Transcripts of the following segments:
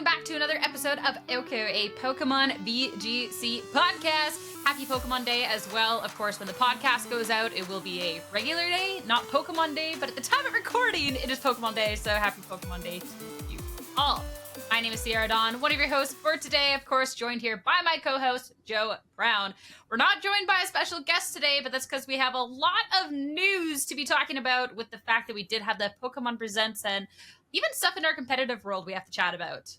back to another episode of OHKO, a Pokemon VGC podcast. Happy Pokemon Day as well. Of course, when the podcast goes out, it will be a regular day, not Pokemon Day, but at the time of recording, it is Pokemon Day, so happy Pokemon Day to you all. My name is Sierra Dawn, one of your hosts for today, of course, joined here by my co-host, Joe Brown. We're not joined by a special guest today, but that's because we have a lot of news to be talking about with the fact that we did have the Pokemon Presents and even stuff in our competitive world we have to chat about.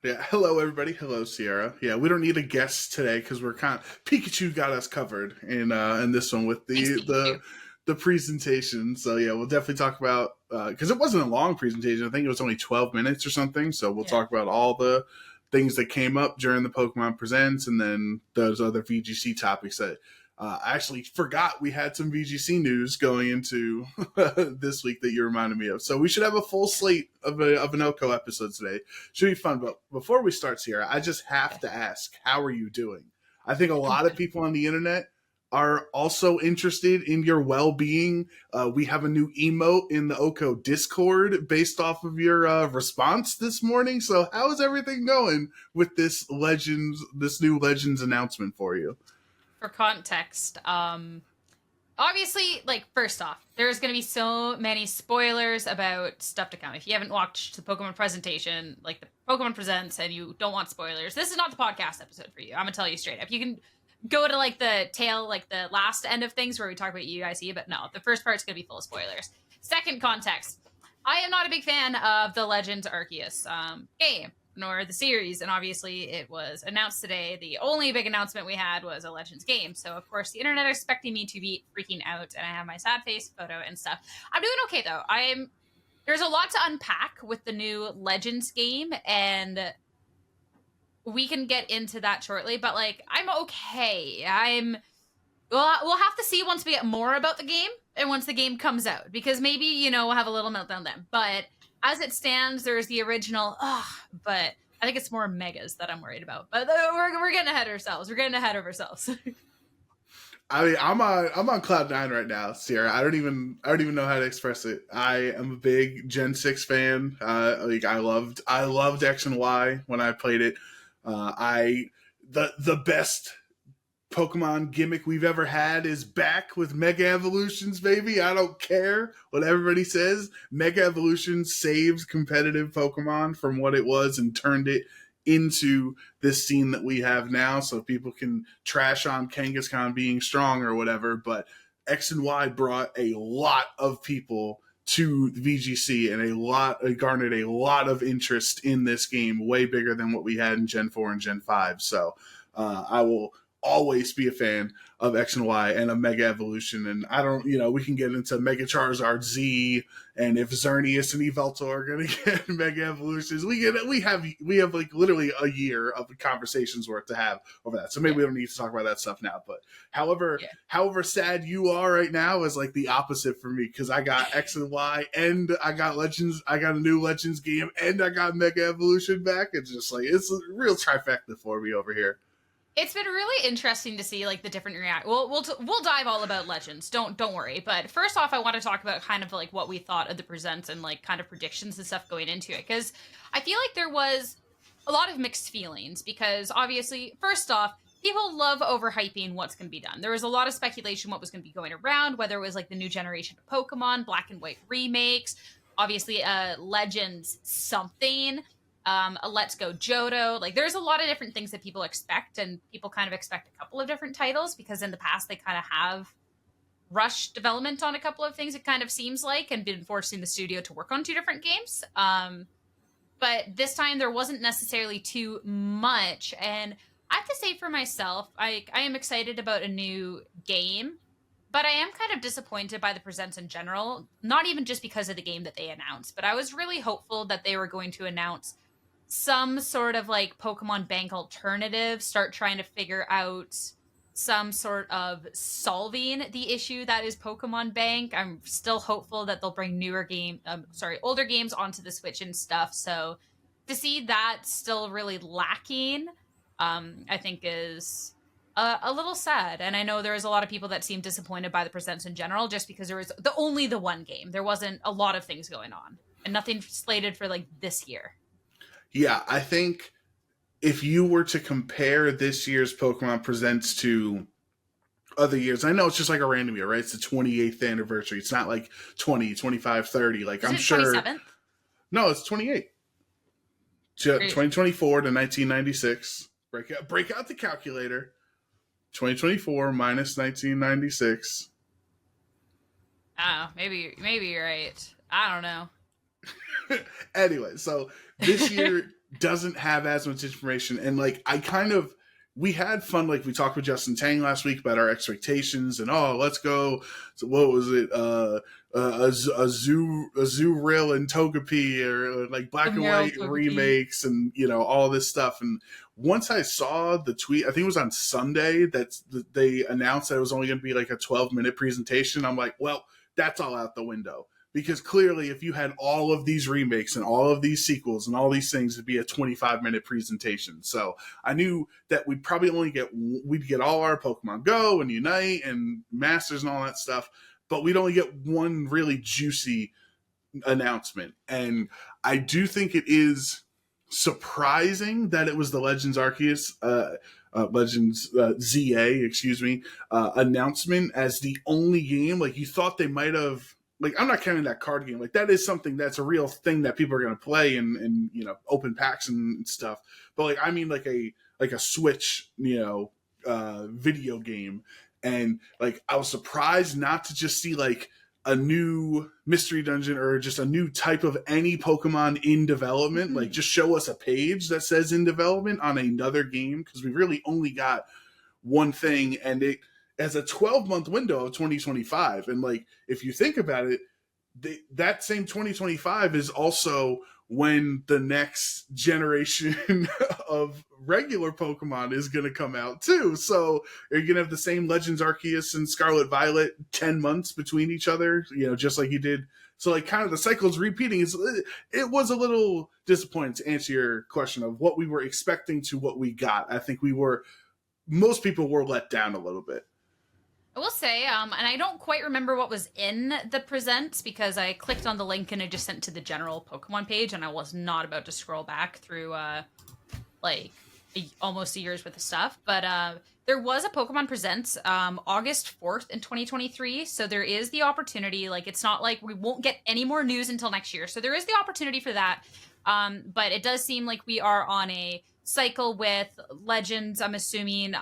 Yeah, hello everybody. Hello Sierra. Yeah, we don't need a guest today because we're Pikachu got us covered in this one with the presentation. So yeah, we'll definitely talk about because it wasn't a long presentation. I think it was only 12 minutes or something. So we'll talk about all the things that came up during the Pokemon Presents and then those other VGC topics that I actually forgot we had some VGC news going into this week that you reminded me of. So we should have a full slate of an OHKO episode today. Should be fun. But before we start, Sierra, I just have to ask, how are you doing? I think a lot of people on the internet are also interested in your well-being. We have a new emote in the OHKO Discord based off of your response this morning. So how is everything going with this new Legends announcement for you? For context, obviously, first off, there's going to be so many spoilers about stuff to come. If you haven't watched the Pokemon presentation, the Pokemon Presents, and you don't want spoilers, this is not the podcast episode for you. I'm going to tell you straight up. You can go to, the tail, the last end of things where we talk about EUIC, but no, the first part's going to be full of spoilers. Second context, I am not a big fan of the Legends Arceus game, nor the series, and obviously it was announced today. The only big announcement we had was a Legends game, so of course the internet is expecting me to be freaking out, and I have my sad face photo and stuff. I'm doing okay though. There's a lot to unpack with the new Legends game, and we can get into that shortly, but I'm okay. We'll have to see once we get more about the game and once the game comes out, because maybe, we'll have a little meltdown then, but as it stands, there's the original, but I think it's more megas that I'm worried about. But we're getting ahead of ourselves. I mean, I'm on cloud 9 right now, Sierra. I don't even know how to express it. I am a big Gen 6 fan. I loved X and Y when I played it. The best Pokemon gimmick we've ever had is back with Mega Evolutions, baby. I don't care what everybody says. Mega Evolutions saves competitive Pokemon from what it was and turned it into this scene that we have now, so people can trash on Kangaskhan being strong or whatever. But X and Y brought a lot of people to VGC and garnered a lot of interest in this game, way bigger than what we had in Gen 4 and Gen 5. So I will always be a fan of X and Y and a Mega Evolution, and I don't, we can get into Mega Charizard Z, and if Xerneas and Yveltal are going to get Mega Evolutions, we have literally a year of conversations worth to have over that. So maybe we don't need to talk about that stuff now. But however sad you are right now is the opposite for me, because I got X and Y and I got Legends, I got a new Legends game, and I got Mega Evolution back. It's just it's a real trifecta for me over here. It's been really interesting to see the different we'll dive all about Legends. Don't worry. But first off, I want to talk about kind of what we thought of the presents and kind of predictions and stuff going into it, because I feel there was a lot of mixed feelings, because obviously, first off, people love overhyping what's going to be done. There was a lot of speculation what was going to be going around, whether it was the new generation of Pokemon, Black and White remakes, obviously Legends something. A Let's Go Johto. There's a lot of different things that people expect, and people kind of expect a couple of different titles, because in the past they kind of have rushed development on a couple of things, it kind of seems and been forcing the studio to work on 2 different games. But this time there wasn't necessarily too much, and I have to say for myself, I am excited about a new game, but I am kind of disappointed by the presents in general, not even just because of the game that they announced, but I was really hopeful that they were going to announce some sort of Pokemon Bank alternative, start trying to figure out some sort of solving the issue that is Pokemon Bank. I'm still hopeful that they'll bring older games onto the Switch and stuff. So to see that still really lacking, I think is a little sad. And I know there's a lot of people that seem disappointed by the presents in general, just because there was only the one game. There wasn't a lot of things going on, and nothing slated for this year. Yeah, I think if you were to compare this year's Pokemon Presents to other years, I know it's just like a random year, right? It's the 28th anniversary. It's not like 20, 25, 30. Like, Is I'm it sure. 27th? No, it's 28. 2024 to 1996. Break out the calculator. 2024 minus 1996. Oh, maybe you're right. I don't know. Anyway, so this year doesn't have as much information, and like we had fun. Like we talked with Justin Tang last week about our expectations, and let's go. So what was it? A zoo rail and Togepi, or like black and white remakes, and all this stuff. And once I saw the tweet, I think it was on Sunday that they announced that it was only going to be like a 12-minute presentation. I'm like, well, that's all out the window. Because clearly, if you had all of these remakes and all of these sequels and all these things, it'd be a 25-minute presentation. So I knew that we'd probably we'd get all our Pokemon Go and Unite and Masters and all that stuff, but we'd only get one really juicy announcement. And I do think it is surprising that it was the Legends Arceus, Legends ZA, announcement as the only game. Like, you thought they might have. Like, I'm not counting that card game. Like, that is something that's a real thing that people are going to play and open packs and stuff. But like, I mean, like a Switch, video game. And like, I was surprised not to just see like a new mystery dungeon or just a new type of any Pokemon in development. Mm-hmm. Like, just show us a page that says in development on another game, because we really only got one thing, and it as a 12-month window of 2025. And like, if you think about it, that same 2025 is also when the next generation of regular Pokemon is going to come out too. So you're going to have the same Legends Arceus and Scarlet Violet 10 months between each other, just like you did. So like, kind of the cycle's repeating. It was a little disappointing, to answer your question of what we were expecting to what we got. I think most people were let down a little bit. I will say, and I don't quite remember what was in the presents, because I clicked on the link and it just sent to the general Pokemon page, and I was not about to scroll back through almost a year's worth of stuff. But there was a Pokemon Presents August 4th in 2023, so there is the opportunity. Like, it's not like we won't get any more news until next year, so there is the opportunity for that. But it does seem like we are on a cycle with Legends, I'm assuming,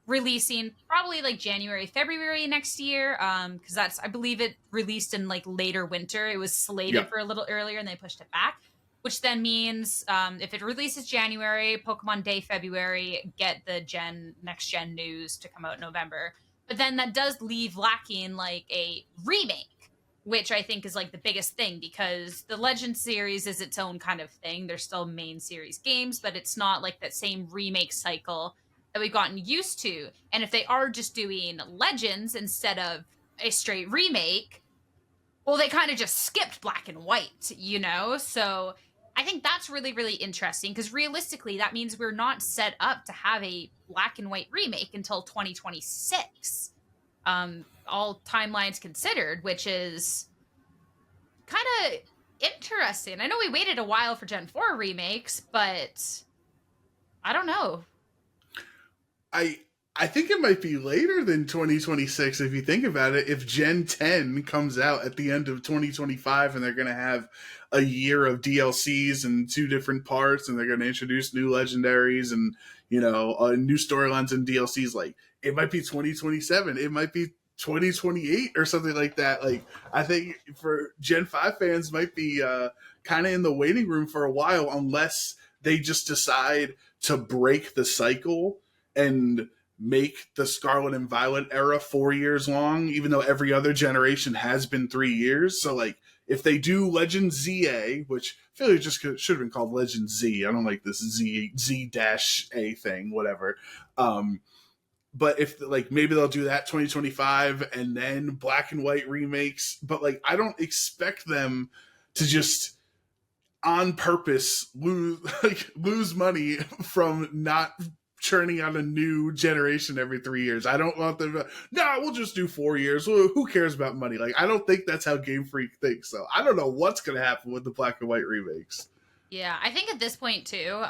releasing probably like January, February next year, because I believe it released in like later winter. It was slated for a little earlier and they pushed it back, which then means if it releases January, Pokemon Day February, get the next gen news to come out in November. But then that does leave lacking like a remake, which I think is like the biggest thing, because the Legend series is its own kind of thing. They're still main series games, but it's not like that same remake cycle that we've gotten used to. And if they are just doing Legends instead of a straight remake, well, they kind of just skipped Black and White, So I think that's really, really interesting, because realistically, that means we're not set up to have a Black and White remake until 2026. All timelines considered, which is kind of interesting. I know we waited a while for Gen 4 remakes, but I don't know. I think it might be later than 2026 if you think about it. If Gen 10 comes out at the end of 2025 and they're going to have a year of DLCs and 2 different parts, and they're going to introduce new legendaries and, new storylines and DLCs, like, it might be 2027. It might be 2028 or something like that. Like, I think for Gen 5 fans might be kind of in the waiting room for a while, unless they just decide to break the cycle and make the Scarlet and Violet era 4 years long, even though every other generation has been 3 years. So like, if they do Legend ZA, which I feel like just should have been called Legend Z. I don't like this Z-A thing, whatever. But if like, maybe they'll do that 2025 and then Black and White remakes. But like, I don't expect them to just on purpose lose money from not churning out a new generation every 3 years. I don't want them to, we'll just do 4 years. Well, who cares about money? Like, I don't think that's how Game Freak thinks. So I don't know what's going to happen with the Black and White remakes. Yeah, I think at this point too,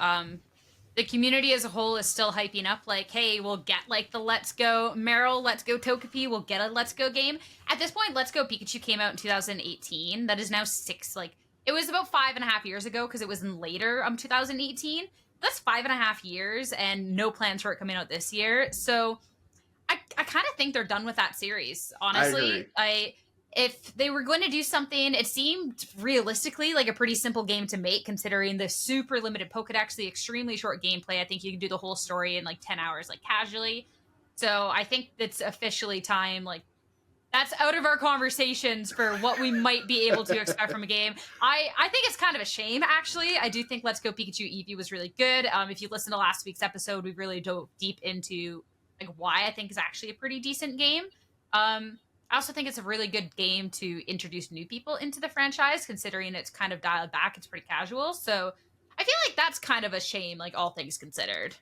the community as a whole is still hyping up like, hey, we'll get like the Let's Go Meryl, Let's Go Togepi, we'll get a Let's Go game. At this point, Let's Go Pikachu came out in 2018. That is now it was about 5.5 years ago because it was in later 2018. That's 5.5 years and no plans for it coming out this year. So I kind of think they're done with that series, honestly. If they were going to do something, it seemed realistically like a pretty simple game to make, considering the super limited Pokedex, the extremely short gameplay. I think you can do the whole story in like 10 hours, like casually. So I think it's officially time. Like, that's out of our conversations for what we might be able to expect from a game. I think it's kind of a shame, actually. I do think Let's Go Pikachu Eevee was really good. If you listen to last week's episode, we really dove deep into like why I think is actually a pretty decent game. I also think it's a really good game to introduce new people into the franchise, considering it's kind of dialed back. It's pretty casual. So I feel like that's kind of a shame, like all things considered.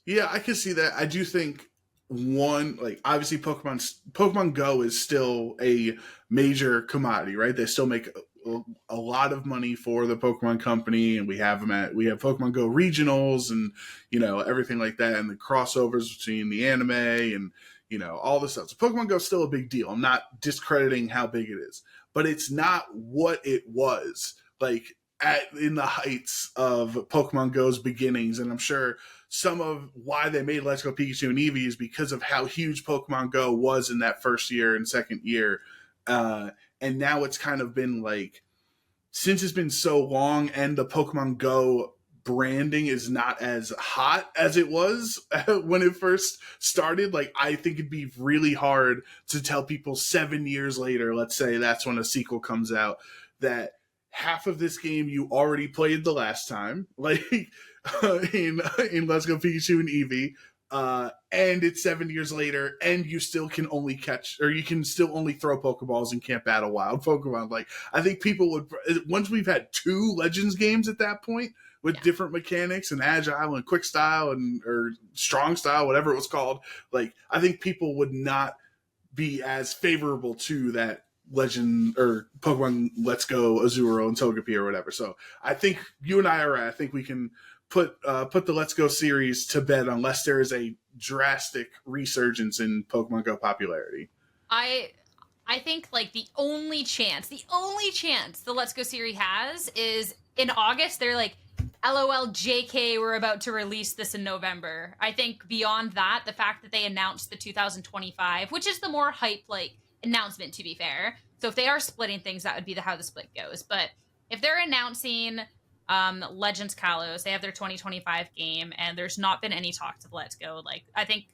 Yeah, I can see that. I do think like obviously Pokemon Go is still a major commodity, right? They still make a lot of money for the Pokemon company, and we have Pokemon Go regionals and everything like that, and the crossovers between the anime and all this stuff. So Pokemon Go is still a big deal. I'm not discrediting how big it is, but it's not what it was like in the heights of Pokemon Go's beginnings. And I'm sure some of why they made Let's Go Pikachu and Eevee is because of how huge Pokemon Go was in that first year and second year. And now it's kind of been like, since it's been so long and the Pokemon Go branding is not as hot as it was when it first started, like I think it'd be really hard to tell people 7 years later, let's say that's when a sequel comes out, that half of this game you already played the last time, like in Let's Go Pikachu and Eevee, and it's 7 years later, and you still can only you can still only throw Pokeballs and can't battle wild Pokemon. Like, I think people would, once we've had 2 Legends games at that point with different mechanics and agile and quick style or strong style, whatever it was called, like I think people would not be as favorable to that Legend or Pokemon Let's Go Azuro and Togepi or whatever. So I think you and I are right. I think we can put the Let's Go series to bed unless there is a drastic resurgence in Pokemon Go popularity. I think like the only chance the Let's Go series has is in August. They're like, LOL JK, we're about to release this in November. I think beyond that, the fact that they announced the 2025, which is the more hype like announcement, to be fair. So if they are splitting things, that would be how the split goes. But if they're announcing Legends Kalos, they have their 2025 game, and there's not been any talks of Let's Go, like I think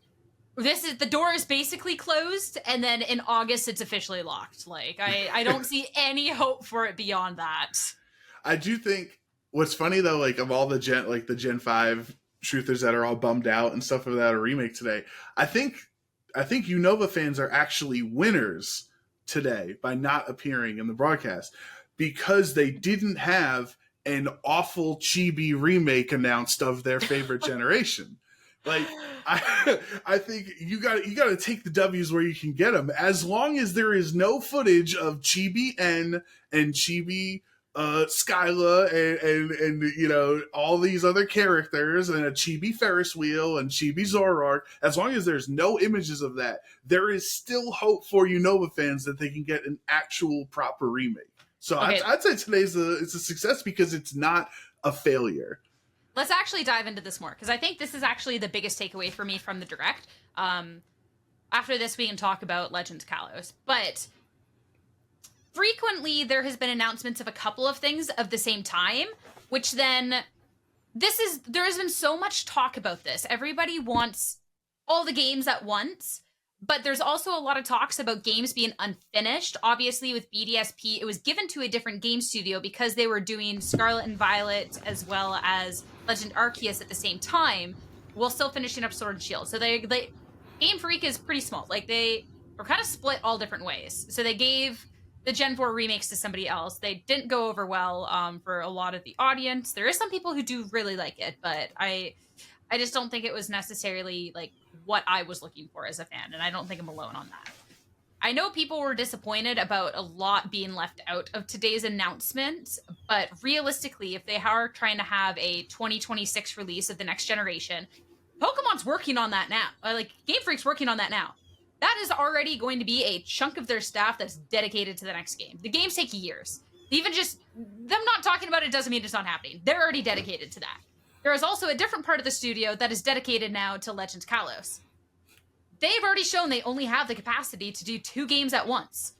the door is basically closed, and then in August it's officially locked. Like I don't see any hope for it beyond that. I do think what's funny though, like of all the Gen 5 truthers that are all bummed out and stuff about a remake today, I think Unova fans are actually winners today by not appearing in the broadcast, because they didn't have an awful chibi remake announced of their favorite generation. Like I think you got to take the W's where you can get them. As long as there is no footage of Chibi N and Chibi Skyla and all these other characters and a Chibi Ferris wheel and Chibi Zoroark, as long as there's no images of that, there is still hope for Unova fans that they can get an actual proper remake. So okay. I'd say today's it's a success because it's not a failure. Let's actually dive into this more, because I think this is actually the biggest takeaway for me from the Direct. After this, we can talk about Legends Kalos, but frequently there has been announcements of a couple of things of the same time, which then there has been so much talk about this. Everybody wants all the games at once, but there's also a lot of talks about games being unfinished. Obviously with BDSP, it was given to a different game studio because they were doing Scarlet and Violet as well as Legend Arceus at the same time, while still finishing up Sword and Shield. So they Game Freak is pretty small. Like, they were kind of split all different ways. So they gave the Gen 4 remakes to somebody else. They didn't go over well for a lot of the audience. There is some people who do really like it, but I just don't think it was necessarily like what I was looking for as a fan, and I don't think I'm alone on that. I know people were disappointed about a lot being left out of today's announcement, but realistically, if they are trying to have a 2026 release of the next generation, Pokemon's working on that now. Like, Game Freak's working on that now. That is already going to be a chunk of their staff that's dedicated to the next game. The games take years. Even just them not talking about it doesn't mean it's not happening. They're already dedicated to that. There is also a different part of the studio that is dedicated now to Legends Kalos. They've already shown they only have the capacity to do 2 games at once.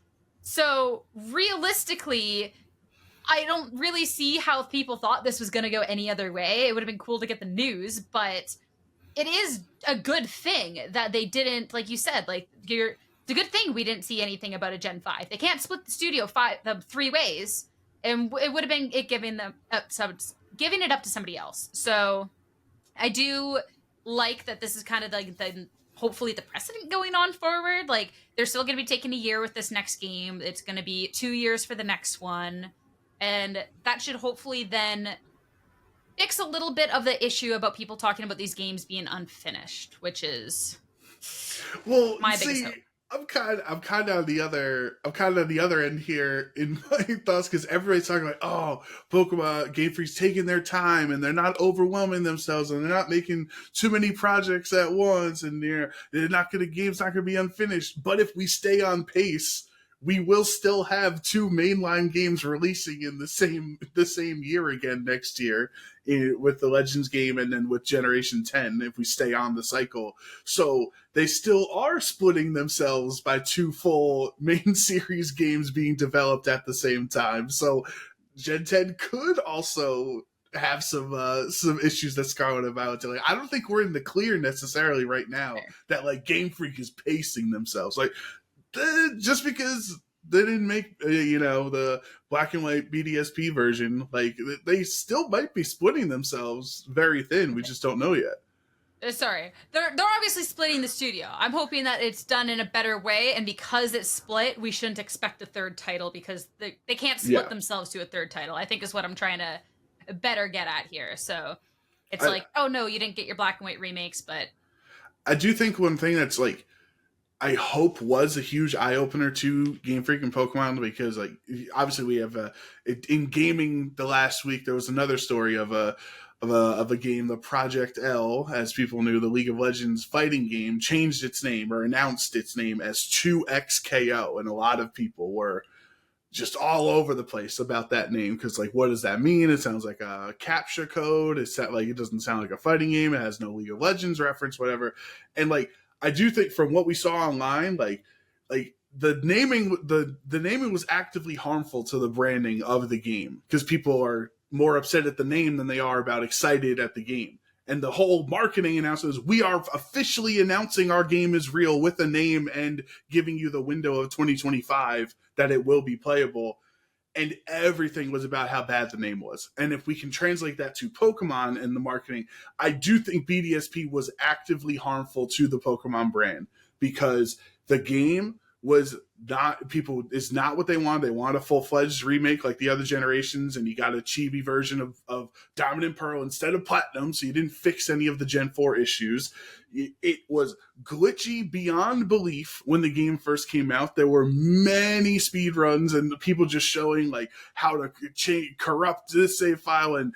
So realistically, I don't really see how people thought this was going to go any other way. It would have been cool to get the news, but it is a good thing that they didn't, like you said, like it's a good thing we didn't see anything about a Gen 5. They can't split the studio 3 ways, and it would have been giving it up to somebody else. So I do like that this is kind of like hopefully the precedent going on forward. Like, they're still going to be taking a year with this next game. It's going to be 2 years for the next one. And that should hopefully then fix a little bit of the issue about people talking about these games being unfinished, which is my biggest hope. I'm kind of on the other end here in my thoughts, because everybody's talking like, oh, Pokemon Game Freak's taking their time and they're not overwhelming themselves and they're not making too many projects at once and game's not gonna be unfinished. But if we stay on pace, we will still have 2 mainline games releasing in the same year again next year, with the Legends game and then with Generation 10, if we stay on the cycle. So they still are splitting themselves by 2 full main series games being developed at the same time. So Gen 10 could also have some issues that Scarlet and Violet. Like, I don't think we're in the clear necessarily right now that like Game Freak is pacing themselves. Like, just because they didn't make the black and white BDSP version, like they still might be splitting themselves very thin. We just don't know yet. Sorry, they're obviously splitting the studio. I'm hoping that it's done in a better way, and because it's split, we shouldn't expect a 3rd title, because they can't split themselves to a 3rd title, I think is what I'm trying to better get at here. So it's oh no, you didn't get your black and white remakes, but I do think one thing that's like, I hope was a huge eye-opener to Game Freak and Pokemon, because like obviously we have in gaming the last week there was another story of a game, the Project L, as people knew, the League of Legends fighting game, changed its name or announced its name as 2XKO, and a lot of people were just all over the place about that name, because like, what does that mean? It sounds like a captcha code. It doesn't sound like a fighting game. It has no League of Legends reference, whatever. And like, I do think from what we saw online, like the naming was actively harmful to the branding of the game, because people are more upset at the name than they are about excited at the game. And the whole marketing announcement is, we are officially announcing our game is real with a name and giving you the window of 2025 that it will be playable. And everything was about how bad the name was. And if we can translate that to Pokemon and the marketing, I do think BDSP was actively harmful to the Pokemon brand, because the game is not what they want. They want a full-fledged remake like the other generations, and you got a chibi version of Diamond and Pearl instead of Platinum, so you didn't fix any of the Gen 4 issues. It was glitchy beyond belief when the game first came out. There were many speed runs and people just showing like how to corrupt this save file, and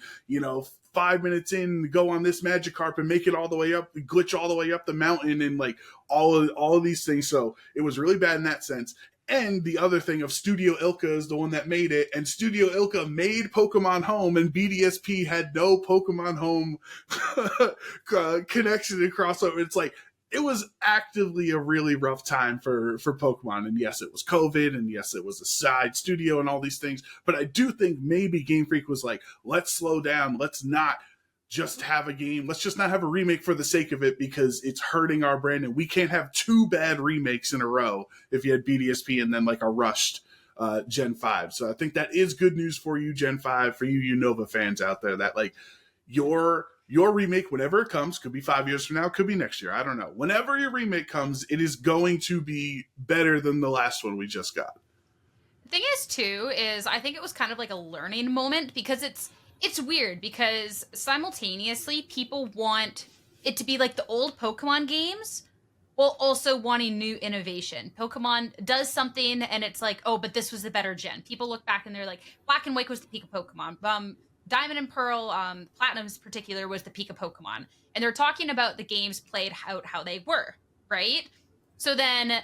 5 minutes in, go on this Magikarp and make it all the way up, glitch all the way up the mountain, and like all of these things. So it was really bad in that sense. And the other thing of Studio Ilka is the one that made it, and Studio Ilka made Pokemon Home, and BDSP had no Pokemon Home connection and crossover. It's like, it was actively a really rough time for Pokemon. And yes, it was COVID, and yes, it was a side studio and all these things. But I do think maybe Game Freak was like, let's slow down. Let's not just have a game. Let's just not have a remake for the sake of it, because it's hurting our brand, and we can't have 2 bad remakes in a row if you had BDSP and then like a rushed Gen 5. So I think that is good news for you, Gen 5, for you Unova fans out there, that like your remake, whenever it comes, could be 5 years from now, could be next year, I don't know. Whenever your remake comes, it is going to be better than the last one we just got. The thing is, too, is I think it was kind of like a learning moment, because it's weird, because simultaneously people want it to be like the old Pokemon games, while also wanting new innovation. Pokemon does something and it's like, oh, but this was the better gen. People look back and they're like, Black and White was the peak of Pokemon. Diamond and Pearl, Platinum's particular was the peak of Pokemon. And they're talking about the games played out how they were, right? So then,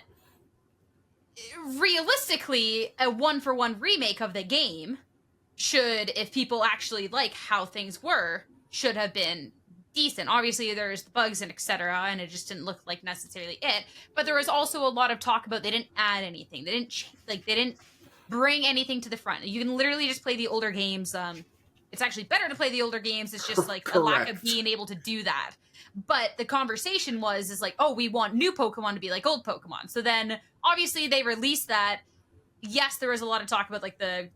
realistically, a one-for-one remake of the game should, if people actually like how things were, should have been decent. Obviously, there's the bugs and etc., and it just didn't look like necessarily it. But there was also a lot of talk about they didn't add anything. They didn't bring anything to the front. You can literally just play the older games. It's actually better to play the older games. It's just like a lack of being able to do that. But the conversation is like, oh, we want new Pokemon to be like old Pokemon. So then obviously they released that. Yes, there was a lot of talk about like the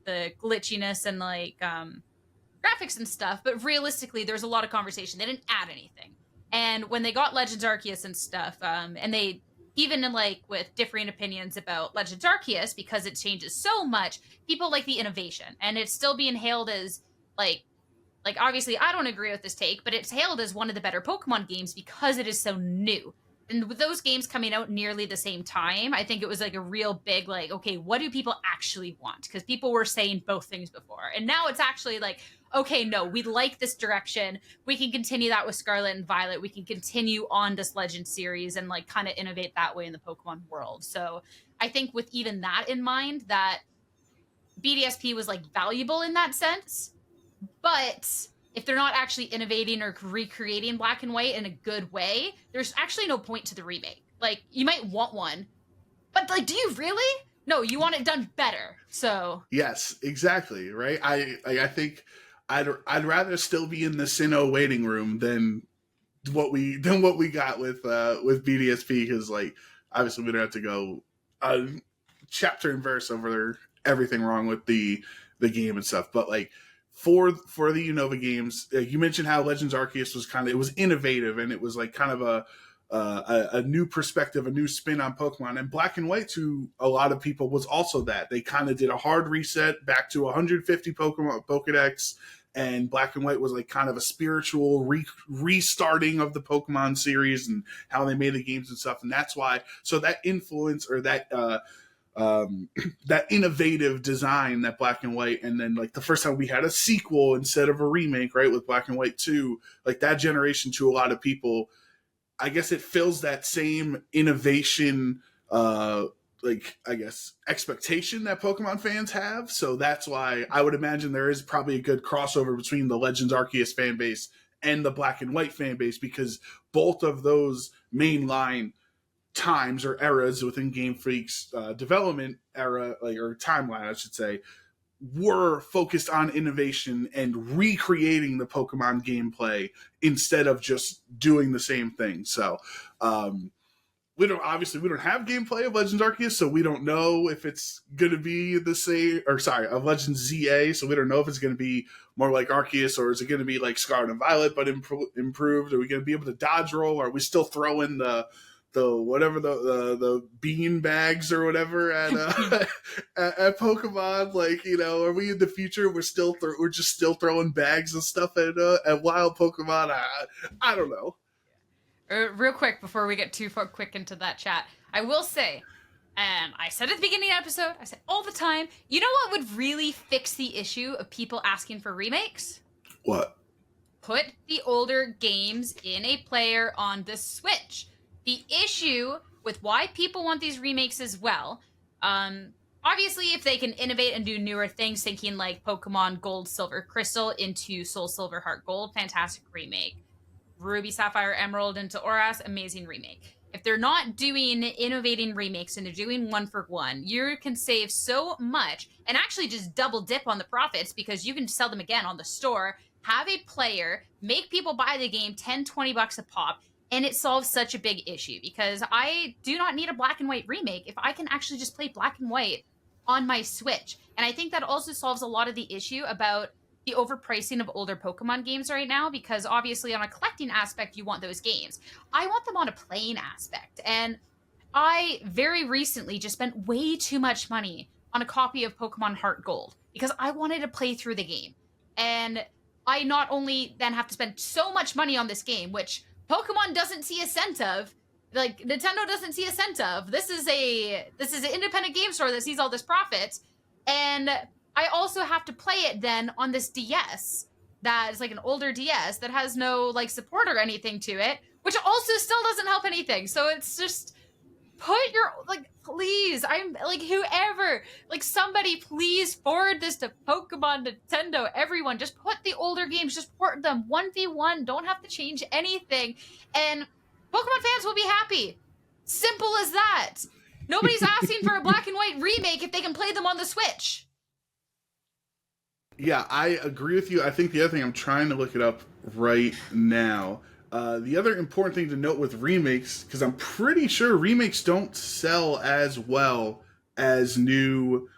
glitchiness and like graphics and stuff, but realistically there's a lot of conversation. They didn't add anything. And when they got Legends Arceus and stuff, and they even in like with differing opinions about Legends Arceus because it changes so much, people like the innovation, and it's still being hailed as like obviously I don't agree with this take, but it's hailed as one of the better Pokemon games because it is so new. And with those games coming out nearly the same time, I think it was like a real big like, okay, what do people actually want? Because people were saying both things before, and now it's actually like, okay, no, we like this direction. We can continue that with Scarlet and Violet. We can continue on this Legend series and like kind of innovate that way in the Pokemon world. So I think with even that in mind, that BDSP was like valuable in that sense. But if they're not actually innovating or recreating Black and White in a good way, there's actually no point to the remake. Like, you might want one, but like, do you really? No, you want it done better. So yes, exactly, right. I think I'd rather still be in the Sinnoh waiting room than what we got with BDSP, because like obviously we don't have to go chapter and verse over everything wrong with the game and stuff, but like for the Unova games, you mentioned how Legends Arceus was it was innovative, and it was like kind of a new perspective, a new spin on Pokemon. And Black and White, to a lot of people, was also that. They kind of did a hard reset back to 150 Pokemon Pokedex, and Black and White was like kind of a spiritual restarting of the Pokemon series and how they made the games and stuff. And that's why, so that influence, or that that innovative design that Black and White, and then like the first time we had a sequel instead of a remake, right, with Black and White 2, like that generation, to a lot of people, I guess it fills that same innovation like I guess expectation that Pokemon fans have. So that's why I would imagine there is probably a good crossover between the Legends Arceus fan base and the Black and White fan base, because both of those mainline times or eras within Game Freak's development era, like, or timeline, I should say, were focused on innovation and recreating the Pokemon gameplay instead of just doing the same thing. So we don't have gameplay of Legends Arceus, so we don't know if it's going to be the same, or sorry, of Legends ZA, so we don't know if it's going to be more like Arceus, or is it going to be like Scarlet and Violet but improved? Are we going to be able to dodge roll? Or are we still throwing the whatever the bean bags or whatever at at Pokemon? Like, you know, are we in the future? We're just still throwing bags and stuff at wild Pokemon. I don't know. Real quick before we get too far quick into that chat, I will say, and I said at the beginning of the episode, I said all the time, you know what would really fix the issue of people asking for remakes? What? Put the older games in a player on the Switch. The issue with why people want these remakes as well, obviously if they can innovate and do newer things, thinking like Pokemon Gold, Silver, Crystal into Soul, Silver, Heart, Gold, fantastic remake. Ruby, Sapphire, Emerald into Oras, amazing remake. If they're not doing innovating remakes and they're doing one for one, you can save so much and actually just double dip on the profits, because you can sell them again on the store, have a player, make people buy the game $10-$20 a pop, and it solves such a big issue, because I do not need a Black and White remake if I can actually just play Black and White on my Switch. And I think that also solves a lot of the issue about the overpricing of older Pokemon games right now, because obviously on a collecting aspect, you want those games. I want them on a playing aspect. And I very recently just spent way too much money on a copy of Pokemon Heart Gold because I wanted to play through the game. And I not only then have to spend so much money on this game, which Pokemon doesn't see a cent of, like Nintendo doesn't see a cent of. This is an independent game store that sees all this profit, and I also have to play it then on this DS that is like an older DS that has no like support or anything to it, which also still doesn't help anything. So it's just put your like, please, I'm like, whoever, like somebody please forward this to Pokemon, Nintendo, everyone. Just put the older games, just port them 1v1. Don't have to change anything, and Pokemon fans will be happy. Simple as that. Nobody's asking for a black and white remake if they can play them on the Switch. Yeah, I agree with you. I think the other thing, I'm trying to look it up right now. The other important thing to note with remakes, because I'm pretty sure remakes don't sell as well as new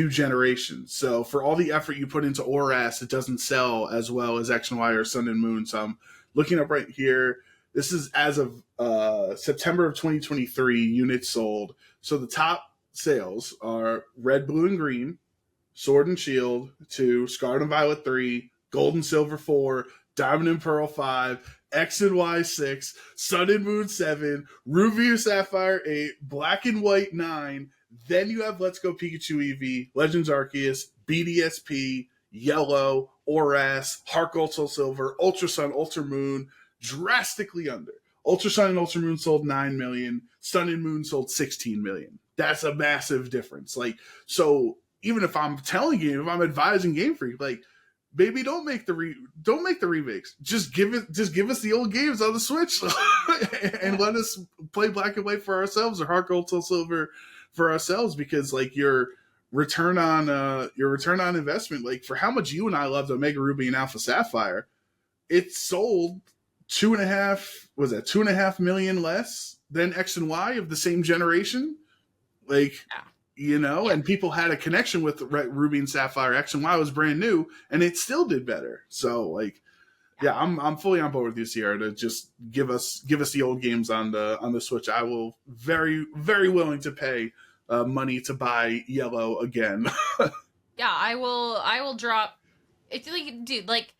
generations. So for all the effort you put into ORAS, it doesn't sell as well as X and Y or Sun and Moon. So I'm looking up right here. This is as of September of 2023, units sold. So the top sales are Red, Blue, and Green, Sword and Shield 2, Scarlet and Violet 3, Gold and Silver 4, Diamond and Pearl 5, X and Y 6, Sun and Moon 7, Ruby and Sapphire 8, Black and White 9. Then you have Let's Go Pikachu Eevee, Legends Arceus, BDSP, Yellow, ORAS, Heart Gold, Soul Silver, Ultra Sun, Ultra Moon, drastically under. Ultra Sun and Ultra Moon sold 9 million. Sun and Moon sold 16 million. That's a massive difference. Like, so even if I'm telling you, if I'm advising Game Freak, like, baby, don't make the remakes. Just give us the old games on the Switch and let us play Black and White for ourselves, or Heart Gold, Soul Silver for ourselves, because like your return on investment, like for how much you and I loved Omega Ruby and Alpha Sapphire, it sold 2.5 million less than X and Y of the same generation. Like, and people had a connection with Ruby and Sapphire. X and Y was brand new, and it still did better. So, like, I'm fully on board with you, Sierra, to just give us the old games on the Switch. I will very, very willing to pay money to buy Yellow again. Yeah, I will drop. It's like, dude, like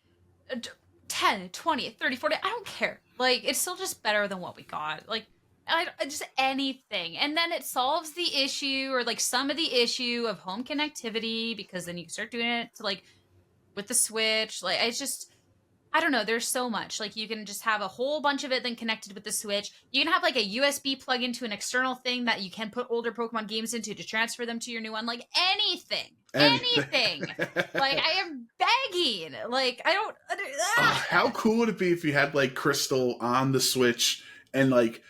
10, 20, 30, 40. I don't care. Like, it's still just better than what we got. Like, just anything. And then it solves the issue, or like some of the issue of home connectivity, because then you can start doing it to like with the Switch. Like, it's just, I don't know, there's so much. Like, you can just have a whole bunch of it then connected with the Switch. You can have like a USB plug into an external thing that you can put older Pokemon games into to transfer them to your new one. Like, anything. Like, I am begging. Like, I don't. How cool would it be if you had like Crystal on the Switch, and like,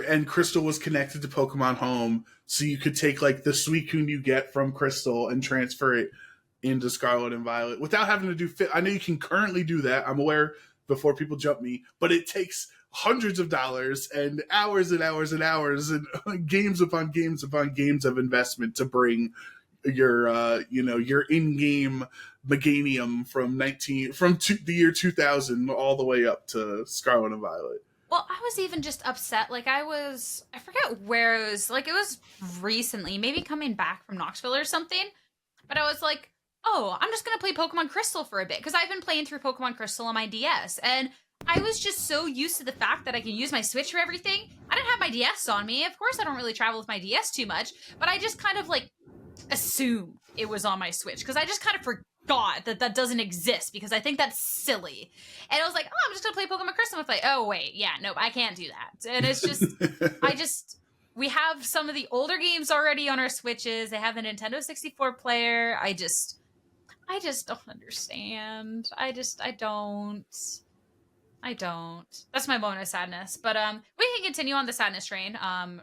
and Crystal was connected to Pokemon Home, so you could take like the Suicune you get from Crystal and transfer it into Scarlet and Violet without having to do fit. I know you can currently do that, I'm aware, before people jump me, but it takes hundreds of dollars and hours and hours and hours and games upon games upon games of investment to bring your your in-game Meganium from the year 2000 all the way up to Scarlet and Violet. Well, I was even just upset. Like, I forget where it was. Like, it was recently, maybe coming back from Knoxville or something. But I was like, oh, I'm just going to play Pokemon Crystal for a bit, because I've been playing through Pokemon Crystal on my DS. And I was just so used to the fact that I can use my Switch for everything. I didn't have my DS on me. Of course, I don't really travel with my DS too much. But I just kind of, like, assumed it was on my Switch, because I just kind of forgot that doesn't exist, because I think that's silly. And I was like, oh, I'm just gonna play Pokemon Crystal. I'm like, oh wait, yeah, nope, I can't do that. And it's just we have some of the older games already on our Switches. They have the Nintendo 64 player. I just don't understand. I don't. That's my moment of sadness. But we can continue on the sadness train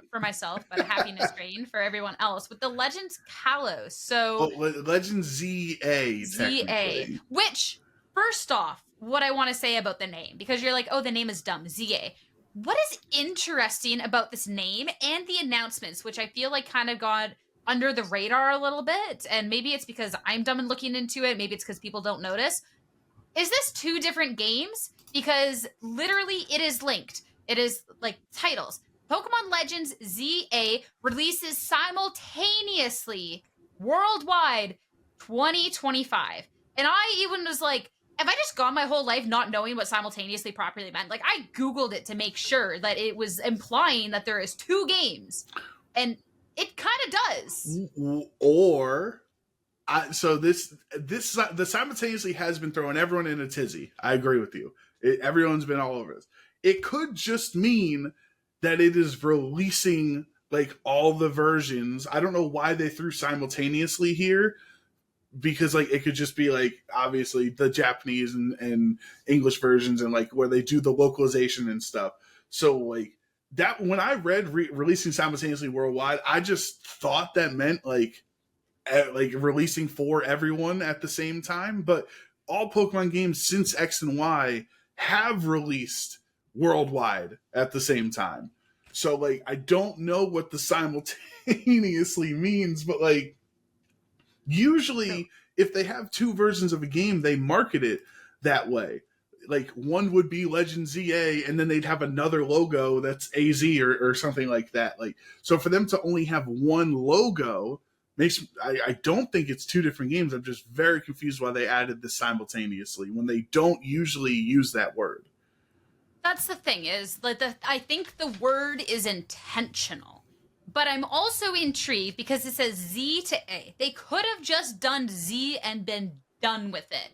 for myself, but a happiness train for everyone else with the Legends Kalos. So Legends ZA. Which, first off, what I want to say about the name, because you're like, oh, the name is dumb, ZA. What is interesting about this name and the announcements, which I feel like kind of got under the radar a little bit, and maybe it's because I'm dumb and looking into it, maybe it's because people don't notice. Is this two different games? Because literally it is linked. It is like titles. Pokemon Legends ZA releases simultaneously worldwide 2025. And I even was like, have I just gone my whole life not knowing what simultaneously properly meant? Like, I Googled it to make sure that it was implying that there is 2 games. And it kind of does. Or, the simultaneously has been throwing everyone in a tizzy. I agree with you. Everyone's been all over this. It could just mean that it is releasing like all the versions. I don't know why they threw simultaneously here, because like it could just be like obviously the Japanese and English versions, and like where they do the localization and stuff. So like that, when I read releasing simultaneously worldwide, I just thought that meant like releasing for everyone at the same time. But all Pokemon games since X and Y have released worldwide at the same time. So like I don't know what the simultaneously means, but like usually if they have 2 versions of a game, they market it that way. Like one would be Legend ZA, and then they'd have another logo that's AZ or something like that. Like, so for them to only have one logo makes, I don't think it's 2 different games. I'm just very confused why they added this simultaneously when they don't usually use that word. That's the thing, is like I think the word is intentional, but I'm also intrigued because it says Z to A. They could have just done Z and been done with it.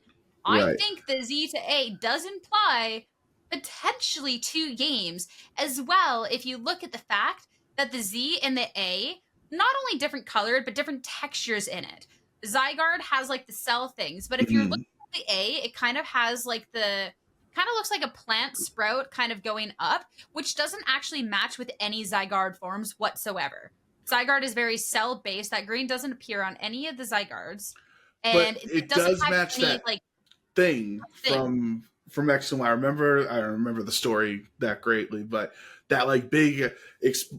Right. I think the Z to A does imply potentially 2 games as well. If you look at the fact that the Z and the A, not only different colored, but different textures in it. Zygarde has like the cell things, but if you're looking at the A, it kind of has like kind of looks like a plant sprout kind of going up, which doesn't actually match with any Zygarde forms whatsoever. Zygarde is very cell-based. That green doesn't appear on any of the Zygardes. And but it does match any, that like thing from X and Y. I remember the story that greatly, but that like big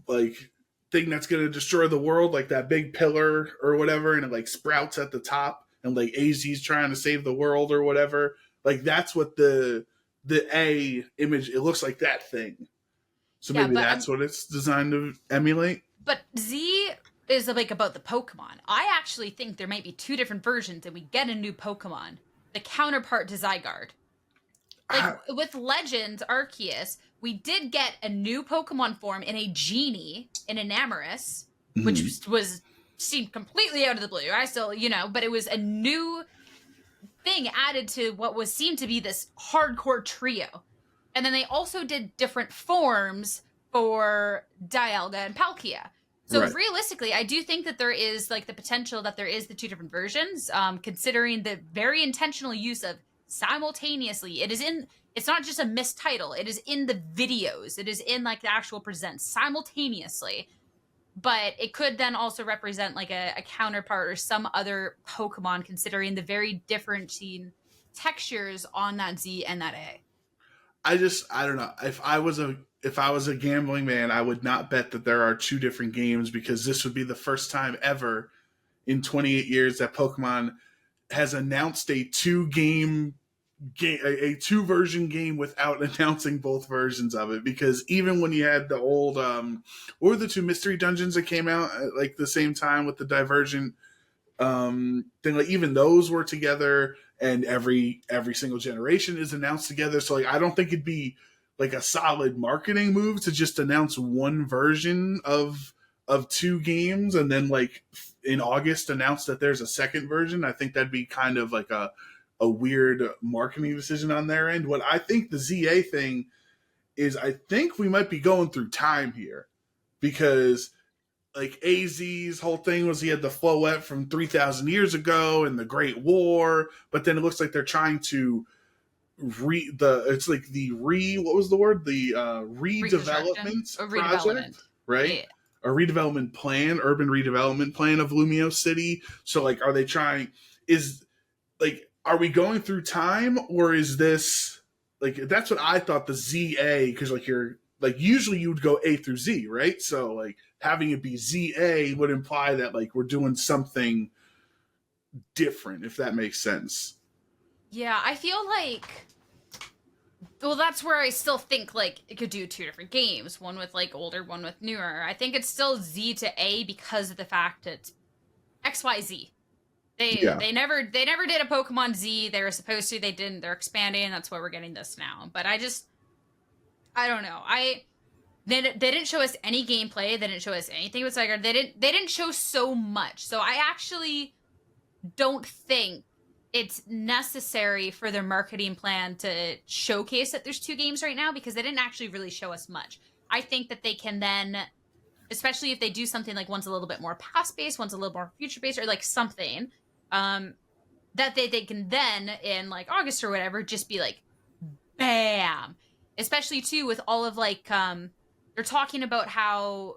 like thing that's going to destroy the world, like that big pillar or whatever, and it like sprouts at the top, and like AZ's trying to save the world or whatever. Like that's what the A image, it looks like that thing. So maybe that's what it's designed to emulate. But Z is like about the Pokemon. I actually think there might be 2 different versions, and we get a new Pokemon, the counterpart to Zygarde. Like with Legends Arceus, we did get a new Pokemon form in a genie in Enamorus, which seemed completely out of the blue. I still, but it was a new thing added to what seemed to be this hardcore trio. And then they also did different forms for Dialga and Palkia. So realistically, I do think that there is like the potential that there is the 2 different versions, considering the very intentional use of simultaneously. It's not just a mistitle. It is in the videos. It is in like the actual presents simultaneously. But it could then also represent like a counterpart or some other Pokemon, considering the very different textures on that Z and that A. I don't know. If I was a gambling man, I would not bet that there are 2 different games, because this would be the first time ever in 28 years that Pokemon has announced a 2-version game without announcing both versions of it. Because even when you had the old what were the 2 mystery dungeons that came out at like the same time with the Divergent thing, like even those were together, and every single generation is announced together. So like I don't think it'd be like a solid marketing move to just announce one version of 2 games and then like in August announce that there's a second version. I think that'd be kind of like a weird marketing decision on their end. What I think the ZA thing is, I think we might be going through time here, because like AZ's whole thing was he had the Floette from 3,000 years ago and the Great War, but then it looks like they're trying to redevelopment project, right? Yeah. A redevelopment plan, urban redevelopment plan of Lumio City. So like, are we going through time, or is this like, that's what I thought the ZA, because like you're like usually you would go A through Z, right? So like having it be ZA would imply that like we're doing something different, if that makes sense. Yeah, I feel like, well, that's where I still think like it could do 2 different games, one with like older, one with newer. I think it's still Z to A because of the fact it's XYZ. They never did a Pokemon Z. They were supposed to. They didn't. They're expanding. That's why we're getting this now. But I don't know. They didn't show us any gameplay. They didn't show us anything with Zygarde. They didn't show so much. So I actually don't think it's necessary for their marketing plan to showcase that there's 2 games right now, because they didn't actually really show us much. I think that they can then, especially if they do something like one's a little bit more past-based, one's a little more future-based, or like something, that they can then, in like August or whatever, just be like, bam! Especially too with all of like, they're talking about how,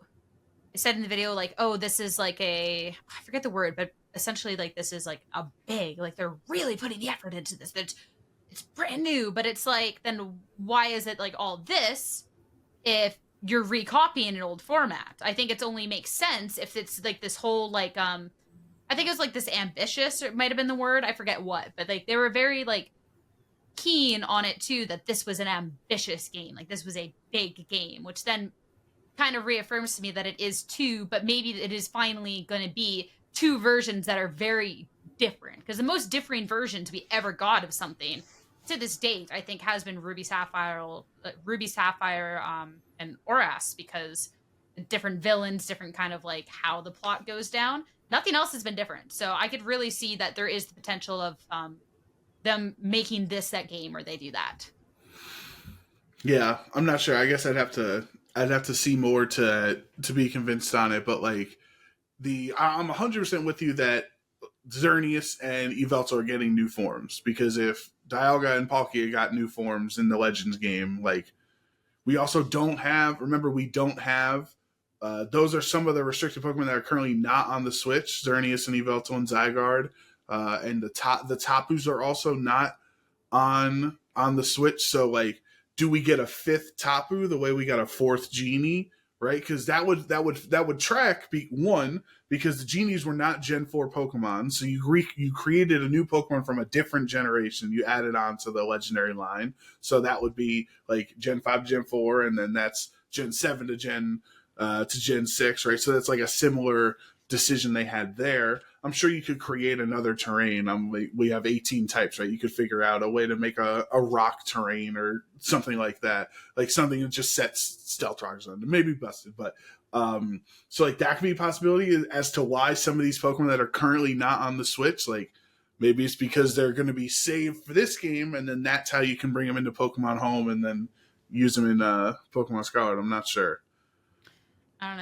I said in the video, like, oh, this is like I forget the word, but essentially like this is like a big, like they're really putting the effort into this. It's brand new, but it's like, then why is it like all this if you're recopying an old format? I think it only makes sense if it's like this whole like, I think it was like this ambitious, or it might have been the word, I forget what, but like they were very like keen on it too, that this was an ambitious game, like this was a big game, which then kind of reaffirms to me that it is 2, but maybe it is finally going to be 2 versions that are very different, because the most differing versions we ever got of something to this date, I think, has been Ruby Sapphire, and Oras, because different villains, different kind of like how the plot goes down. Nothing else has been different, so I could really see that there is the potential of them making this that game where they do that. Yeah, I'm not sure. I guess I'd have to see more to be convinced on it, but like I'm 100% with you that Xerneas and Yveltal are getting new forms, because if Dialga and Palkia got new forms in the Legends game, like we also don't have, remember, we don't have those are some of the restricted Pokemon that are currently not on the Switch, Xerneas and Yveltal and Zygarde. And the Tapus are also not on the Switch. So like, do we get a 5th Tapu the way we got a 4th Genie, right? Because that would track one, because the Genies were not Gen 4 Pokemon. So you created a new Pokemon from a different generation. You added on to the legendary line. So that would be like Gen 5 to Gen 4, and then that's Gen 7 to Gen 6, right? So that's like a similar decision they had there. I'm sure you could create another terrain. We have 18 types, right? You could figure out a way to make a rock terrain or something like that, like something that just sets Stealth Rockers on. It may be busted, but so like that could be a possibility as to why some of these Pokemon that are currently not on the Switch, like maybe it's because they're going to be saved for this game, and then that's how you can bring them into Pokemon Home and then use them in Pokemon Scarlet. I'm not sure. I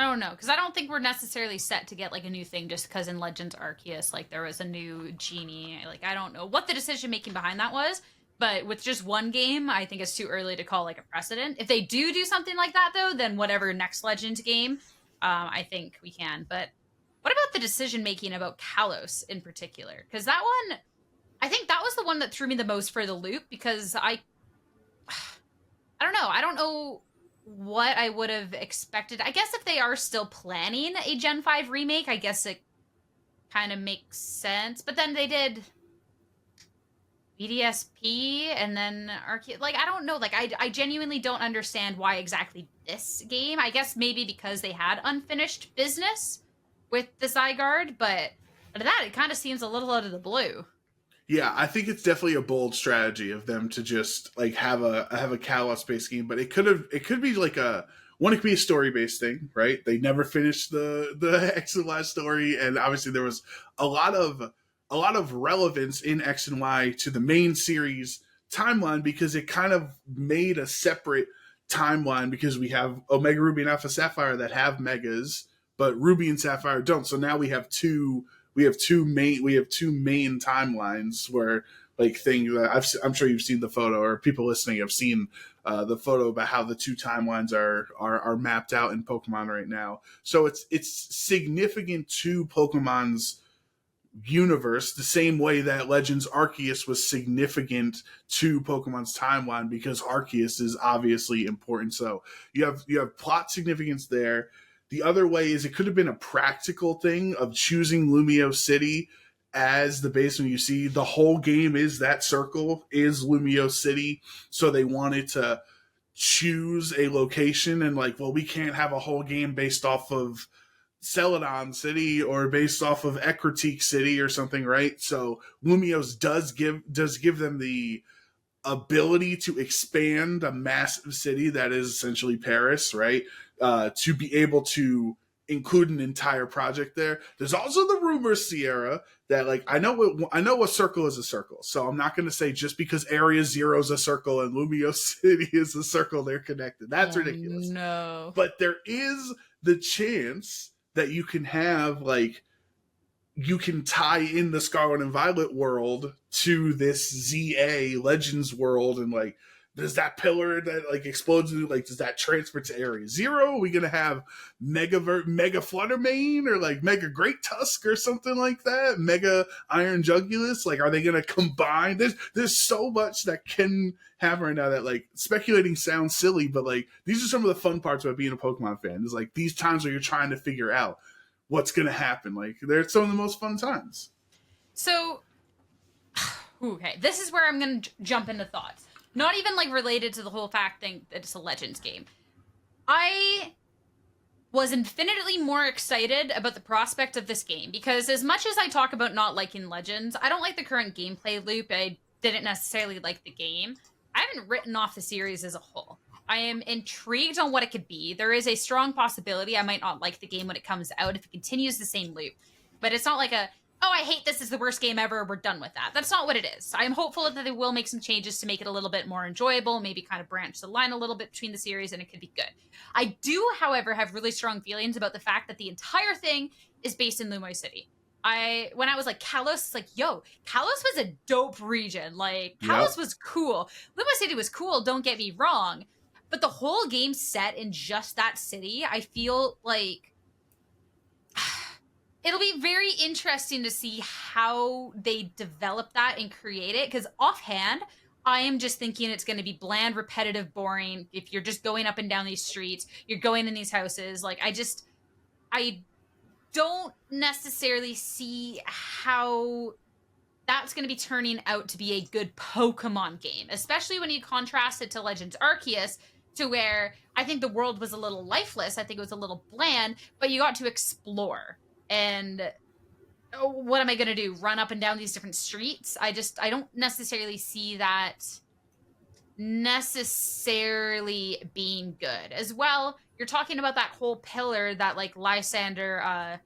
don't know, because I don't think we're necessarily set to get like a new thing just because in Legends Arceus, like there was a new Genie. Like I don't know what the decision making behind that was, but with just one game, I think it's too early to call like a precedent. If they do something like that though, then whatever next Legends game, I think we can. But what about the decision making about Kalos in particular? Because that one, I think that was the one that threw me the most for the loop, because I don't know. I don't know what I would have expected. I guess if they are still planning a Gen 5 remake, I guess it kind of makes sense. But then they did BDSP and then Arceus. Like, I don't know. Like, I genuinely don't understand why exactly this game. I guess maybe because they had unfinished business with the Zygarde, but out of that, it kind of seems a little out of the blue. Yeah, I think it's definitely a bold strategy of them to just like have a Kalos based game, but it could be like it could be a story based thing, right? They never finished the X and Y story, and obviously there was a lot of relevance in X and Y to the main series timeline, because it kind of made a separate timeline, because we have Omega Ruby and Alpha Sapphire that have megas, but Ruby and Sapphire don't. So now we have two main timelines where like things. I'm sure you've seen the photo, or people listening have seen the photo about how the two timelines are mapped out in Pokemon right now. So it's significant to Pokemon's universe, the same way that Legends Arceus was significant to Pokemon's timeline, because Arceus is obviously important. So you have plot significance there. The other way is it could have been a practical thing of choosing Lumio City as the base. When you see the whole game is that circle is Lumio City, so they wanted to choose a location, and like, well, we can't have a whole game based off of Celadon City or based off of Ecruteak City or something, right? So Lumiose does give them the ability to expand a massive city that is essentially Paris, right? To be able to include an entire project there. There's also the rumor, Sierra, that like I know a circle is a circle, so I'm not going to say just because Area Zero is a circle and Lumiose City is a circle they're connected. That's ridiculous. No, but there is the chance that you can have like you can tie in the Scarlet and Violet world to this ZA Legends world, and like, does that pillar that like explodes, like, does that transfer to Area Zero? Are we gonna have Mega Fluttermane or like Mega Great Tusk or something like that? Mega Iron Jugulus? Like, are they gonna combine? There's so much that can happen right now that like speculating sounds silly, but like these are some of the fun parts about being a Pokemon fan. Is like these times where you're trying to figure out what's going to happen. Like, they're some of the most fun times. So, okay, this is where I'm going to jump into thoughts. Not even, like, related to the whole fact thing that it's a Legends game. I was infinitely more excited about the prospect of this game, because as much as I talk about not liking Legends, I don't like the current gameplay loop. I didn't necessarily like the game. I haven't written off the series as a whole. I am intrigued on what it could be. There is a strong possibility I might not like the game when it comes out if it continues the same loop. But it's not like oh, I hate this, is the worst game ever, we're done with that. That's not what it is. I'm hopeful that they will make some changes to make it a little bit more enjoyable, maybe kind of branch the line a little bit between the series, and it could be good. I do, however, have really strong feelings about the fact that the entire thing is based in Lumoy City. When I was like, Kalos, like, yo, Kalos was a dope region. Like, Kalos was cool. Lumoy City was cool, don't get me wrong. But the whole game set in just that city, I feel like it'll be very interesting to see how they develop that and create it. Because offhand, I am just thinking it's going to be bland, repetitive, boring. If you're just going up and down these streets, you're going in these houses. Like, I don't necessarily see how that's going to be turning out to be a good Pokemon game, especially when you contrast it to Legends Arceus, to where I think the world was a little lifeless. I think it was a little bland, but you got to explore. And what am I going to do? Run up and down these different streets? I don't necessarily see that necessarily being good. As well, you're talking about that whole pillar that like Lysander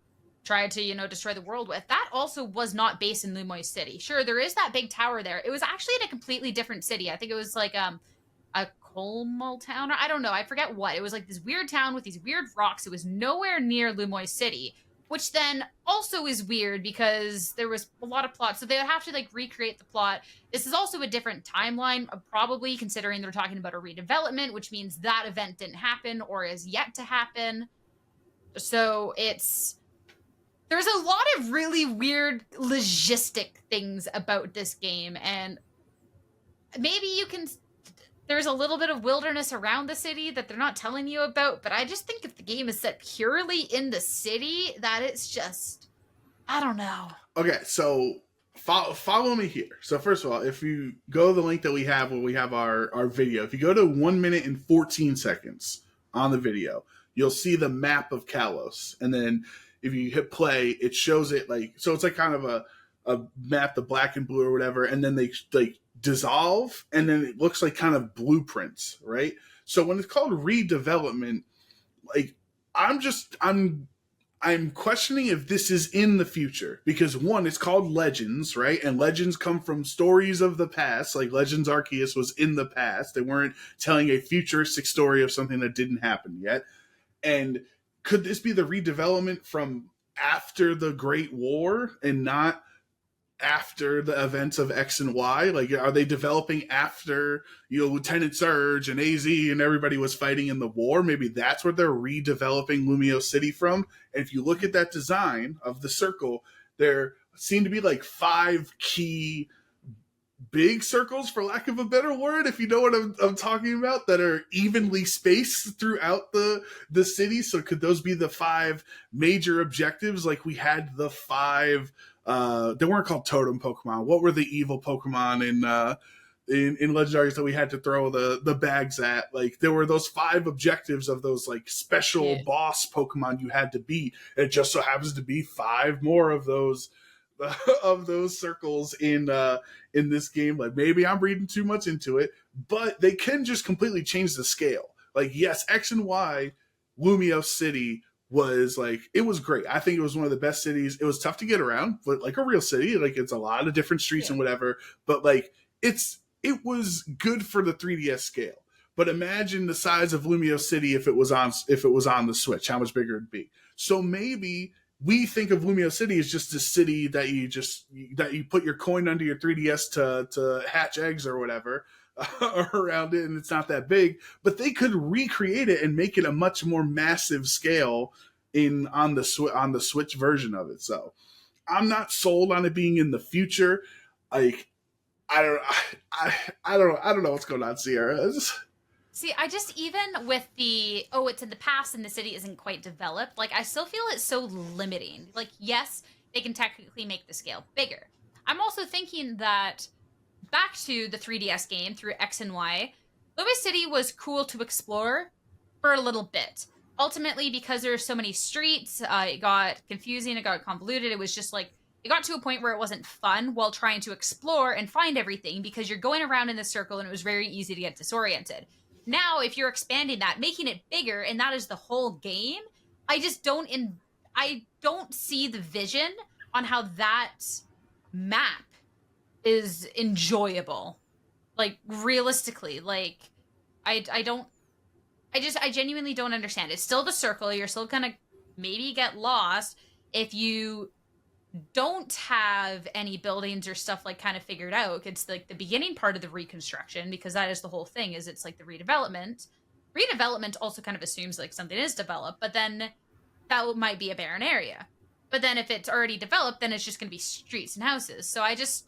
tried to, destroy the world with. That also was not based in Lumoy City. Sure, there is that big tower there. It was actually in a completely different city. I think it was like a Colmal town, or I don't know, I forget what. It was like this weird town with these weird rocks. It was nowhere near Lumoy City, which then also is weird because there was a lot of plot, so they would have to like recreate the plot. This is also a different timeline, probably, considering they're talking about a redevelopment, which means that event didn't happen or is yet to happen. So there's a lot of really weird logistic things about this game, and maybe there's a little bit of wilderness around the city that they're not telling you about, but I just think if the game is set purely in the city, that it's just, I don't know. Okay, so follow me here. So first of all, if you go to the link that we have where we have our video, if you go to 1 minute and 14 seconds on the video, you'll see the map of Kalos. And then if you hit play, it shows it like, so it's like kind of a map, the black and blue or whatever, and then they like dissolve, and then it looks like kind of blueprints, right? So when it's called redevelopment, like I'm questioning if this is in the future, because one, it's called Legends, right? And Legends come from stories of the past, like Legends Arceus was in the past. They weren't telling a futuristic story of something that didn't happen yet. And could this be the redevelopment from after the Great War and not after the events of X and Y? Like, are they developing after, Lieutenant Surge and AZ and everybody was fighting in the war? Maybe that's what they're redeveloping Lumiose City from. And if you look at that design of the circle, there seem to be like 5 key big circles, for lack of a better word, if you know what I'm talking about, that are evenly spaced throughout the city. So could those be the 5 major objectives? Like we had the 5 they weren't called totem Pokemon. What were the evil Pokemon in in Legendaries that we had to throw the bags at. Like there were those 5 objectives of those like special boss Pokemon you had to beat. And it just so happens to be 5 more of those circles in this game. Like maybe I'm reading too much into it, but they can just completely change the scale. Like yes, X and Y, Lumiose City was like, it was great. I think it was one of the best cities. It was tough to get around, but like a real city, like it's a lot of different streets and whatever, but like it was good for the 3DS scale. But imagine the size of Lumiose City if it was on the Switch, how much bigger it'd be. So maybe we think of Lumiose City as just a city that you put your coin under your 3DS to hatch eggs or whatever around it, and it's not that big. But they could recreate it and make it a much more massive scale on the Switch version of it. So I'm not sold on it being in the future. Like I don't know what's going on, Sierra. See, I just, even with it's in the past and the city isn't quite developed, like, I still feel it's so limiting. Like, yes, they can technically make the scale bigger. I'm also thinking that, back to the 3DS game through X and Y, Lumiose City was cool to explore for a little bit. Ultimately, because there are so many streets, it got confusing, it got convoluted, it was just like, it got to a point where it wasn't fun while trying to explore and find everything, because you're going around in a circle and it was very easy to get disoriented. Now, if you're expanding that, making it bigger, and that is the whole game, I don't see the vision on how that map is enjoyable. Like, realistically, like, I genuinely don't understand. It's still the circle. You're still gonna maybe get lost if you don't have any buildings or stuff like kind of figured out. It's like the beginning part of the reconstruction, because that is the whole thing, is it's like the redevelopment. Redevelopment also kind of assumes like something is developed, but then that might be a barren area. But then if it's already developed, then it's just going to be streets and houses. So I just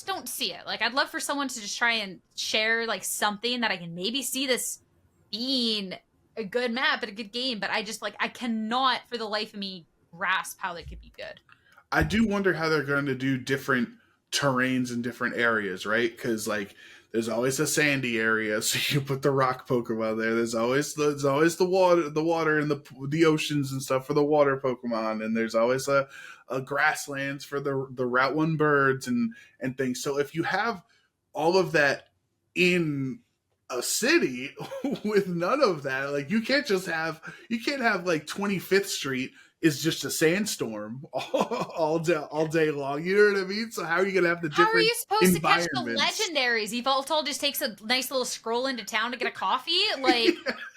don't see it. Like, I'd love for someone to just try and share like something that I can maybe see this being a good map and a good game, but I cannot for the life of me grasp how they could be good. I do wonder how they're going to do different terrains in different areas, right? Because like there's always a sandy area, so you put the rock Pokemon there. There's always the water and the oceans and stuff for the water Pokemon, and there's always a grasslands for the Route 1 birds and things. So if you have all of that in a city with none of that, like you can't have like 25th Street is just a sandstorm all day long. You know what I mean? So how are you gonna have the different? How are you supposed to catch the legendaries? Yveltal just takes a nice little scroll into town to get a coffee. Like,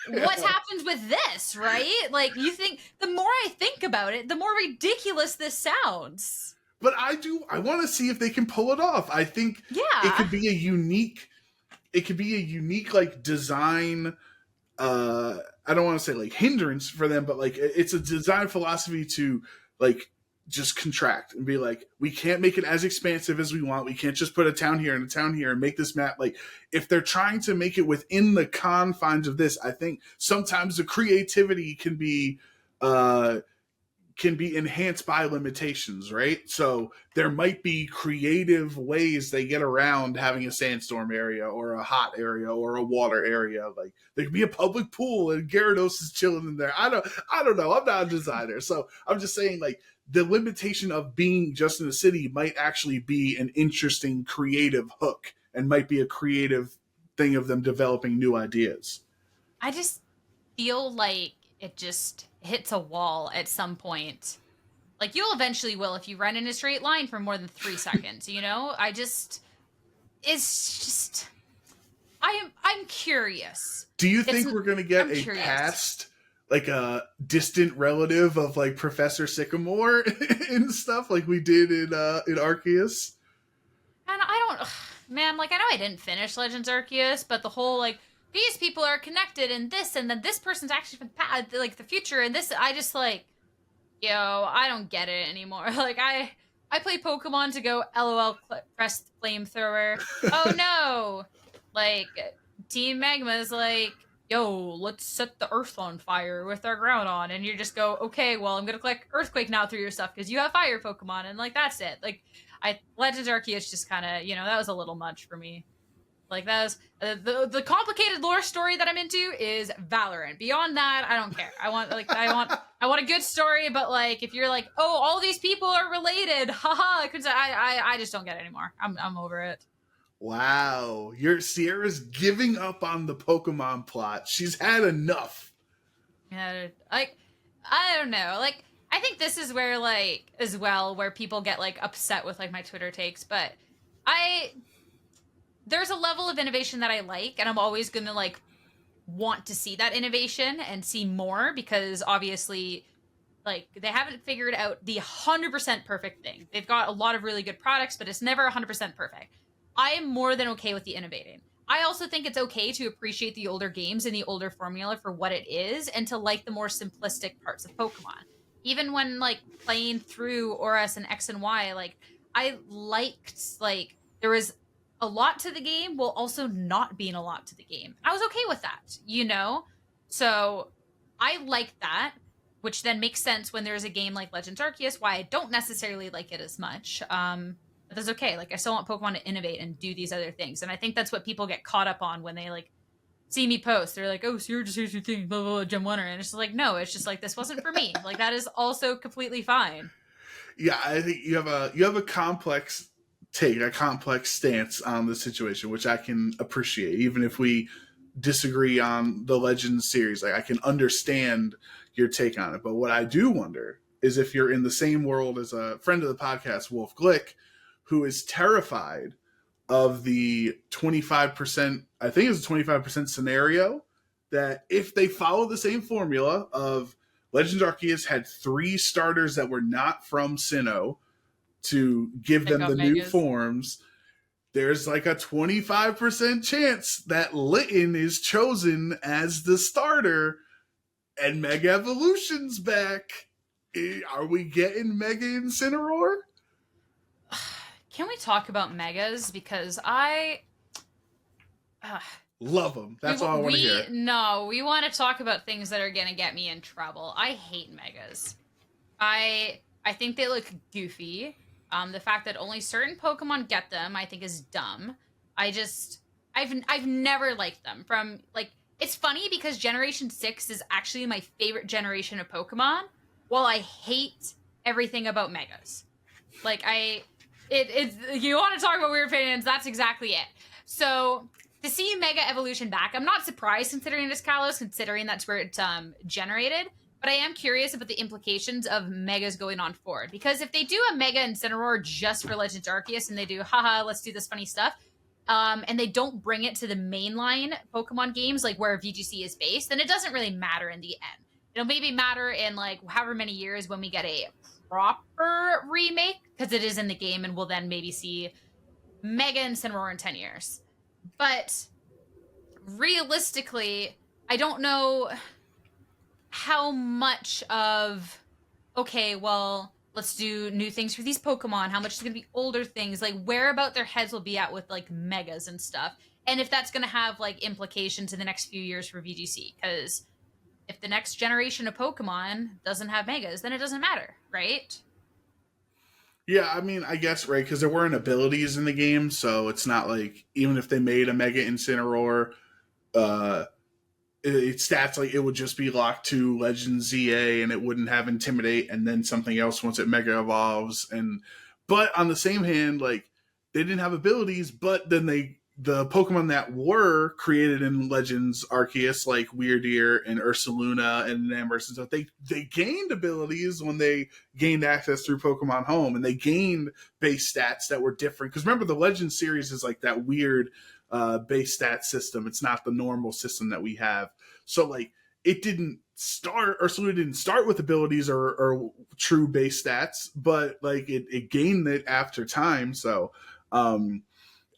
what happens with this, right? Like, you think, the more I think about it, the more ridiculous this sounds. But I want to see if they can pull it off. I think it could be a unique like design. I don't want to say like hindrance for them, but like it's a design philosophy to like just contract and be like, we can't make it as expansive as we want. We can't just put a town here and a town here and make this map. Like, if they're trying to make it within the confines of this, I think sometimes the creativity can be enhanced by limitations, right? So there might be creative ways they get around having a sandstorm area or a hot area or a water area. Like, there could be a public pool and Gyarados is chilling in there. I don't know. I'm not a designer. So I'm just saying, like, the limitation of being just in the city might actually be an interesting creative hook and might be a creative thing of them developing new ideas. I just feel like it just hits a wall at some point. Like, you'll eventually will if you run in a straight line for more than 3 seconds, you know? I'm curious. Do you think we're going to get past, like, a distant relative of, like, Professor Sycamore and stuff like we did in Arceus? And I don't... Man, like, I know I didn't finish Legends Arceus, but the whole, like, these people are connected and this, and then this person's actually from like the future, and this, I just like, yo, I don't get it anymore. Like, I play Pokemon to go LOL press flamethrower. Oh no, like Team Magma's like yo, let's set the earth on fire with our Groudon. And you just go, okay, well, I'm going to collect Earthquake now through your stuff because you have fire Pokemon. And like, that's it. Like, Legends Arceus just kind of, that was a little much for me. Like, that was the complicated lore story that I'm into is Valorant. Beyond that, I don't care. I want a good story, but like, if you're like, oh, all these people are related, haha, I just don't get it anymore. I'm over it. Wow, Sierra's giving up on the Pokemon plot. She's had enough. Yeah, like, I don't know. Like, I think this is where, like, as well, where people get like upset with like my Twitter takes, but there's a level of innovation that I like, and I'm always gonna like want to see that innovation and see more, because obviously, like, they haven't figured out the 100% perfect thing. They've got a lot of really good products, but it's never 100% perfect. I am more than okay with the innovating. I also think it's okay to appreciate the older games and the older formula for what it is, and to like the more simplistic parts of Pokemon. Even when like playing through ORAS and X and Y, like, I liked, like, there was a lot to the game while also not being a lot to the game. I was okay with that, So I like that, which then makes sense when there's a game like Legends Arceus, why I don't necessarily like it as much. But that's okay. Like, I still want Pokemon to innovate and do these other things. And I think that's what people get caught up on when they like see me post. They're like, oh, so you're just here's your thing, blah, blah, blah, Gem Winner. And it's just like, no, it's just like, this wasn't for me. Like, that is also completely fine. Yeah, I think you have a complex take, a complex stance on the situation, which I can appreciate, even if we disagree on the Legends series. Like, I can understand your take on it. But what I do wonder is if you're in the same world as a friend of the podcast, Wolf Glick, who is terrified of the 25%, I think it's a 25% scenario, that if they follow the same formula of Legends Arceus had 3 starters that were not from Sinnoh to give them the new forms, there's like a 25% chance that Litten is chosen as the starter and Mega Evolution's back. Are we getting Mega Incineroar? Can we talk about Megas? Because I love them. That's all I want to hear. No, we want to talk about things that are going to get me in trouble. I hate Megas. I think they look goofy. The fact that only certain Pokemon get them, I think, is dumb. I've never liked them. From, like, it's funny because Generation 6 is actually my favorite generation of Pokemon, while I hate everything about Megas. Like, you want to talk about weird opinions, that's exactly it. So, to see Mega Evolution back, I'm not surprised considering it's Kalos, considering that's where it generated. But I am curious about the implications of Megas going on forward. Because if they do a Mega Incineroar just for Legends Arceus, and they do, haha, let's do this funny stuff, and they don't bring it to the mainline Pokemon games, like where VGC is based, then it doesn't really matter in the end. It'll maybe matter in, like, however many years when we get a proper remake, because it is in the game, and we'll then maybe see Mega Incineroar in 10 years. But realistically, I don't know how much of, okay, well, let's do new things for these Pokemon. How much is going to be older things? Like, where about their heads will be at with, like, Megas and stuff. And if that's going to have, like, implications in the next few years for VGC. Because if the next generation of Pokemon doesn't have Megas, then it doesn't matter, right? Yeah, I mean, I guess, right, because there weren't abilities in the game, so it's not like, even if they made a Mega Incineroar, its stats, like, it would just be locked to Legends ZA, and it wouldn't have Intimidate, and then something else once it Mega Evolves. But on the same hand, like, they didn't have abilities, but then the Pokemon that were created in Legends Arceus, like Weirdeer and Ursaluna and Namorous and stuff, they gained abilities when they gained access through Pokemon Home, and they gained base stats that were different. Because remember, the Legends series is like that weird base stat system. It's not the normal system that we have. So, like, it didn't start, Ursaluna didn't start with abilities or true base stats, but like it gained it after time. So,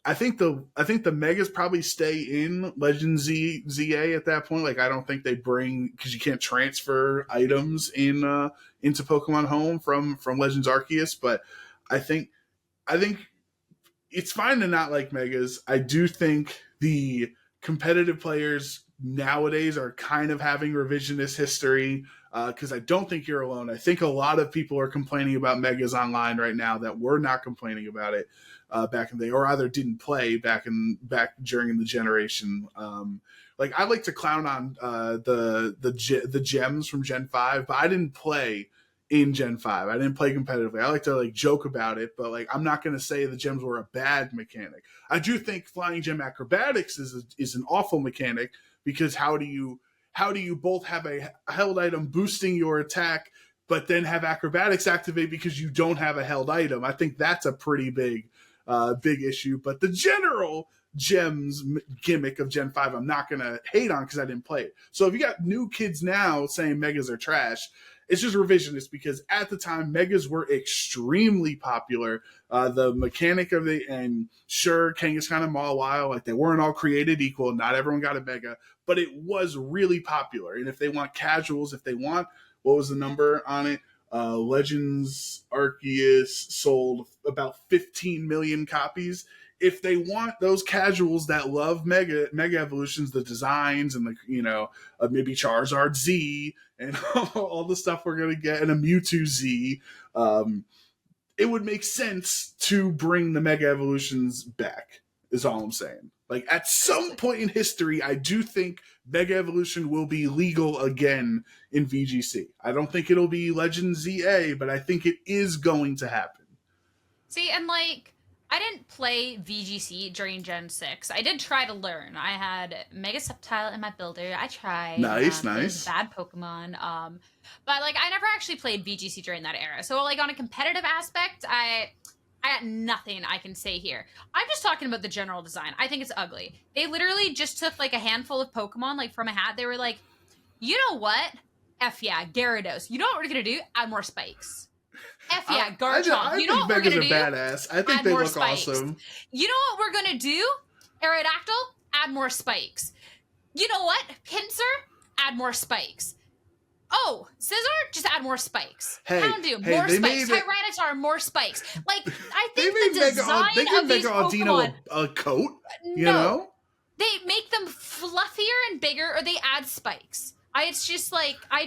I think the Megas probably stay in Legends ZA at that point. Like, I don't think they bring, because you can't transfer items into Pokemon Home from Legends Arceus. But I think it's fine to not like Megas. I do think the competitive players nowadays are kind of having revisionist history, because I don't think you're alone. I think a lot of people are complaining about Megas online right now that were not complaining about it back in the day, or either didn't play back during the generation. Like, I like to clown on the gems from Gen 5, but I didn't play in Gen 5. I didn't play competitively. I like to like joke about it, but like I'm not going to say the gems were a bad mechanic. I do think flying gem acrobatics is an awful mechanic, because how do you both have a held item boosting your attack but then have acrobatics activate because you don't have a held item? I think that's a pretty big issue. But the general gems gimmick of Gen 5 I'm not going to hate on because I didn't play it. So if you got new kids now saying Megas are trash, it's just revisionist, because at the time Megas were extremely popular. The mechanic of it, and sure, Kangaskhan and Mawile, like, they weren't all created equal. Not everyone got a Mega, but it was really popular. And if they want casuals, what was the number on it? Legends Arceus sold about 15 million copies. If they want those casuals that love Mega Evolutions, the designs, and maybe Charizard Z and all the stuff we're gonna get, and a Mewtwo Z, it would make sense to bring the Mega Evolutions back. Is all I'm saying. Like, at some point in history, I do think Mega Evolution will be legal again in VGC. I don't think it'll be Legend ZA, but I think it is going to happen. See, and like, I didn't play VGC during Gen 6. I did try to learn. I had Mega Sceptile in my builder. I tried. Nice. It was a bad Pokemon. But like, I never actually played VGC during that era. So like, on a competitive aspect, I got nothing I can say here. I'm just talking about the general design. I think it's ugly. They literally just took like a handful of Pokemon like from a hat. They were like, you know what? F yeah, Gyarados. You know what we're gonna do? Add more spikes. F yeah, Garchomp. You know what we're gonna do? Badass. I think they look spikes. Awesome. You know what we're gonna do? Aerodactyl, add more spikes. You know what? Pinsir, add more spikes. Oh, Scizor, just add more spikes. Houndoom, more spikes. Tyranitar, more spikes. Like, I think the design of these Pokemon, a coat, you know? They make them fluffier and bigger, or they add spikes. It's just like, I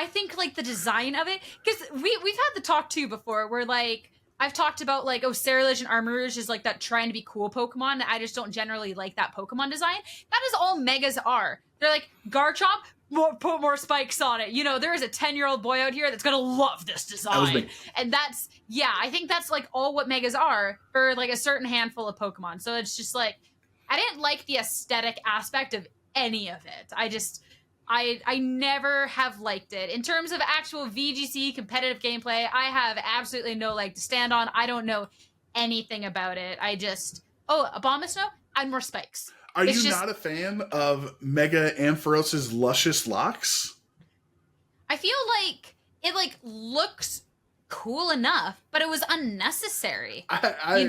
think like the design of it, because we've had the talk too before, where like, I've talked about like, oh, Ceruledge and Armarouge is like that trying to be cool Pokemon. I just don't generally like that Pokemon design. That is all Megas are. They're like, Garchomp, put more spikes on it. You know, there is a 10-year-old boy out here that's gonna love this design. And that's, yeah, I think that's like all what Megas are for like a certain handful of Pokemon. So it's just like, I didn't like the aesthetic aspect of any of it. I never have liked it. In terms of actual VGC competitive gameplay, I have absolutely no leg to stand on. I don't know anything about it. A Abomasnow, add more spikes. Are you not a fan of Mega Ampharos's luscious locks? I feel like it like looks cool enough, but it was unnecessary. I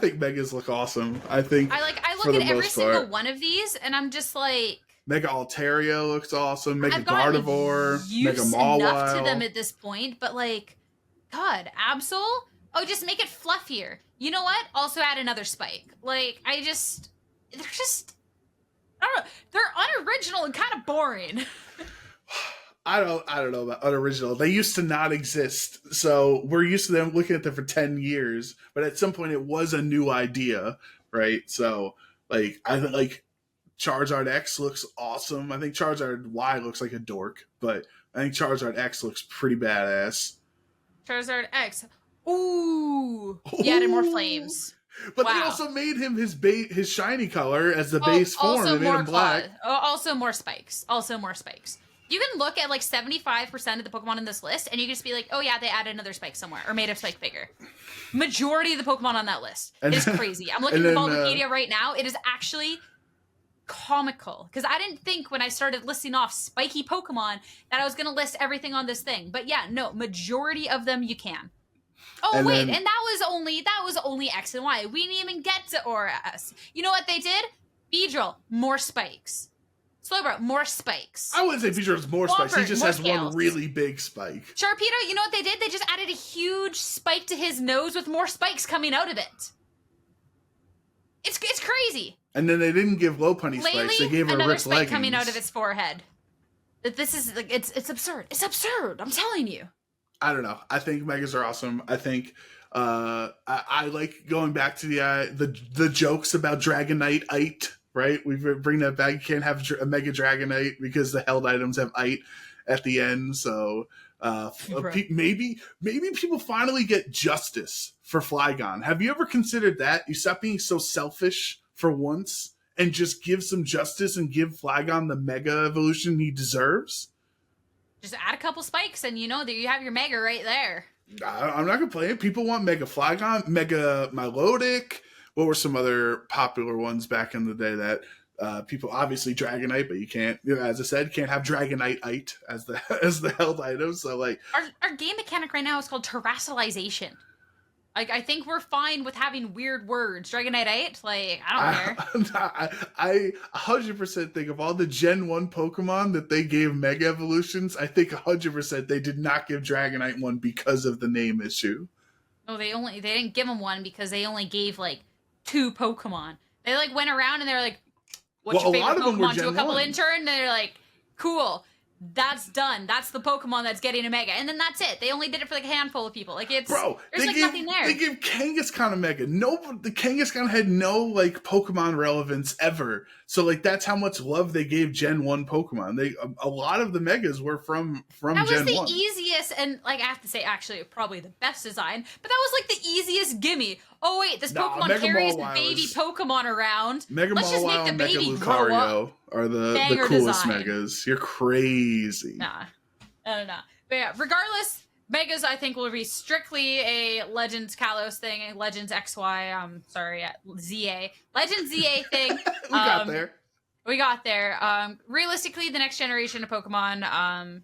think Megas look awesome. I look at every single one of these, and I'm just like, Mega Altaria looks awesome. Mega Gardevoir, Mega Mawile. Enough to them at this point, but like, God, Absol? Oh, just make it fluffier. You know what? Also add another spike. Like, they're just, I don't know. They're unoriginal and kind of boring. I don't know about unoriginal. They used to not exist, so we're used to them looking at them for 10 years. But at some point, it was a new idea, right? So, like, I think like Charizard X looks awesome. I think Charizard Y looks like a dork, but I think Charizard X looks pretty badass. Charizard X, ooh, you added more flames. But they also made him his shiny color as the base form. They made him black. Also more spikes. You can look at like 75% of the Pokemon in this list, and you can just be like, oh yeah, they added another spike somewhere, or made a spike bigger. Majority of the Pokemon on that list is crazy. I'm looking at the Bulbapedia right now. It is actually comical, because I didn't think when I started listing off spiky Pokemon that I was going to list everything on this thing. But yeah, no, majority of them you can. Oh, and wait, and that was only X and Y. We didn't even get to Aura S. You know what they did? Beedrill, more spikes. Slowbro, more spikes. I wouldn't say Beedrill's more spikes. He just has one really big spike. Sharpedo, you know what they did? They just added a huge spike to his nose with more spikes coming out of it. It's crazy. And then they didn't give Lopunny Lately, spikes. They gave her another ripped spike leggings. coming out of its forehead. This is like it's absurd. It's absurd. I'm telling you. I don't know. I think megas are awesome. I think I like going back to the jokes about Dragonite. Right? We bring that back. You can't have a Mega Dragonite because the held items have ite at the end. So maybe people finally get justice for Flygon. Have you ever considered that? You stop being so selfish for once and just give some justice and give Flygon the Mega evolution he deserves? Just add a couple spikes and you know that you have your Mega right there. I'm not complaining. People want Mega Flygon, Mega Milotic. What were some other popular ones back in the day that people, obviously Dragonite, but you can't, as I said, can't have Dragonite as the held item. So like our game mechanic right now is called terrestrialization. Like, I think we're fine with having weird words. Dragonite, like, I don't care. I 100% think of all the Gen 1 Pokemon that they gave Mega Evolutions, I think 100% they did not give Dragonite one because of the name issue. No, they didn't give them one because they only gave, like, 2 Pokemon. They, like, went around and they were like, what's your favorite Pokemon to a couple interns? And they're like, cool. That's done. That's the Pokemon that's getting a Mega. And then that's it. They only did it for like a handful of people. Like it's there's like nothing there. They gave Kangaskhan a Mega. The Kangaskhan had no like Pokemon relevance ever. So like that's how much love they gave Gen 1 Pokemon. A lot of the Megas were from Gen 1. That was the easiest and like I have to say actually probably the best design, but that was like the easiest gimme. Oh wait, this Pokemon Mega carries Mawile baby Pokemon around. Mega Let's just make the Mega baby Lucario grow up. Are the coolest design. Megas. You're crazy. Nah. I don't know. But yeah, regardless, Megas I think will be strictly a Legends Kalos thing, a Legends XY, ZA. Legends ZA thing. We got there. Realistically, the next generation of Pokemon,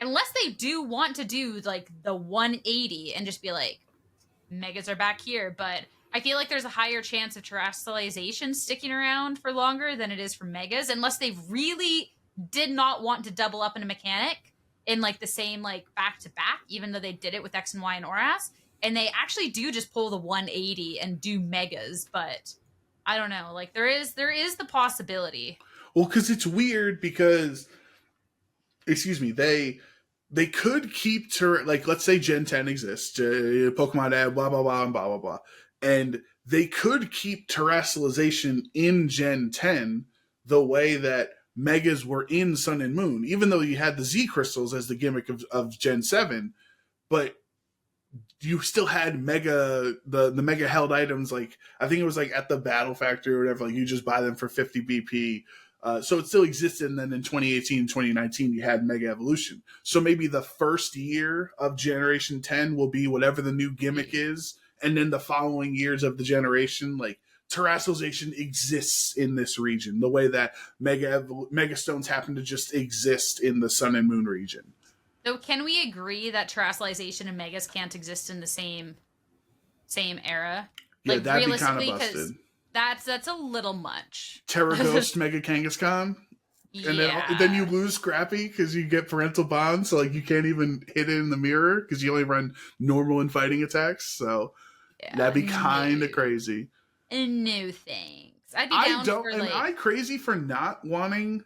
unless they do want to do like the 180 and just be like, Megas are back here, but I feel like there's a higher chance of terrestrialization sticking around for longer than it is for Megas, unless they really did not want to double up in a mechanic in like the same like back to back, even though they did it with X and Y and Oras, and they actually do just pull the 180 and do Megas, but I don't know, like there is the possibility. Well, because it's weird because, they could keep like let's say Gen 10 exists, Pokemon add blah blah blah and blah blah blah, and they could keep terrestrialization in Gen 10 the way that Megas were in Sun and Moon, even though you had the Z crystals as the gimmick of Gen 7, but you still had the Mega held items. Like I think it was like at the Battle Factory or whatever, like you just buy them for 50 BP. So it still existed, and then in 2018, 2019, you had Mega Evolution. So maybe the first year of Generation 10 will be whatever the new gimmick is, and then the following years of the generation, like, terrestrialization exists in this region, the way that Mega Stones happen to just exist in the Sun and Moon region. So can we agree that terrestrialization and Megas can't exist in the same era? Yeah, like, that'd be kind of busted. That's a little much. Terra Ghost Mega Kangaskhan? And then you lose Scrappy because you get parental bonds, so like you can't even hit it in the mirror because you only run normal and fighting attacks. So that'd be kind of crazy. No thanks. I'd be down for like... Am I crazy for not wanting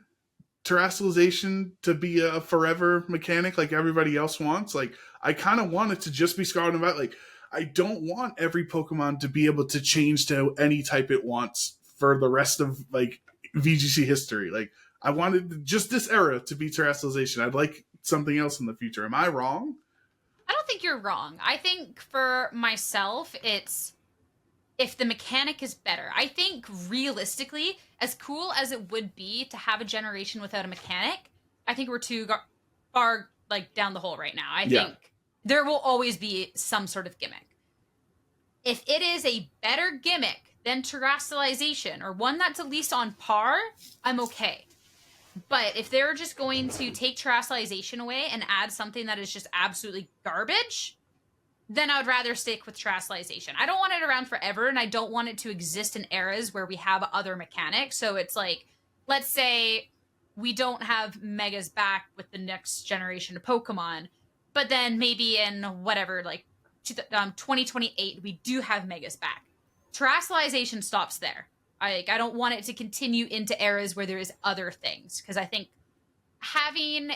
terrestrialization to be a forever mechanic like everybody else wants? Like, I kind of want it to just be Scarlet and Violet. Like, I don't want every Pokemon to be able to change to any type it wants for the rest of, like, VGC history. Like, I wanted just this era to be terrestrialization. I'd like something else in the future. Am I wrong? I don't think you're wrong. I think for myself, it's if the mechanic is better. I think realistically, as cool as it would be to have a generation without a mechanic, I think we're too far like down the hole right now. I think there will always be some sort of gimmick. If it is a better gimmick than terrestrialization, or one that's at least on par, I'm okay. But if they're just going to take terrestrialization away and add something that is just absolutely garbage, then I would rather stick with terrestrialization. I don't want it around forever, and I don't want it to exist in eras where we have other mechanics. So it's like, let's say we don't have Megas back with the next generation of Pokemon, but then maybe in whatever, like 2028, we do have Megas back. Terrestrialization stops there. I don't want it to continue into eras where there is other things, because I think having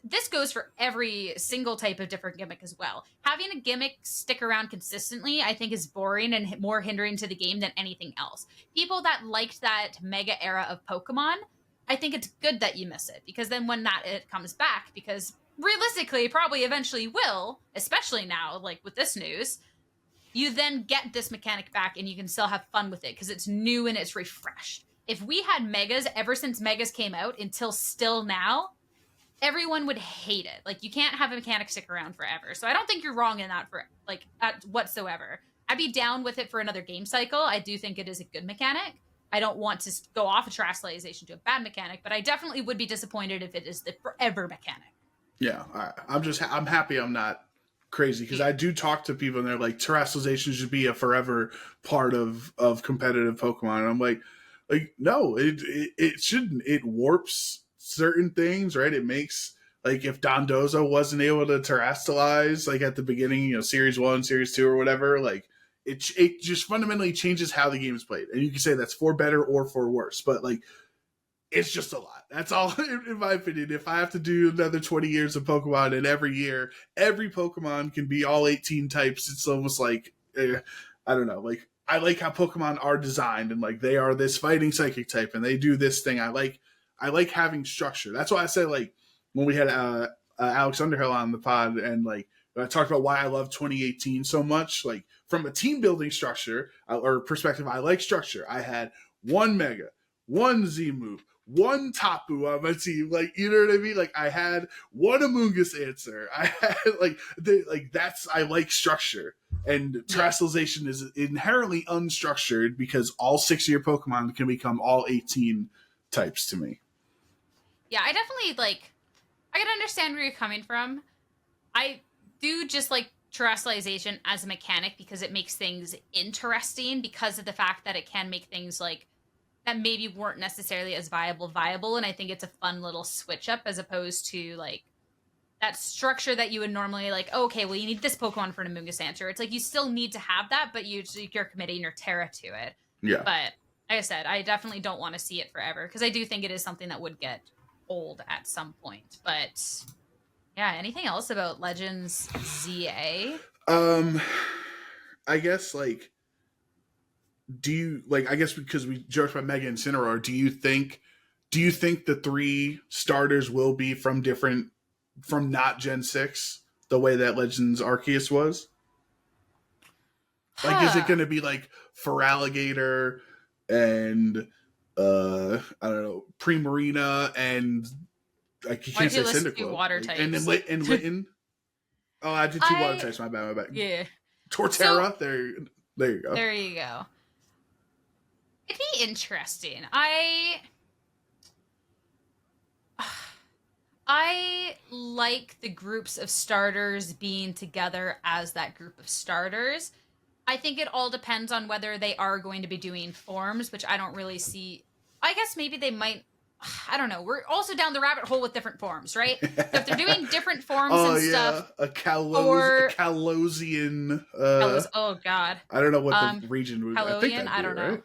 this goes for every single type of different gimmick as well. Having a gimmick stick around consistently, I think, is boring and more hindering to the game than anything else. People that liked that mega era of Pokemon, I think it's good that you miss it, because then when it comes back, because realistically, probably eventually will, especially now, like with this news, you then get this mechanic back and you can still have fun with it because it's new and it's refreshed. If we had Megas ever since Megas came out until still now, everyone would hate it. Like, you can't have a mechanic stick around forever. So I don't think you're wrong in that whatsoever. I'd be down with it for another game cycle. I do think it is a good mechanic. I don't want to go off a translation to a bad mechanic, but I definitely would be disappointed if it is the forever mechanic. Yeah, I'm happy I'm not crazy, because I do talk to people and they're like, terrestrialization should be a forever part of competitive Pokemon. And I'm like no, it shouldn't. It warps certain things, right? It makes, like, if Dondozo wasn't able to terrestrialize, like, at the beginning, Series 1, Series 2, or whatever, like, it just fundamentally changes how the game is played. And you can say that's for better or for worse, but, like, it's just a lot. That's all, in my opinion. If I have to do another 20 years of Pokemon, and every year, every Pokemon can be all 18 types, it's almost like, I don't know, like, I like how Pokemon are designed, and, like, they are this fighting psychic type and they do this thing. I like having structure. That's why I said, like, when we had Alex Underhill on the pod, and, like, I talked about why I love 2018 so much, like, from a team building structure or perspective, I like structure. I had one Mega, one Z move, one Tapu on my team, like, you know what I mean? Like, I had one Amoonguss answer. I had, I like structure. And terrestrialization is inherently unstructured because all 6 of your Pokemon can become all 18 types to me. Yeah, I definitely, I can understand where you're coming from. I do just like terrestrialization as a mechanic because it makes things interesting, because of the fact that it can make things, like, that maybe weren't necessarily as viable. And I think it's a fun little switch up, as opposed to, like, that structure that you would normally, like, oh, okay, well, you need this Pokemon for an Amoonguss answer. It's like, you still need to have that, but you're committing your Terra to it. Yeah. But like I said, I definitely don't want to see it forever, because I do think it is something that would get old at some point. But yeah, anything else about Legends ZA? I guess, like, do you, like, I guess because we joked about Mega and Incineroar, do you think the 3 starters will be from not Gen 6, the way that Legends Arceus was? Like, is it going to be like Feraligatr and I don't know, Primarina, and I can't say Cyndaquil, water types, and then Litten. Oh, I did 2 water types. My bad. Yeah. Torterra. So, there you go. There you go. It'd be interesting. I like the groups of starters being together as that group of starters. I think it all depends on whether they are going to be doing forms, which I don't really see. I guess maybe they might. I don't know. We're also down the rabbit hole with different forms, right? So if they're doing different forms stuff. A Kalosian. Oh, God. I don't know what the region would be. I don't know.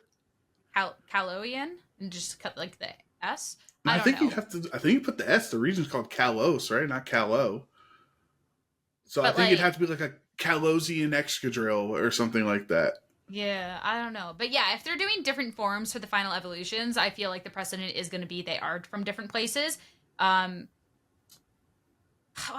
Right? Kaloian? And just cut, like, the S? I think you put the S. The region's called Kalos, right? Not Kalo. So I think it'd have to be like a Kalosian Excadrill or something like that. Yeah, I don't know. But yeah, if they're doing different forms for the final evolutions, I feel like the precedent is going to be they are from different places. I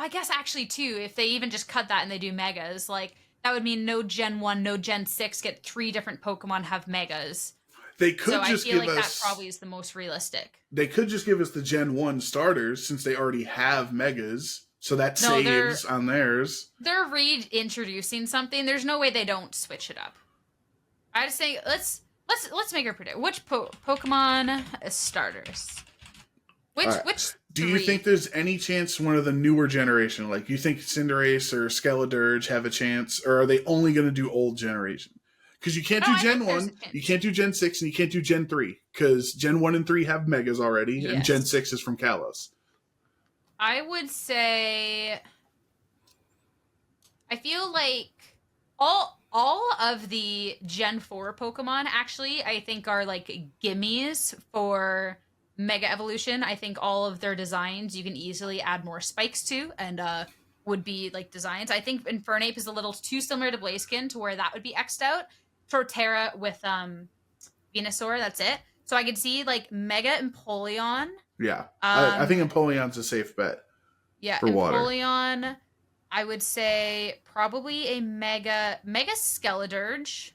guess actually, too, if they even just cut that and they do Megas, like, that would mean no Gen 1, no Gen 6 get 3 different Pokemon have Megas. They could just give us... that probably is the most realistic. They could just give us the Gen 1 starters, since they already have Megas. So that saves on theirs. They're reintroducing something. There's no way they don't switch it up. I just say let's make a predict. Which Pokemon starters? Which do you think there's any chance one of the newer generation, like, you think Cinderace or Skeledirge have a chance, or are they only going to do old generation? Because you can't do Gen 1, you can't do Gen 6, and you can't do Gen 3, because Gen 1 and 3 have Megas already, and Gen 6 is from Kalos. I would say, I feel like all of the Gen 4 Pokemon actually I think are like gimmies for Mega Evolution. I think all of their designs you can easily add more spikes to and would be like designs. I think Infernape is a little too similar to Blaziken to where that would be X'd out. Torterra with Venusaur, that's it. So I could see like Mega Empoleon. Yeah. I think Empoleon's a safe bet. Yeah, for water. Empoleon, I would say probably a Mega Skeledirge.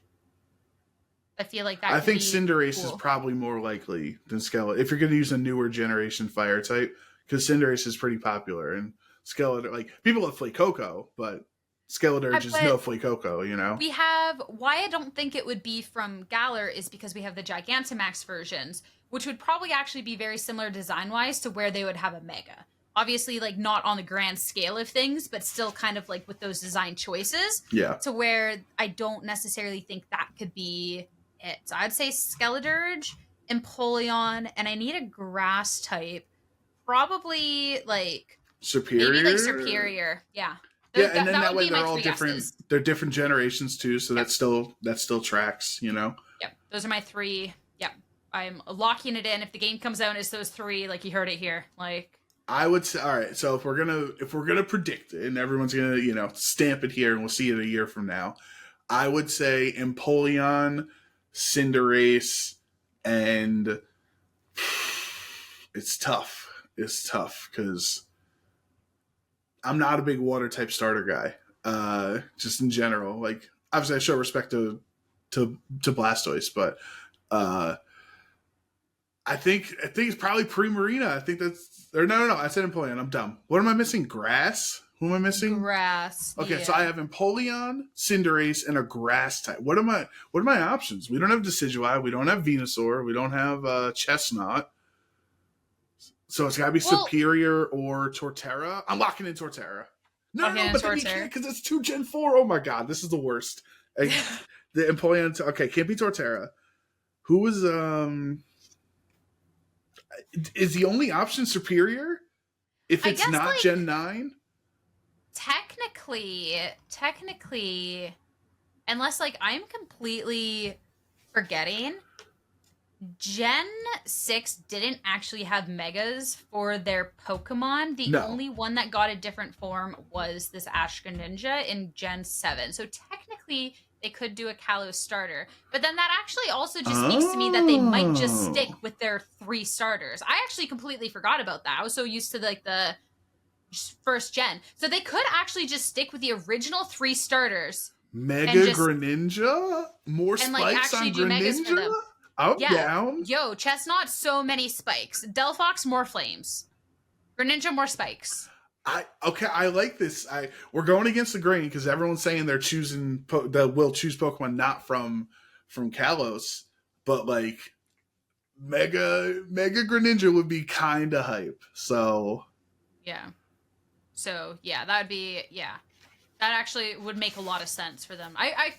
I feel like that. I think Cinderace cool. is probably more likely than Skeledirge if you're going to use a newer generation fire type, because Cinderace is pretty popular and Skeledirge, like people love Fuecoco, but Skeledirge is no Fuecoco, you know. We have why I don't think it would be from Galar is because we have the Gigantamax versions, which would probably actually be very similar design wise to where they would have a Mega. Obviously, like not on the grand scale of things, but still kind of like with those design choices. Yeah. To where I don't necessarily think that could be it. So I'd say Skeledirge, Empoleon, and I need a grass type. Probably like Superior. Maybe like Superior. Yeah. Yeah, and then that way they're all different. Guesses. They're different generations too, so that still tracks, you know. Yep, those are my 3. Yep, I'm locking it in. If the game comes out and it's those 3, like you heard it here, like. I would say, all right. So if we're gonna predict it, and everyone's gonna stamp it here, and we'll see it a year from now, I would say Empoleon, Cinderace, and it's tough. It's tough because I'm not a big water type starter guy. Just in general, like obviously I show respect to Blastoise, but I think it's probably Primarina. I think that's no. I said Empoleon. I'm dumb. What am I missing? Grass. Who am I missing? Grass. Okay, so I have Empoleon, Cinderace, and a grass type. What are my options? We don't have Decidueye. We don't have Venusaur. We don't have Chestnut. So it's got to be Superior or Torterra. I'm locking in Torterra. No, but then you can't because it's 2 Gen 4. Oh my god, this is the worst. The Empoleon. Okay, can't be Torterra. Who was Is the only option Superior? If it's not like, Gen 9? Technically, unless like I'm completely forgetting, Gen 6 didn't actually have Megas for their Pokemon. The only one that got a different form was this Ash Greninja in Gen 7. So technically, they could do a Kalos starter. But then that actually also just speaks to me that they might just stick with their 3 starters. I actually completely forgot about that. I was so used to like the first gen. So they could actually just stick with the original 3 starters. Mega Greninja? More spikes like actually on do Greninja? Megas for them. I'm down. Yo, Chestnut, so many spikes. Delphox, more flames. Greninja, more spikes. I like this. We're going against the grain because everyone's saying they're choosing will choose Pokemon not from Kalos, but like Mega Greninja would be kind of hype. So yeah, that would be That actually would make a lot of sense for them. I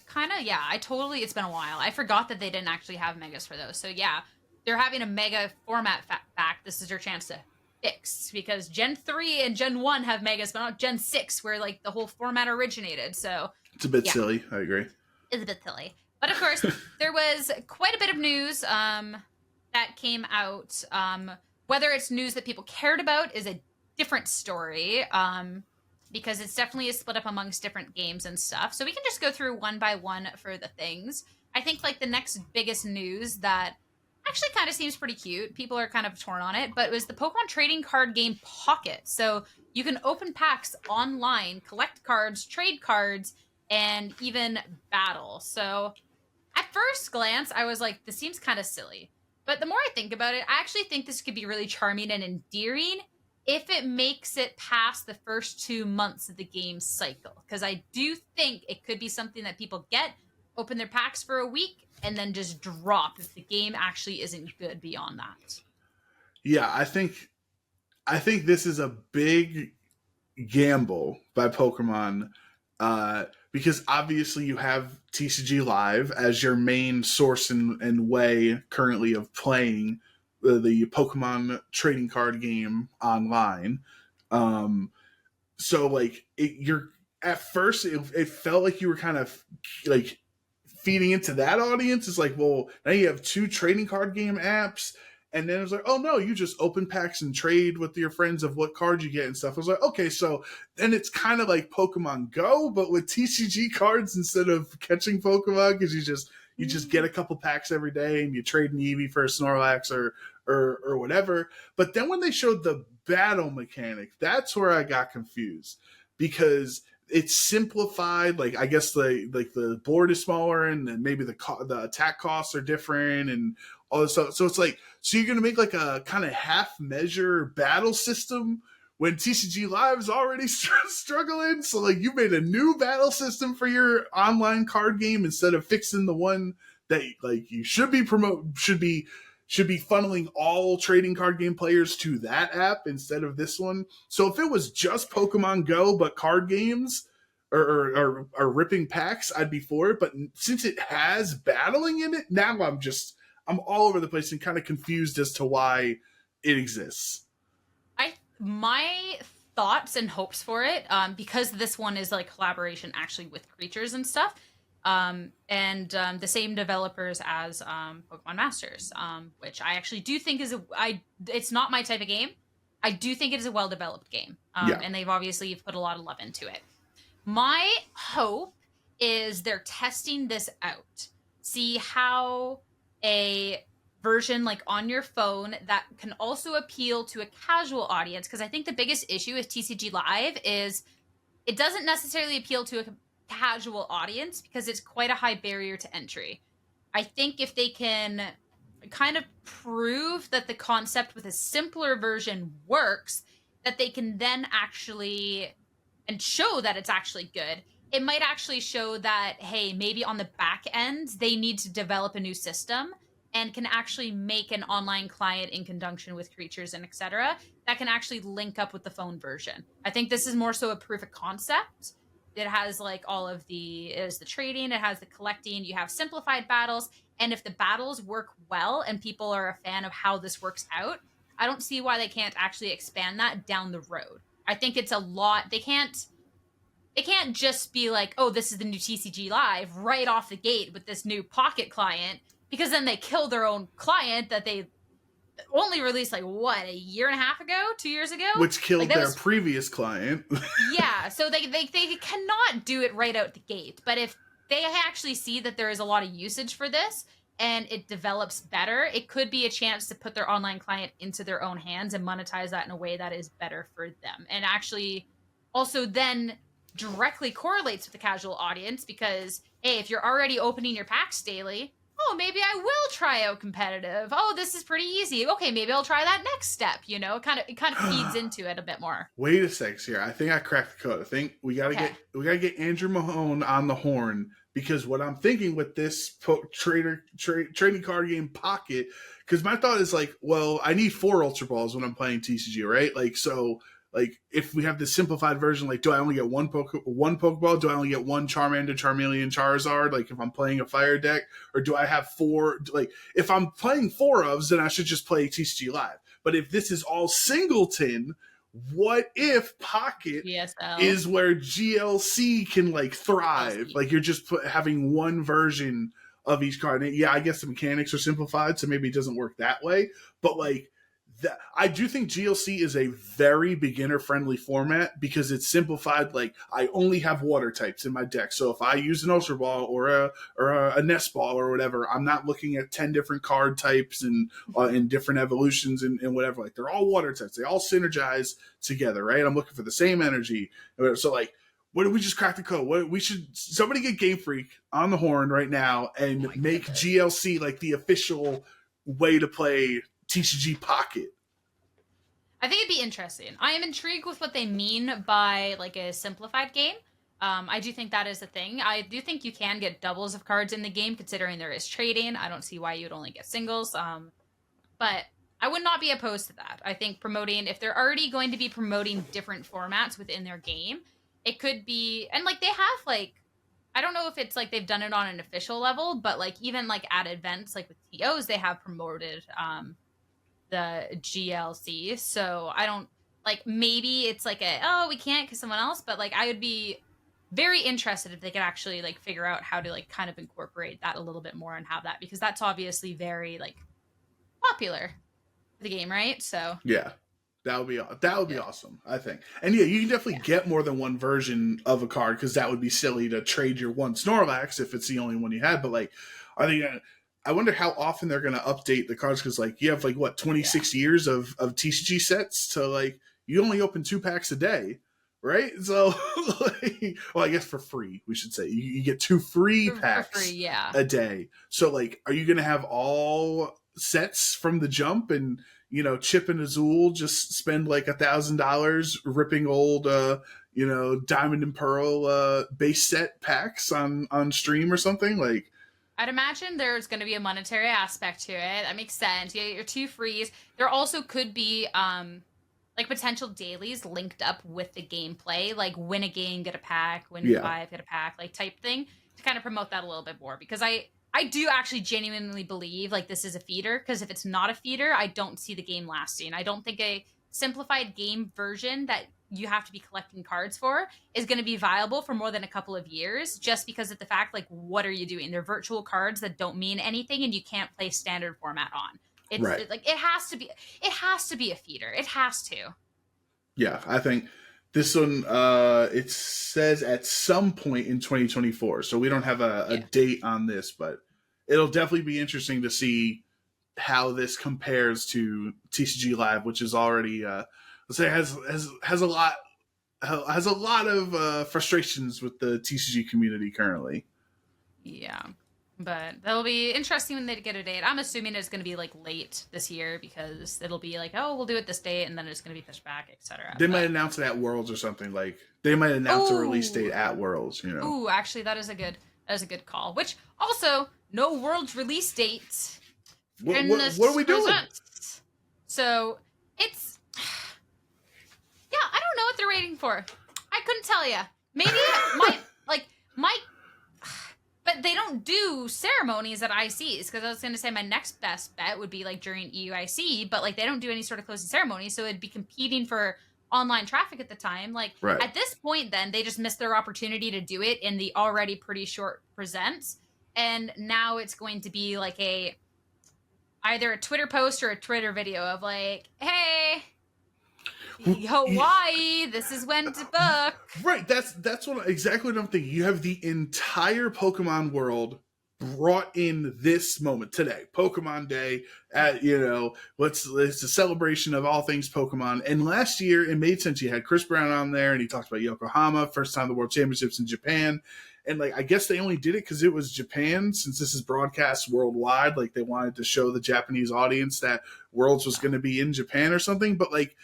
totally, it's been a while. I forgot that they didn't actually have Megas for those. So yeah, they're having a Mega format back. This is your chance to fix, because Gen 3 and Gen 1 have Megas, but not Gen 6 where like the whole format originated. So it's a bit silly. I agree. It's a bit silly. But of course, there was quite a bit of news that came out. Whether it's news that people cared about is a different story. Because it's definitely split up amongst different games and stuff. So we can just go through one by one for the things. I think like the next biggest news that actually kind of seems pretty cute, people are kind of torn on it, but it was the Pokemon trading card game Pocket. So you can open packs online, collect cards, trade cards, and even battle. So at first glance, I was like, this seems kind of silly. But the more I think about it, I actually think this could be really charming and endearing if it makes it past the first 2 months of the game cycle. Because I do think it could be something that people get, open their packs for a week, and then just drop if the game actually isn't good beyond that. Yeah, I think this is a big gamble by Pokemon, because obviously you have TCG Live as your main source and way currently of playing the Pokemon trading card game online. So like you're at first it felt like you were kind of like feeding into that audience. It's like, well, now you have 2 trading card game apps. And then it was like, oh no, you just open packs and trade with your friends of what cards you get and stuff. I was like, okay, so then it's kind of like Pokemon Go, but with TCG cards instead of catching Pokemon, because you just get a couple packs every day and you trade an Eevee for a Snorlax or whatever. But then when they showed the battle mechanic, that's where I got confused, because it's simplified. Like, I guess the board is smaller and then maybe the attack costs are different and all this stuff. So it's like, so you're gonna make like a kind of half measure battle system when TCG Live is already struggling. So like, you made a new battle system for your online card game instead of fixing the one that like you should be funneling all trading card game players to that app instead of this one. So if it was just Pokemon Go but card games or ripping packs, I'd be for it. But since it has battling in it, now I'm all over the place and kind of confused as to why it exists. My thoughts and hopes for it, because this one is like collaboration actually with creatures and stuff, and the same developers as Pokemon Masters, which I actually do think it's not my type of game. I do think it is a well-developed game, and they've obviously put a lot of love into it. My hope is they're testing this out, see how a version like on your phone that can also appeal to a casual audience, because I think the biggest issue with TCG Live is it doesn't necessarily appeal to a casual audience because it's quite a high barrier to entry. I think if they can kind of prove that the concept with a simpler version works, that they can then actually and show that it's actually good, it might actually show that, hey, maybe on the back end they need to develop a new system and can actually make an online client in conjunction with creatures and etc. that can actually link up with the phone version. I think this is more so a proof of concept. It has like it has the trading, it has the collecting, you have simplified battles, and if the battles work well and people are a fan of how this works out, I don't see why they can't actually expand that down the road. I think it's a lot. It can't just be like, oh, this is the new TCG Live right off the gate with this new Pocket client, because then they kill their own client that they only released like what, a year and a half ago, 2 years ago, which killed their previous client. Yeah, so they cannot do it right out the gate. But if they actually see that there is a lot of usage for this and it develops better, it could be a chance to put their online client into their own hands and monetize that in a way that is better for them, and actually also then directly correlates with the casual audience, because hey, if you're already opening your packs daily, oh, maybe I will try out competitive. Oh, this is pretty easy. Okay, maybe I'll try that next step. You know, it kind of feeds into it a bit more. Wait a sec here. I think I cracked the code. I think we gotta get Andrew Mahone on the horn, because what I'm thinking with this trading card game Pocket, because my thought is like, well, I need 4 Ultra Balls when I'm playing TCG, right? Like, so like if we have this simplified version, like, do I only get one Pokeball? Do I only get one Charmander, Charmeleon, Charizard? Like if I'm playing a fire deck, or do I have 4? Like if I'm playing 4 ofs, then I should just play TCG Live. But if this is all singleton, what if Pocket is where GLC can like thrive? Like you're just having one version of each card. And yeah, I guess the mechanics are simplified, so maybe it doesn't work that way. But like, I do think GLC is a very beginner-friendly format because it's simplified. Like, I only have water types in my deck, so if I use an Ultra Ball or a Nest Ball or whatever, I'm not looking at 10 different card types and different evolutions and whatever. Like, they're all water types. They all synergize together, right? I'm looking for the same energy. So, like, what did we just crack the code? Somebody get Game Freak on the horn right now and make GLC like the official way to play TCG Pocket. I think it'd be interesting. I am intrigued with what they mean by like a simplified game. I do think that is a thing. I do think you can get doubles of cards in the game, considering there is trading. I don't see why you'd only get singles. But I would not be opposed to that. I think if they're already going to be promoting different formats within their game, it could be, and like they have like, I don't know if it's like they've done it on an official level, but like even like at events like with TOs, they have promoted the GLC. So I don't like, maybe it's like we can't because someone else, but like I would be very interested if they could actually like figure out how to like kind of incorporate that a little bit more and have that, because that's obviously very like popular for the game, right? So Yeah. That would be awesome, I think. And yeah, you can definitely get more than one version of a card, because that would be silly to trade your one Snorlax if it's the only one you had. But like, I think I wonder how often they're going to update the cards, because like you have like what 26 years of TCG sets to like you only open 2 packs a day, right? So like, well, I guess for free we should say you get 2 free packs for free, yeah. a day. So like, are you going to have all sets from the jump? And Chip and Azul just spend like $1,000 ripping old, Diamond and Pearl base set packs on stream or something like. I'd imagine there's going to be a monetary aspect to it. That makes sense. You get your 2 frees. There also could be like potential dailies linked up with the gameplay, like win a game, get a pack, win 5, get a pack, like type thing, to kind of promote that a little bit more. Because I do actually genuinely believe like this is a feeder, because if it's not a feeder, I don't see the game lasting. I don't think a simplified game version that you have to be collecting cards for is going to be viable for more than a couple of years, just because of the fact, like, what are you doing? They're virtual cards that don't mean anything, and you can't play standard format on. It's right. like it has to be a feeder. It has to. Yeah, I think this one it says at some point in 2024, so we don't have a date on this, but it'll definitely be interesting to see how this compares to TCG Live, which is already let's say has a lot of frustrations with the TCG community currently. Yeah, but that'll be interesting when they get a date. I'm assuming it's going to be like late this year, because it'll be like, oh, we'll do it this date, and then it's going to be pushed back, etc. They might announce it at Worlds or something. Like they might announce a release date at Worlds. Ooh, actually, that is a good call. Which also, no Worlds release date. What are we doing? So it's I don't know what they're waiting for. I couldn't tell you. Maybe but they don't do ceremonies at ICs, because I was going to say my next best bet would be like during EUIC, but like they don't do any sort of closing ceremony, so it'd be competing for online traffic at the time. Like at this point, then they just missed their opportunity to do it in the already pretty short presents, and now it's going to be like either a Twitter post or a Twitter video of like, hey, Hawaii, this is when to book. Right, that's exactly what I'm thinking. You have the entire Pokemon world brought in this moment today, Pokemon Day. It's a celebration of all things Pokemon. And last year, it made sense. You had Chris Brown on there, and he talked about Yokohama, first time the World Championships in Japan. And like, I guess they only did it because it was Japan, since this is broadcast worldwide. Like, they wanted to show the Japanese audience that Worlds was going to be in Japan or something. But like,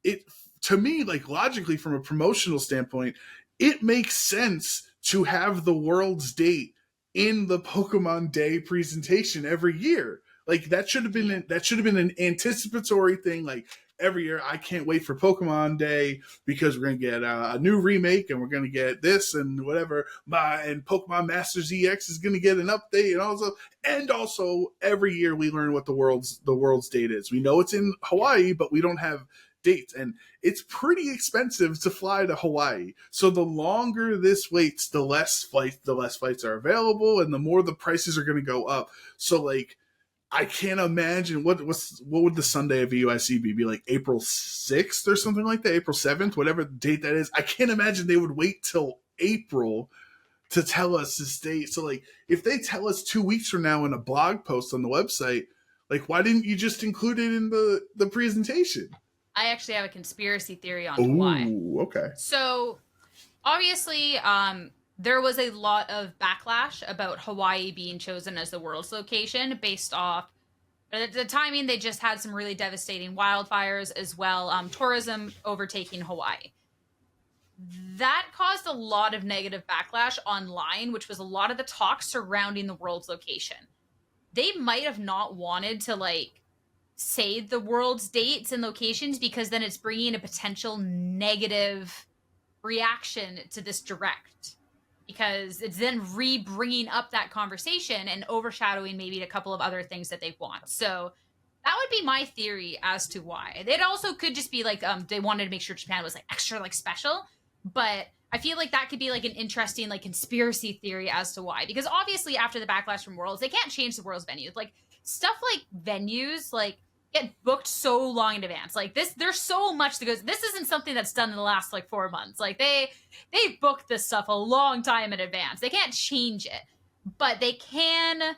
it, to me, like logically from a promotional standpoint, it makes sense to have the World's date in the Pokemon Day presentation every year. Like that should have been an anticipatory thing. Like every year, I can't wait for Pokemon Day, because we're gonna get a new remake, and we're gonna get this and whatever. And Pokemon Masters EX is gonna get an update, and also every year we learn what the world's date is. We know it's in Hawaii, but we don't have dates, and it's pretty expensive to fly to Hawaii. So the longer this waits, the less flights are available, and the more the prices are going to go up. So like, I can't imagine what would the Sunday of EUIC be like April 6th or something like that, April 7th, whatever date that is. I can't imagine they would wait till April to tell us this date. So like, if they tell us 2 weeks from now in a blog post on the website, like, why didn't you just include it in the presentation? I actually have a conspiracy theory on why. Okay. So, obviously, there was a lot of backlash about Hawaii being chosen as the world's location based off the timing. They just had some really devastating wildfires as well, tourism overtaking Hawaii. That caused a lot of negative backlash online, which was a lot of the talk surrounding the world's location. They might have not wanted to, like, say the world's dates and locations, because then it's bringing a potential negative reaction to this direct, because it's then bringing up that conversation and overshadowing maybe a couple of other things that they want. So that would be my theory as to why. It also could just be like they wanted to make sure Japan was like extra like special, but I feel like that could be like an interesting like conspiracy theory as to why. Because obviously after the backlash from Worlds, they can't change the Worlds venues. Like stuff like venues like get booked so long in advance. Like there's so much that goes. This isn't something that's done in the last like 4 months. Like they booked this stuff a long time in advance. They can't change it, but they can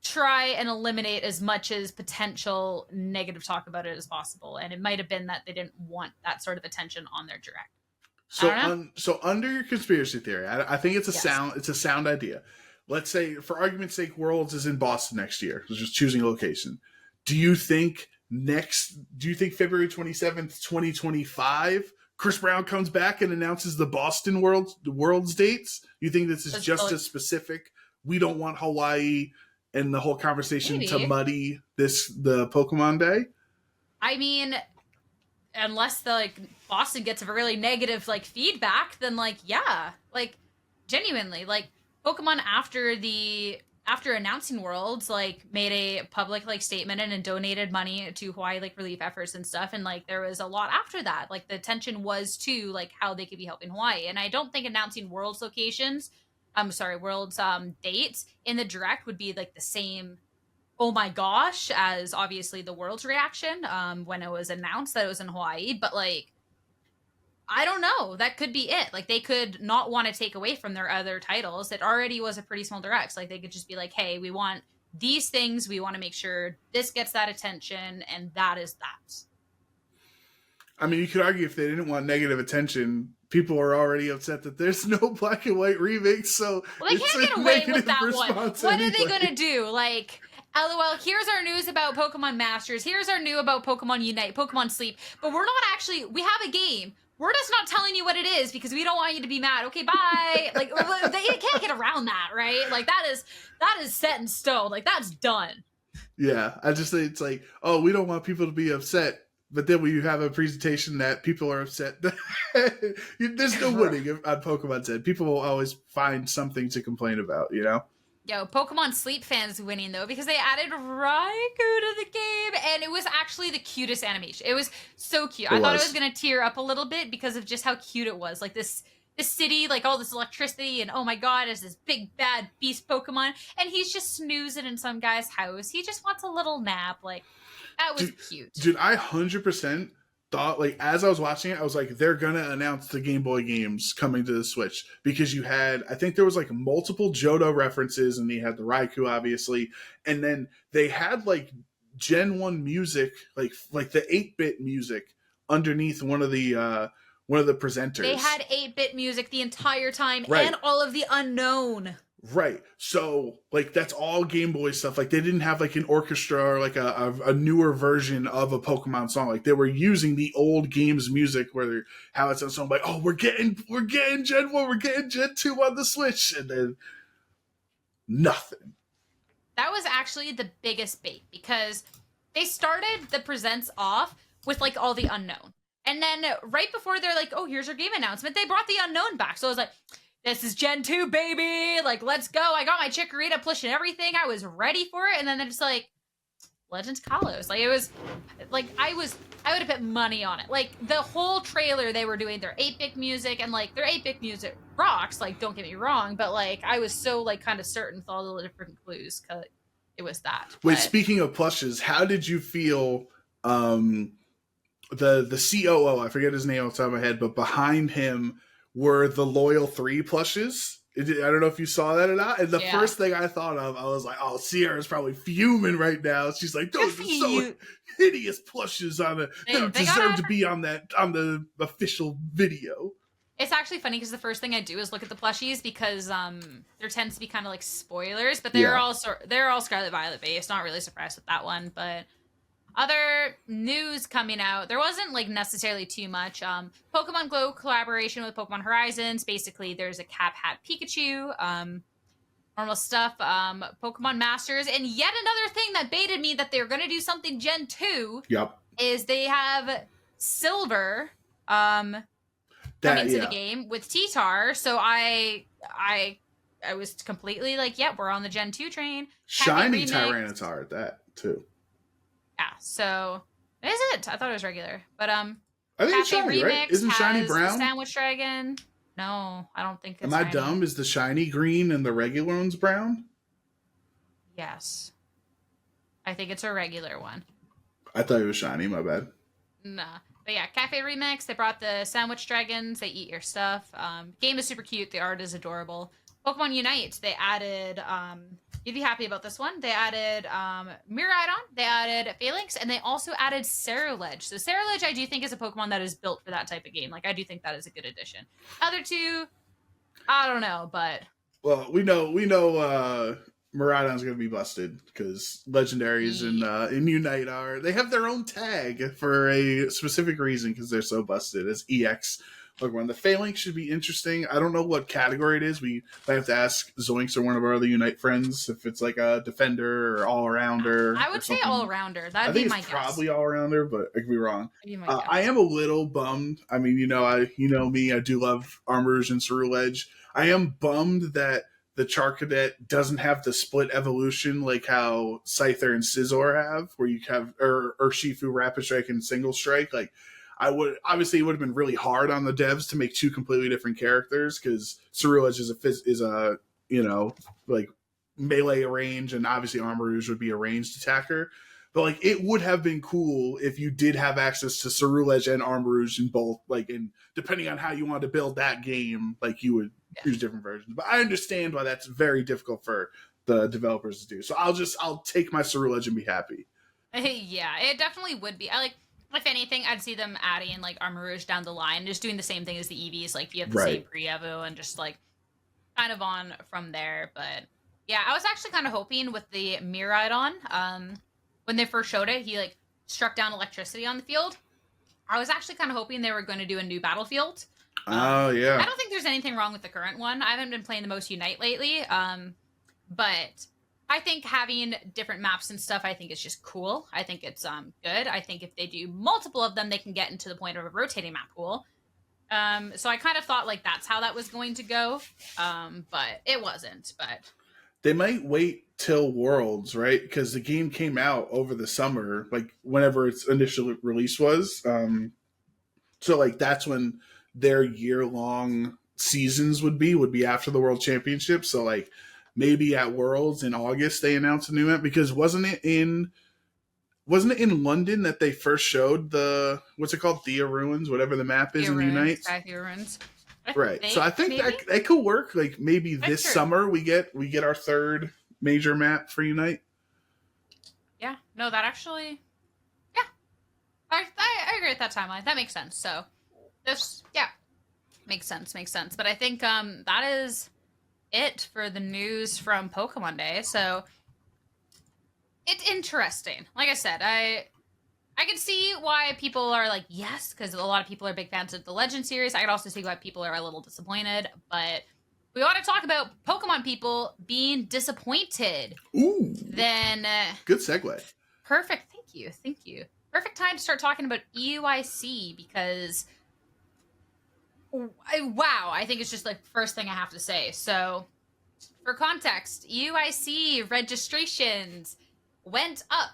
try and eliminate as much as potential negative talk about it as possible. And it might have been that they didn't want that sort of attention on their direct. So under your conspiracy theory, I think it's a sound idea. Let's say, for argument's sake, Worlds is in Boston next year. So just choosing a location. Do you think February 27th, 2025, Chris Brown comes back and announces the Boston Worlds dates? You think this is just as specific? We don't want Hawaii and the whole conversation to muddy the Pokemon Day? I mean, unless Boston gets a really negative like feedback, then like yeah, like genuinely, like Pokemon after announcing Worlds like made a public like statement and donated money to Hawaii like relief efforts and stuff, and like there was a lot after that. Like the attention was to like how they could be helping Hawaii, and I don't think announcing Worlds dates in the direct would be like the same oh my gosh as obviously the World's reaction when it was announced that it was in Hawaii. But like I don't know, that could be it. Like they could not want to take away from their other titles. It already was a pretty small direct. Like they could just be like, hey, we want these things, we want to make sure this gets that attention, and that is that. I mean, you could argue if they didn't want negative attention, people are already upset that there's no black and white remakes. So well, they can't get away with that one. What are they going to do? Like, LOL, here's our news about Pokemon Masters. Here's our news about Pokemon Unite, Pokemon Sleep. But we're not actually, we have a game. We're just not telling you what it is because we don't want you to be mad. Okay, bye. Like, they can't get around that, right? Like, that is set in stone. Like, that's done. Yeah, I just think it's like, oh, we don't want people to be upset. But then when you have a presentation that people are upset, there's no winning on Pokemon Zen. People will always find something to complain about, you know? Yo, Pokemon Sleep fans winning, though, because they added Raikou to the game, and it was actually the cutest animation. It was so cute. I thought I was going to tear up a little bit because of just how cute it was. Like, this city, like, all this electricity, and oh my god, it's this big, bad beast Pokemon, and he's just snoozing in some guy's house. He just wants a little nap. Like, that was cute. Dude, I 100% thought, like, as I was watching it, I was like, they're gonna announce the Game Boy games coming to the Switch, because you had, I think there was like multiple Johto references, and you had the Raikou obviously, and then they had like Gen 1 music, like the 8-bit music underneath one of the presenters. They had 8-bit music the entire time, right. And all of the unknown. Right. So, like, that's all Game Boy stuff. Like, they didn't have, like, an orchestra or, like, a newer version of a Pokemon song. Like, they were using the old game's music where how it's a song like, oh, we're getting Gen 1, we're getting Gen 2 on the Switch. And then nothing. That was actually the biggest bait, because they started the presents off with, like, all the unknown. And then right before they're like, oh, here's our game announcement, they brought the unknown back. So I was like, this is Gen 2, baby! Like, let's go! I got my Chikorita plush and everything. I was ready for it. And then they're just like, Legends Kalos. Like, it was, like, I would have put money on it. Like, the whole trailer, they were doing their 8-bit music, and, like, their 8-bit music rocks. Like, don't get me wrong. But, like, I was so, like, kind of certain with all the different clues, because it was that. Wait, speaking of plushes, how did you feel, the COO, I forget his name off the top of my head, but behind him were the Loyal 3 plushes. I don't know if you saw that or not. And the first thing I thought of, I was like, oh, Sierra's probably fuming right now. She's like, those are so hideous plushes they don't deserve to be on the official video. It's actually funny because the first thing I do is look at the plushies, because there tends to be kind of like spoilers, but they're all Scarlet Violet based. Not really surprised with that one, but other news coming out, there wasn't like necessarily too much. Pokemon Go collaboration with Pokemon Horizons. Basically, there's a Cap Hat Pikachu. Normal stuff. Pokemon Masters, and yet another thing that baited me that they're going to do something Gen 2. Yep. Is they have Silver coming to the game with T-Tar. So I was completely like, yep, we're on the Gen 2 train. Shiny Tyranitar at that too. Yeah, so is it? I thought it was regular, but I think it's shiny, right? Isn't shiny brown? Sandwich Dragon. No, I don't think Am it's I shiny. dumb? Is the shiny green and the regular one's brown? Yes. I think it's a regular one. I thought it was shiny. My bad. Nah. But yeah, Cafe Remix, they brought the Sandwich Dragons, they eat your stuff. Game is super cute, the art is adorable. Pokemon Unite, they added, you'd be happy about this one. They added Miraidon, they added Phalanx, and they also added Ceruledge. So Ceruledge, I do think, is a Pokemon that is built for that type of game. Like, I do think that is a good addition. Other two, I don't know, but Well, we know Miraidon's gonna be busted because legendaries in Unite they have their own tag for a specific reason because they're so busted as EX Pokemon. The Phalanx should be interesting. I don't know what category it is. We might have to ask Zoinks or one of our other Unite friends if it's like a defender or all rounder. I would say all rounder. That'd be my guess. Probably all rounder, but I could be wrong. Be I am a little bummed. I mean, you know me. I do love Armourouge and Ceruledge. I am bummed that the Charcadet doesn't have the split evolution like how Scyther and Scizor have, where you have or Urshifu, Rapid Strike, and Single Strike. Like, I would obviously it would have been really hard on the devs to make two completely different characters because Ceruledge is a like melee range, and obviously Armourouge would be a ranged attacker. But like, it would have been cool if you did have access to Ceruledge and Armourouge in both. Like, and depending on how you want to build that game, like you would use different versions. But I understand why that's very difficult for the developers to do. So I'll take my Ceruledge and be happy. Yeah, it definitely would be. I like. If anything, I'd see them adding like Armourouge down the line, just doing the same thing as the EVs. Like, you have the same pre-evo and just like kind of on from there. But yeah, I was actually kind of hoping with the Miraidon, when they first showed it, he like struck down electricity on the field. I was actually kind of hoping they were going to do a new battlefield. Oh yeah. I don't think there's anything wrong with the current one. I haven't been playing the most Unite lately, but I think having different maps and stuff, I think is just cool. I think it's good. I think if they do multiple of them, they can get into the point of a rotating map pool. So I kind of thought like that's how that was going to go, but it wasn't. But they might wait till Worlds, right? Because the game came out over the summer, like whenever its initial release was. So like that's when their year-long seasons would be after the World Championship. So like maybe at Worlds in August they announced a new map, because wasn't it in London that they first showed the what's it called, Thea Ruins, whatever the map is in Unite? Thea Ruins. Right. So I think that could work. Like maybe this summer we get our third major map for Unite. Yeah. No, that actually. Yeah. I agree with that timeline. That makes sense. So this makes sense. But I think that is it for the news from Pokemon Day. So it's interesting. Like I said, I can see why people are like, yes, because a lot of people are big fans of the Legend series. I can also see why people are a little disappointed, but we want to talk about Pokemon people being disappointed. Ooh. Then good segue. Perfect. Thank you. Perfect time to start talking about EUIC, because wow, I think it's just like first thing I have to say. So for context, EUIC registrations went up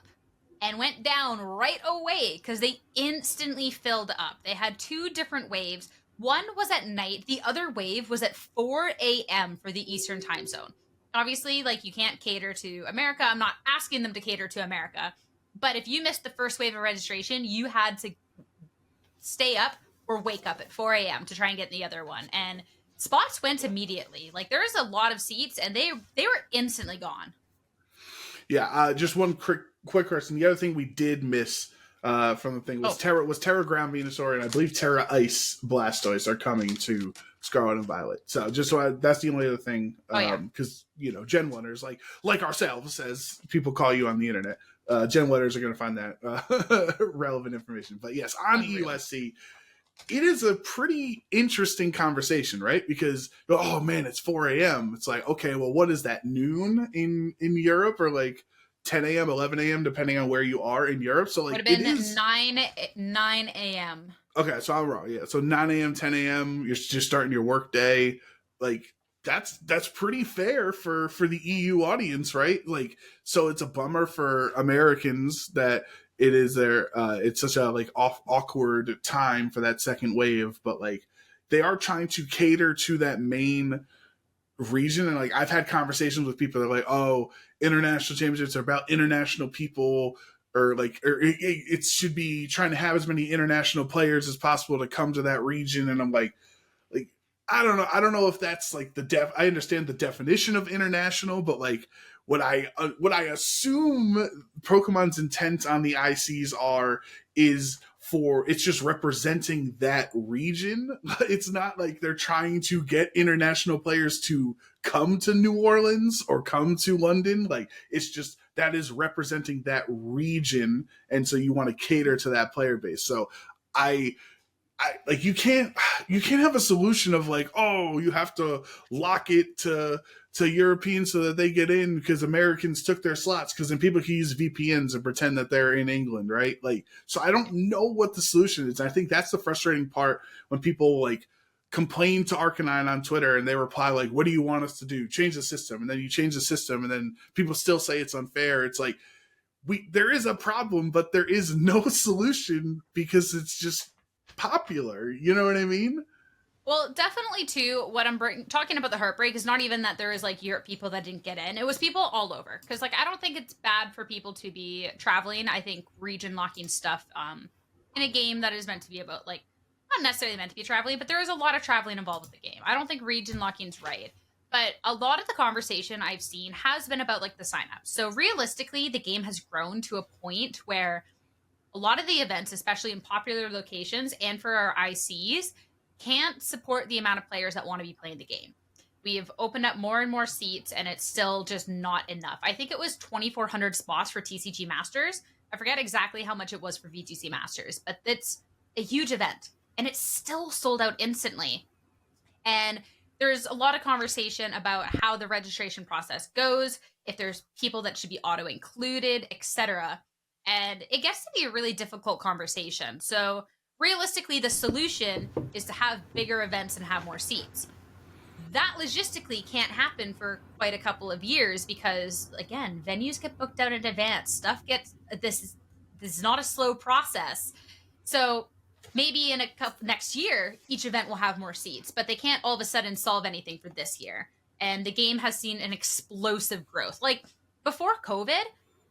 and went down right away because they instantly filled up. They had two different waves. One was at night. The other wave was at 4 a.m. for the Eastern time zone. Obviously, like, you can't cater to America. I'm not asking them to cater to America. But if you missed the first wave of registration, you had to stay up or wake up at 4 a.m. to try and get the other one. And spots went immediately. Like, there was a lot of seats, and they were instantly gone. Yeah, just one quick question. The other thing we did miss from the thing was Terra Ground Venusaur, and I believe Terra Ice Blastoise are coming to Scarlet and Violet. So that's the only other thing. Because Gen 1ers like ourselves, as people call you on the internet, Gen 1ers are going to find that relevant information. But yes, on EUSC, it is a pretty interesting conversation, right? Because, oh man, it's 4 a.m. It's like, okay, well, what is that, noon in Europe, or like 10 a.m., 11 a.m., depending on where you are in Europe? So like, would have been 9 a.m. Okay, so I'm wrong. Yeah, so 9 a.m., 10 a.m., you're just starting your work day. Like, that's pretty fair for the EU audience, right? Like, so it's a bummer for Americans that it's such a like awkward time for that second wave, but like, they are trying to cater to that main region. And like, I've had conversations with people that are like, oh, international championships are about international people, or like, or it should be trying to have as many international players as possible to come to that region. And I'm like, I don't know. I don't know if that's like I understand the definition of international, but like what I assume Pokemon's intent on the ICs is for, it's just representing that region. It's not like they're trying to get international players to come to New Orleans or come to London. Like, it's just that is representing that region, and so you want to cater to that player base. So I like, you can't have a solution of like, oh, you have to lock it to Europeans so that they get in because Americans took their slots, because then people can use VPNs and pretend that they're in England, right? Like, so I don't know what the solution is. I think that's the frustrating part when people like complain to Arcanine on Twitter and they reply like, what do you want us to do? Change the system. And then you change the system and then people still say it's unfair. It's like, there is a problem, but there is no solution because it's just popular. You know what I mean? Well, definitely too, what I'm talking about the heartbreak is not even that there is like Europe people that didn't get in. It was people all over. Because like, I don't think it's bad for people to be traveling. I think region locking stuff in a game that is meant to be about like, not necessarily meant to be traveling, but there is a lot of traveling involved with the game. I don't think region locking's right. But a lot of the conversation I've seen has been about like the signups. So realistically, the game has grown to a point where a lot of the events, especially in popular locations and for our ICs, can't support the amount of players that want to be playing the game. We have opened up more and more seats, and it's still just not enough. I think it was 2,400 spots for TCG Masters. I forget exactly how much it was for VGC Masters, but it's a huge event, and it's still sold out instantly. And there's a lot of conversation about how the registration process goes, if there's people that should be auto-included, etc. And it gets to be a really difficult conversation. So realistically, the solution is to have bigger events and have more seats. That logistically can't happen for quite a couple of years because, again, venues get booked out in advance. This is not a slow process. So maybe in next year, each event will have more seats, but they can't all of a sudden solve anything for this year. And the game has seen an explosive growth. Like, before COVID,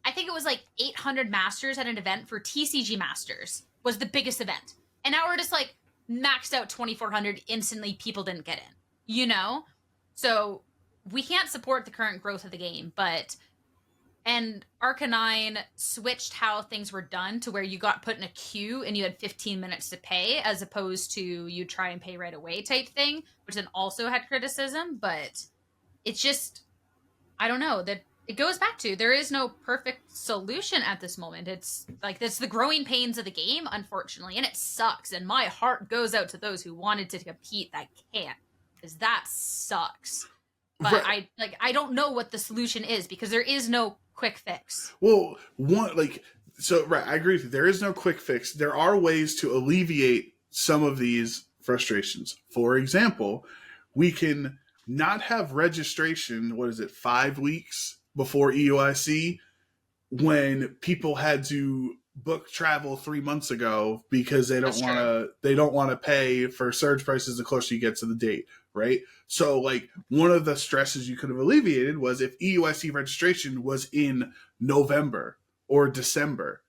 I think it was like 800 Masters at an event for TCG Masters was the biggest event. And now we're just like maxed out 2,400 instantly. People didn't get in, you know? So we can't support the current growth of the game, and Arcanine switched how things were done to where you got put in a queue and you had 15 minutes to pay, as opposed to you try and pay right away type thing, which then also had criticism. But it's just, I don't know, that it goes back to, there is no perfect solution at this moment. It's like, it's the growing pains of the game, unfortunately, and it sucks. And my heart goes out to those who wanted to compete that can't, because that sucks. But right. I don't know what the solution is, because there is no quick fix. Well, I agree with you. There is no quick fix. There are ways to alleviate some of these frustrations. For example, we can not have registration, 5 weeks before EUIC, when people had to book travel 3 months ago because they don't want to pay for surge prices the closer you get to the date, right? So like, one of the stresses you could have alleviated was if EUIC registration was in November or December.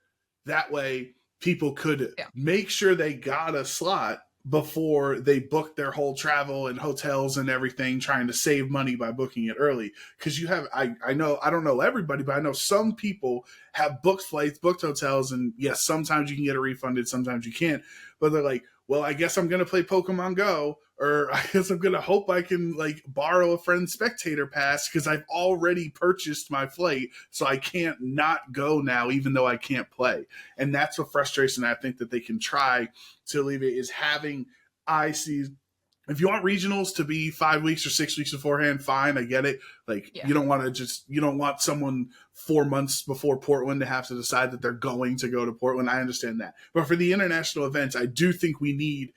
That way people could make sure they got a slot before they book their whole travel and hotels and everything, trying to save money by booking it early. Because you have, I don't know everybody, but I know some people have booked flights, booked hotels, and yes, sometimes you can get it refunded, sometimes you can't. But they're like, well, I guess I'm going to play Pokemon Go, or I guess I'm going to hope I can like borrow a friend's spectator pass because I've already purchased my flight, so I can't not go now, even though I can't play. And that's a frustration I think that they can try to alleviate, is having ICs. If you want regionals to be 5 weeks or 6 weeks beforehand, fine, I get it. Like, you don't want someone 4 months before Portland to have to decide that they're going to go to Portland. I understand that. But for the international events, I do think we need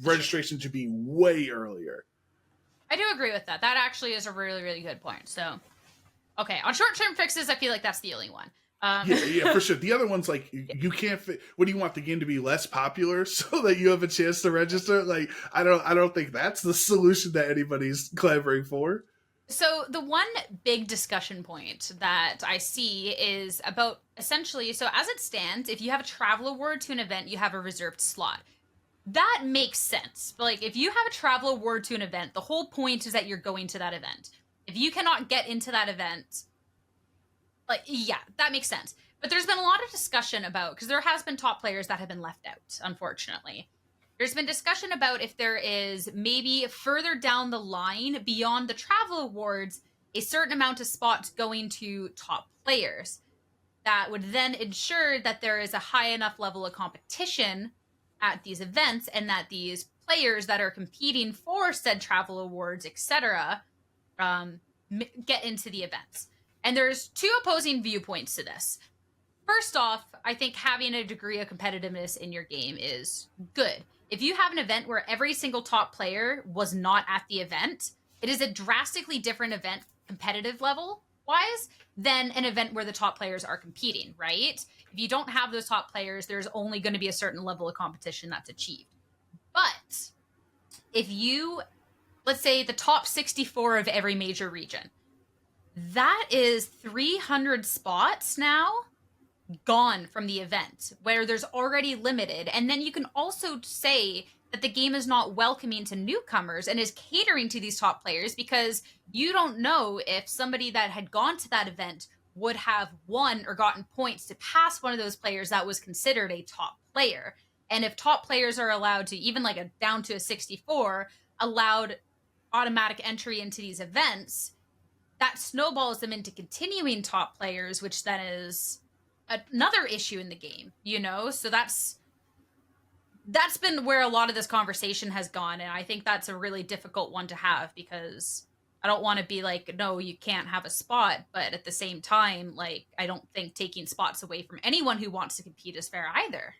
registration to be way earlier. I do agree with that. That actually is a really, really good point. So, okay, on short-term fixes, I feel like that's the only one. Um, Yeah, for sure. The other one's like yeah. you can't fit. What do you want the game to be less popular so that you have a chance to register? Like I don't think that's the solution that anybody's clamoring for. So the one big discussion point that I see is about essentially, so as it stands, if you have a travel award to an event, you have a reserved slot. That makes sense. But like if you have a travel award to an event, the whole point is that you're going to that event. If you cannot get into that event, like yeah, that makes sense. But there's been a lot of discussion about, because there has been top players that have been left out, unfortunately. There's been discussion about if there is maybe further down the line beyond the travel awards a certain amount of spots going to top players that would then ensure that there is a high enough level of competition at these events, and that these players that are competing for said travel awards, etc., get into the events. And there's two opposing viewpoints to this. First off, I think having a degree of competitiveness in your game is good. If you have an event where every single top player was not at the event, it is a drastically different event competitive level wise than an event where the top players are competing, right? If you don't have those top players, there's only going to be a certain level of competition that's achieved. But if you, let's say the top 64 of every major region, that is 300 spots now gone from the event where there's already limited. And then you can also say that the game is not welcoming to newcomers and is catering to these top players, because you don't know if somebody that had gone to that event would have won or gotten points to pass one of those players that was considered a top player. And if top players are allowed to, even like a down to a 64, allowed automatic entry into these events, that snowballs them into continuing top players, which then is another issue in the game, you know? So that's been where a lot of this conversation has gone, and I think that's a really difficult one to have, because I don't want to be like, no, you can't have a spot, but at the same time, like, I don't think taking spots away from anyone who wants to compete is fair either.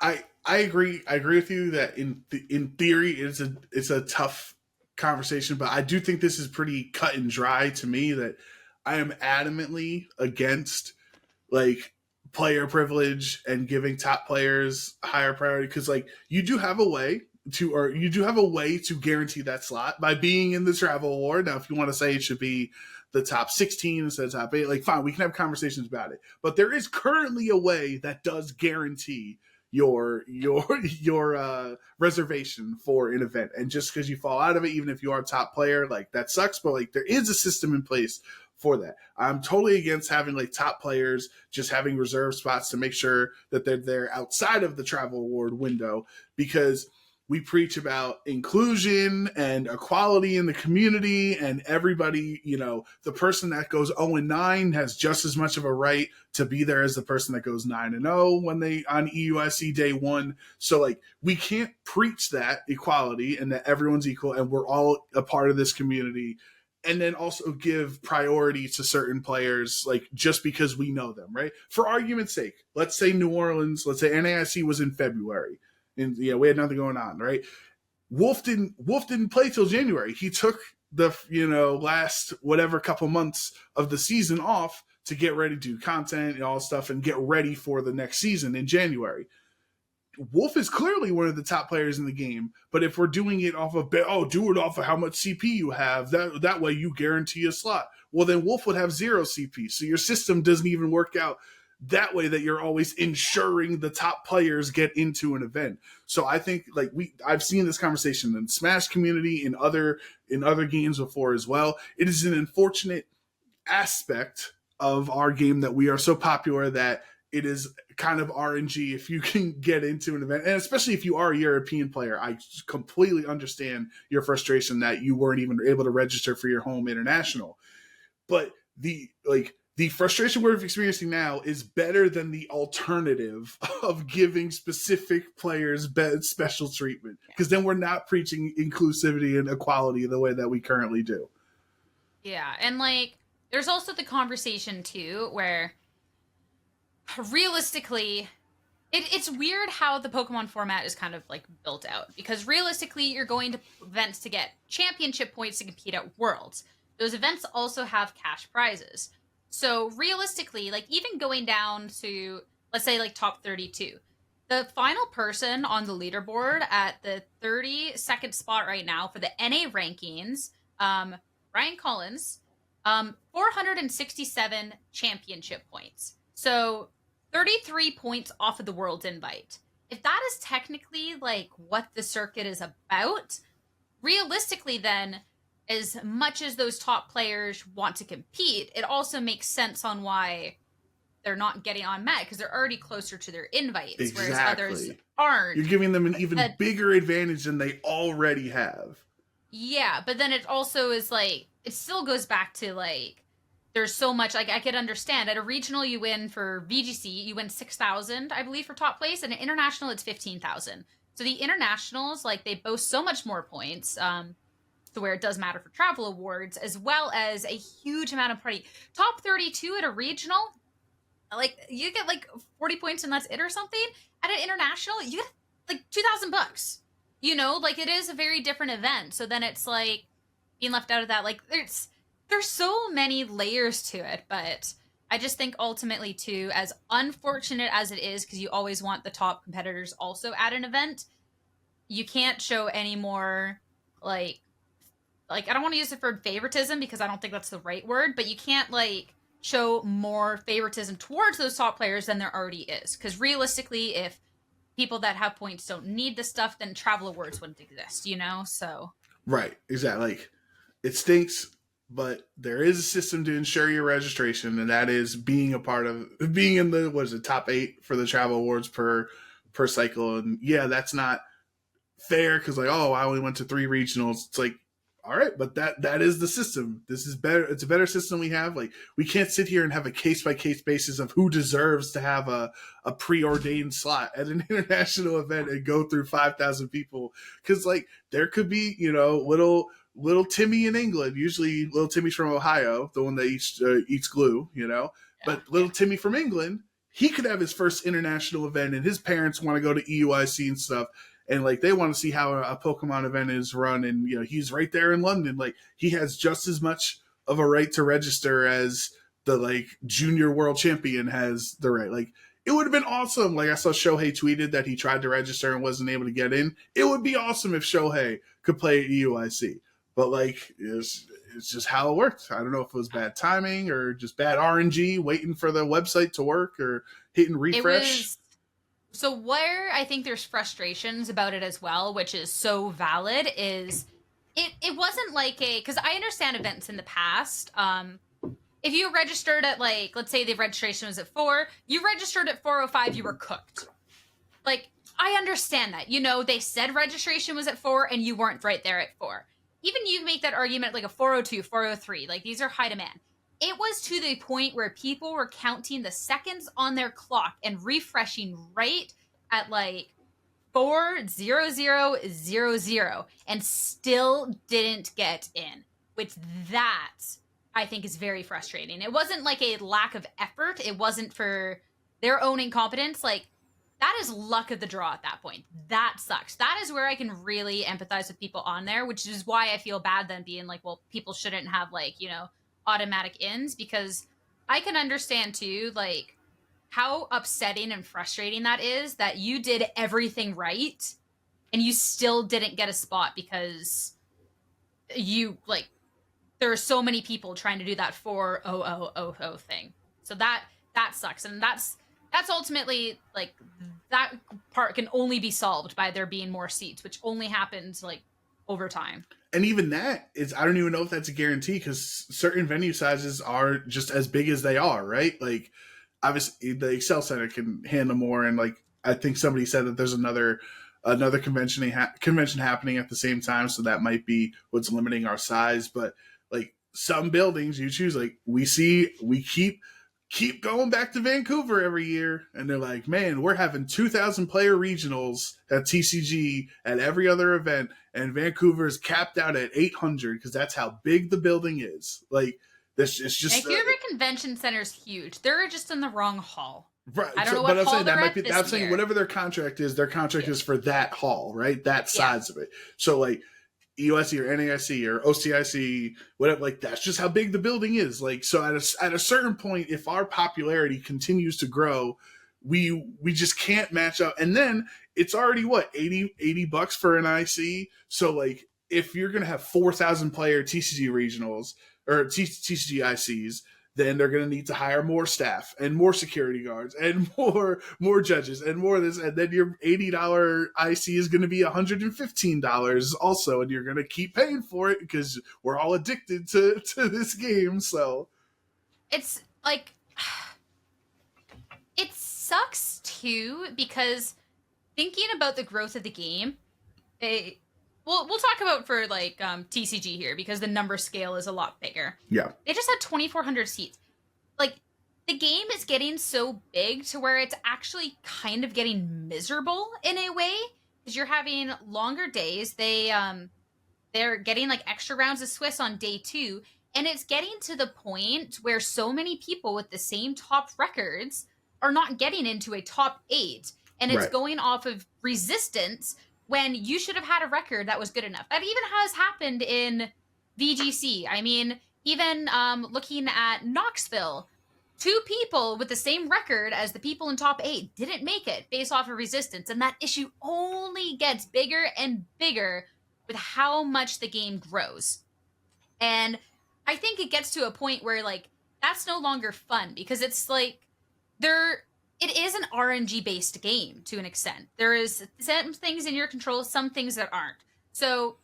I agree. I agree with you that in theory it's a tough conversation, but I do think this is pretty cut and dry to me, that I am adamantly against like player privilege and giving top players higher priority, because like you do have a way to guarantee that slot by being in the travel award. Now if you want to say it should be the top 16 instead of top 8, like fine, we can have conversations about it, but there is currently a way that does guarantee your reservation for an event. And just because you fall out of it, even if you are a top player, like that sucks, but like there is a system in place for that. I'm totally against having like top players just having reserve spots to make sure that they're there outside of the travel award window, because we preach about inclusion and equality in the community, and everybody, you know, the person that goes 0-9 has just as much of a right to be there as the person that goes 9-0 when they on EUIC day one. So like we can't preach that equality and that everyone's equal and we're all a part of this community, and then also give priority to certain players, like just because we know them, right? For argument's sake, let's say New Orleans, let's say NAIC was in February, and yeah, we had nothing going on, right? Wolf didn't play till January. He took the last whatever couple months of the season off to get ready to do content and all stuff and get ready for the next season in January. Wolf is clearly one of the top players in the game, but if we're doing it off of do it off of how much CP you have, that way you guarantee a slot. Well, then Wolf would have 0 CP, so your system doesn't even work out that way, that you're always ensuring the top players get into an event. So I think like I've seen this conversation in the Smash community, in other games before as well. It is an unfortunate aspect of our game that we are so popular that it is kind of RNG if you can get into an event. And especially if you are a European player, I completely understand your frustration that you weren't even able to register for your home international. But the frustration we're experiencing now is better than the alternative of giving specific players special treatment, because then we're not preaching inclusivity and equality the way that we currently do. Yeah, and like there's also the conversation too where realistically it's weird how the Pokemon format is kind of like built out, because realistically you're going to events to get championship points to compete at Worlds. Those events also have cash prizes. So realistically, like even going down to, let's say, like top 32, the final person on the leaderboard at the 32nd spot right now for the NA rankings, Ryan Collins, 467 championship points. So 33 points off of the world's invite. If that is technically like what the circuit is about, realistically then, as much as those top players want to compete, it also makes sense on why they're not getting on Met, because they're already closer to their invites, whereas others aren't. You're giving them an even bigger advantage than they already have. Yeah, but then it also is like, it still goes back to like, there's so much, like I could understand at a regional you win for VGC, you win 6,000, I believe, for top place, and an international it's 15,000. So the internationals, like they boast so much more points, to where it does matter for travel awards, as well as a huge amount of party. Top 32 at a regional, like you get like 40 points and that's it or something. At an international, you get like $2,000. You know, like it is a very different event. So then it's like being left out of that. Like there's so many layers to it, but I just think ultimately too, as unfortunate as it is, because you always want the top competitors also at an event, you can't show any more like I don't want to use the word favoritism because I don't think that's the right word, but you can't like show more favoritism towards those top players than there already is. Because realistically, if people that have points don't need the stuff, then travel awards wouldn't exist, you know? So right, exactly. Like it stinks, but there is a system to ensure your registration, and that is being a part of being in the top 8 for the travel awards per cycle. And yeah, that's not fair because like, oh, I only went to 3 regionals. It's like, all right, but that is the system. This is better. It's a better system we have. Like we can't sit here and have a case by case basis of who deserves to have a preordained slot at an international event and go through 5,000 people. Because like there could be, you know, little Timmy in England. Usually little Timmy's from Ohio, the one that eats glue, you know. Yeah, but little Timmy from England, he could have his first international event, and his parents want to go to EUIC and stuff. And like they want to see how a Pokemon event is run, and you know he's right there in London. Like he has just as much of a right to register as the like junior world champion has the right. Like it would have been awesome. Like I saw Shohei tweeted that he tried to register and wasn't able to get in. It would be awesome if Shohei could play at EUIC, but like it's just how it worked. I don't know if it was bad timing or just bad RNG, waiting for the website to work or hitting refresh. So where I think there's frustrations about it as well, which is so valid, is it wasn't like because I understand events in the past. If you registered at like, let's say the registration was at 4, you registered at 4:05, you were cooked. Like I understand that, you know, they said registration was at 4 and you weren't right there at 4. Even you make that argument like a 4:02, 4:03, like these are high demand. It was to the point where people were counting the seconds on their clock and refreshing right at like 4:00:00 and still didn't get in, which that I think is very frustrating. It wasn't like a lack of effort. It wasn't for their own incompetence. Like that is luck of the draw at that point. That sucks. That is where I can really empathize with people on there, which is why I feel bad then being like, well, people shouldn't have like, you know, automatic ins, because I can understand too like how upsetting and frustrating that is, that you did everything right and you still didn't get a spot because you like there are so many people trying to do that 4:00:00 thing. So that sucks, and that's ultimately like that part can only be solved by there being more seats, which only happens like over time. And even that is, I don't even know if that's a guarantee because certain venue sizes are just as big as they are, right? Like, obviously, the Excel Center can handle more. And, like, I think somebody said that there's another convention happening at the same time. So that might be what's limiting our size. But, like, some buildings you choose, like, we keep going back to Vancouver every year, and they're like, man, we're having 2,000 player regionals at TCG at every other event, and Vancouver's capped out at 800 because that's how big the building is. Like, this is just Vancouver Convention Center's huge. They're just in the wrong hall. Right. I don't know what hall they're at this year. I'm saying whatever their contract is for that hall, right? That size of it. So, like, EUIC or NAIC or OCIC, whatever. Like that's just how big the building is. Like so, at a certain point, if our popularity continues to grow, we just can't match up. And then it's already what $80 for an IC. So like if you're gonna have 4,000 player TCG regionals or TCG ICs, then they're going to need to hire more staff and more security guards and more judges and more of this. And then your $80 IC is going to be $115 also. And you're going to keep paying for it because we're all addicted to this game. So it's like, it sucks too, because thinking about the growth of the game, we'll talk about for like TCG here because the number scale is a lot bigger. Yeah. They just had 2,400 seats. Like, the game is getting so big to where it's actually kind of getting miserable in a way, because you're having longer days. They're getting like extra rounds of Swiss on day 2, and it's getting to the point where so many people with the same top records are not getting into a top 8, and it's going off of resistance when you should have had a record that was good enough. That even has happened in VGC. I mean, even looking at Knoxville, 2 people with the same record as the people in top 8 didn't make it based off of resistance. And that issue only gets bigger and bigger with how much the game grows. And I think it gets to a point where, like, that's no longer fun, because it's like it is an RNG-based game to an extent. There is some things in your control, some things that aren't. So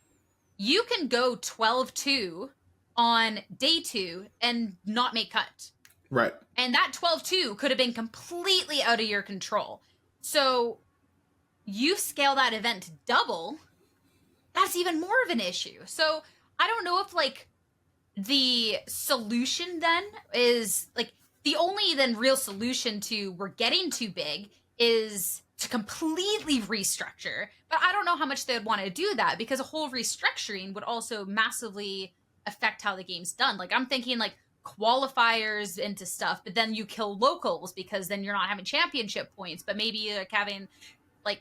you can go 12-2 on day 2 and not make cut. Right. And that 12-2 could have been completely out of your control. So you scale that event to double, that's even more of an issue. So I don't know if, like, the solution then is, like, the only then real solution to we're getting too big is to completely restructure. But I don't know how much they would want to do that, because a whole restructuring would also massively affect how the game's done. Like, I'm thinking like qualifiers into stuff, but then you kill locals because then you're not having championship points, but maybe like having like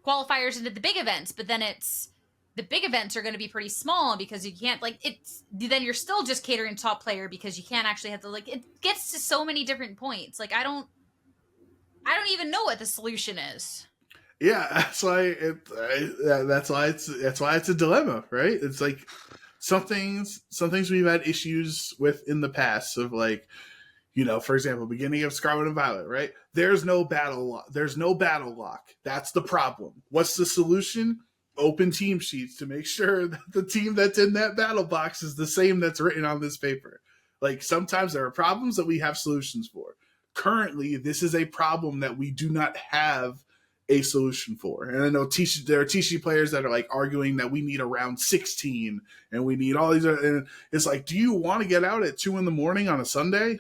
qualifiers into the big events, but then it's the big events are going to be pretty small because you can't, like, it's then you're still just catering top player because you can't actually have to, like, it gets to so many different points. Like, I don't even know what the solution is. Yeah, that's why it's a dilemma, right? It's like some things we've had issues with in the past of, like, you know, for example, beginning of Scarlet and Violet, right? There's no battle lock. That's the problem. What's the solution? Open team sheets to make sure that the team that's in that battle box is the same that's written on this paper. Like, sometimes there are problems that we have solutions for. Currently, this is a problem that we do not have a solution for. And I know there are TCG players that are like arguing that we need a round 16 and we need all these. And it's like, do you want to get out at 2 a.m. on a Sunday?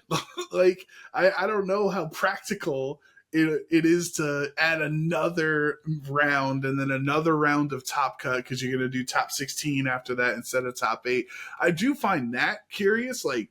Like, I don't know how practical it is to add another round and then another round of top cut, because you're going to do top 16 after that instead of top 8. I do find that curious, like,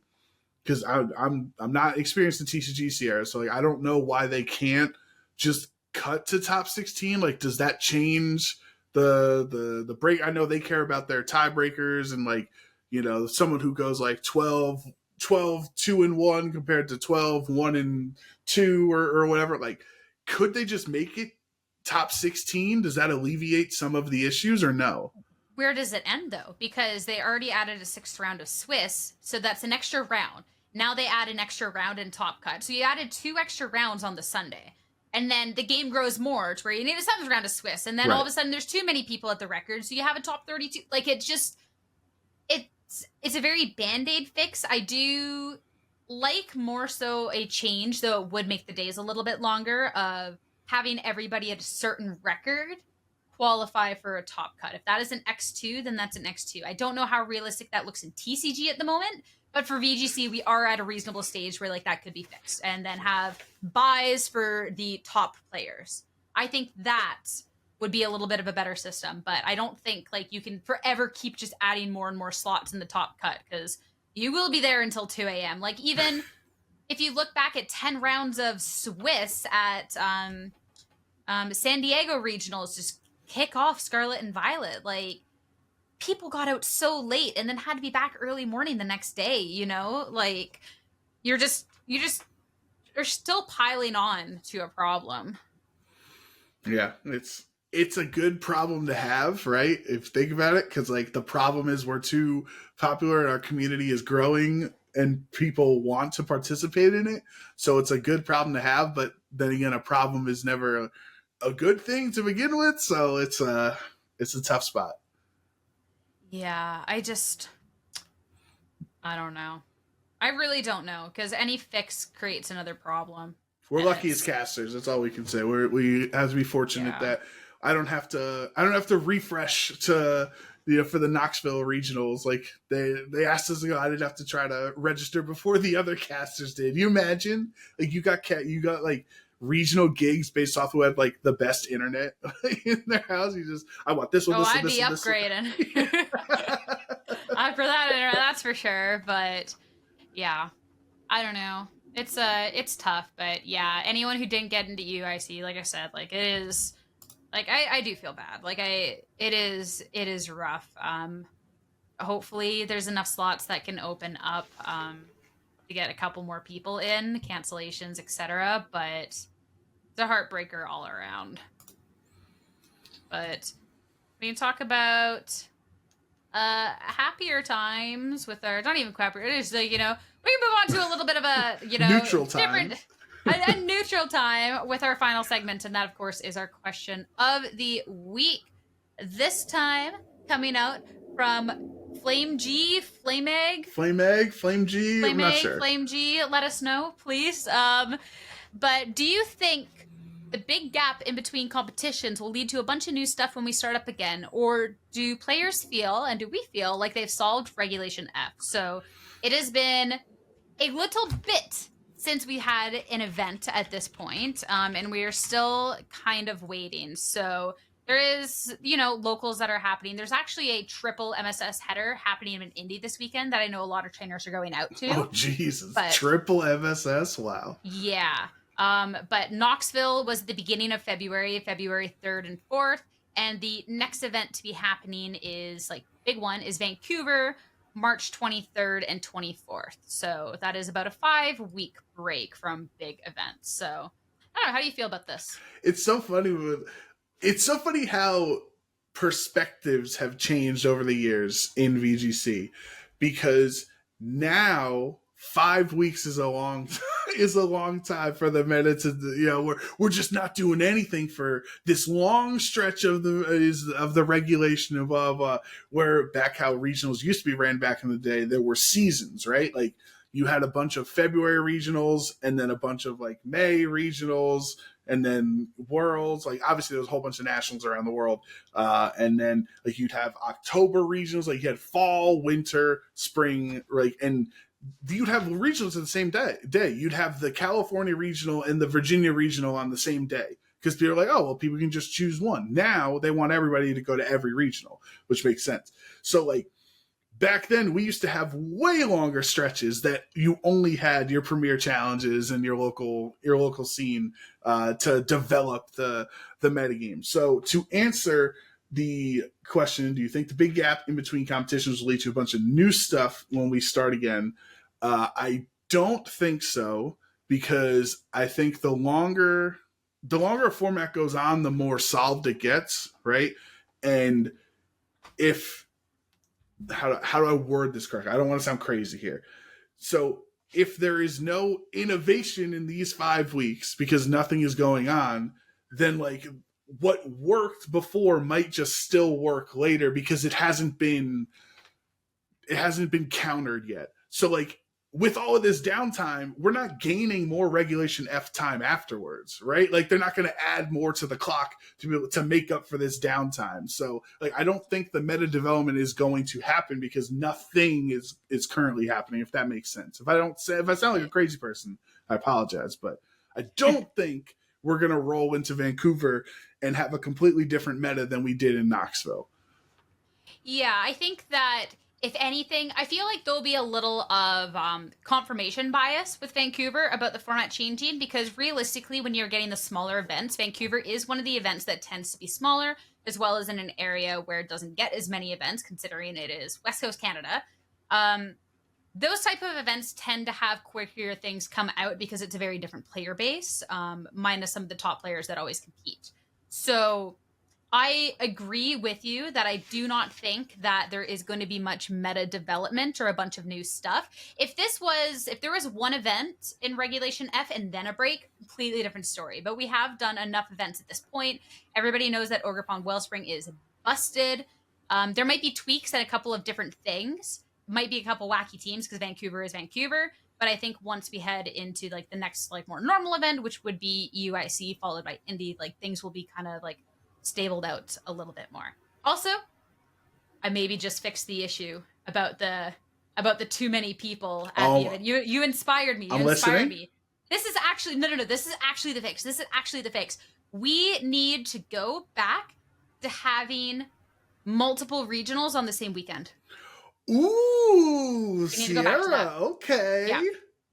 because I'm not experienced in TCG Sierra, so like, I don't know why they can't just cut to top 16. Like, does that change the break? I know they care about their tiebreakers and, like, you know, someone who goes like 12 2-1 compared to 12 1-2 or whatever. Like, could they just make it top 16? Does that alleviate some of the issues or no? Where does it end though? Because they already added a 6th round of Swiss, so that's an extra round. Now they add an extra round in Top Cut. So you added 2 extra rounds on the Sunday. And then the game grows more to where you need a 7th round of Swiss. And then all of a sudden there's too many people at the record, so you have a top 32. Like, it just, it's a very Band-Aid fix. I do like more so a change, though it would make the days a little bit longer, of having everybody at a certain record qualify for a top cut. If that is an X2, then that's an X2. I don't know how realistic that looks in TCG at the moment, but for VGC, we are at a reasonable stage where, like, that could be fixed, and then have buys for the top players. I think that would be a little bit of a better system, but I don't think, like, you can forever keep just adding more and more slots in the top cut, because you will be there until 2 a.m. Like, even if you look back at 10 rounds of Swiss at San Diego regionals, just kick off Scarlet and Violet. Like, people got out so late and then had to be back early morning the next day, like you just are still piling on to a problem. Yeah, it's a good problem to have, right? If you think about it, because like the problem is we're too popular and our community is growing and people want to participate in it. So it's a good problem to have, but then again, a problem is never a good thing to begin with. So it's a tough spot. Yeah, I don't know. I really don't know, because any fix creates another problem. We're And lucky as casters. That's all we can say. We have to be fortunate that I don't have to refresh to for the Knoxville regionals. Like they asked us to go. I didn't have to try to register before the other casters did. You imagine like you got like regional gigs based off who had like the best internet in their house. I want this one. I'd be upgrading after that internet, that's for sure. But yeah, I don't know. It's tough, but yeah, anyone who didn't get into EUIC, like I said, like it is, like I do feel bad. Like it is rough. Hopefully there's enough slots that can open up to get a couple more people in, cancellations, etc. But it's a heartbreaker all around. But we can talk about happier times with our, not even happier, it is like, we can move on to a little bit of a, neutral time. A neutral time with our final segment, and that of course is our question of the week. This time coming out from Flame G, Flame Egg, Flame Egg, Flame G, Flame I'm not Egg, sure. Flame G, let us know, please. But do you think the big gap in between competitions will lead to a bunch of new stuff when we start up again? Or do players feel, and do we feel, like they've solved Regulation F? So it has been a little bit since we had an event at this point, and we are still kind of waiting. So there is, locals that are happening. There's actually a triple MSS header happening in Indy this weekend that I know a lot of trainers are going out to. Oh, Jesus. Triple MSS? Wow. Yeah. But Knoxville was the beginning of February 3rd and 4th. And the next event to be happening is, like, big one is Vancouver, March 23rd and 24th. So that is about a 5-week break from big events. So I don't know. How do you feel about this? It's so funny how perspectives have changed over the years in VGC, because now 5 weeks is a long time for the meta to, we're just not doing anything for this long stretch of the regulation of where back how regionals used to be ran back in the day. There were seasons, right? Like you had a bunch of February regionals and then a bunch of like May regionals and then worlds. Like obviously there was a whole bunch of nationals around the world. And then like you'd have October regionals, like you had fall, winter, spring, like, and you'd have regionals on the same day. You'd have the California regional and the Virginia regional on the same day, because people are like, oh, well, people can just choose one. Now they want everybody to go to every regional, which makes sense. So like back then we used to have way longer stretches that you only had your premier challenges and your local scene to develop the metagame. So to answer the question, do you think the big gap in between competitions will lead to a bunch of new stuff when we start again? I don't think so, because I think the longer a format goes on, the more solved it gets, right? And how do I word this correctly? I don't want to sound crazy here. So if there is no innovation in these 5 weeks because nothing is going on, then like what worked before might just still work later because it hasn't been countered yet. So like with all of this downtime, we're not gaining more Regulation F time afterwards, right? Like they're not going to add more to the clock to be able to make up for this downtime. So like I don't think the meta development is going to happen because nothing is currently happening, if that makes sense. If I sound like a crazy person, I apologize, but I don't think we're going to roll into Vancouver and have a completely different meta than we did in Knoxville. Yeah, I think that if anything, I feel like there'll be a little of confirmation bias with Vancouver about the format changing, because realistically, when you're getting the smaller events, Vancouver is one of the events that tends to be smaller. as well as in an area where it doesn't get as many events, considering it is West Coast Canada. Those type of events tend to have quicker things come out because it's a very different player base, minus some of the top players that always compete. So I agree with you that I do not think that there is going to be much meta development or a bunch of new stuff. If there was one event in Regulation F and then a break, completely different story. But we have done enough events at this point. Everybody knows that Ogre Pond Wellspring is busted. There might be tweaks at a couple of different things. Might be a couple wacky teams because Vancouver is Vancouver. But I think once we head into like the next like more normal event, which would be EUIC followed by Indy, like things will be kind of like stabled out a little bit more. Also, I maybe just fixed the issue about the too many people at the event. You inspired me. This is actually no. This is actually the fix. We need to go back to having multiple regionals on the same weekend. Ooh, Sierra. Okay. Yeah.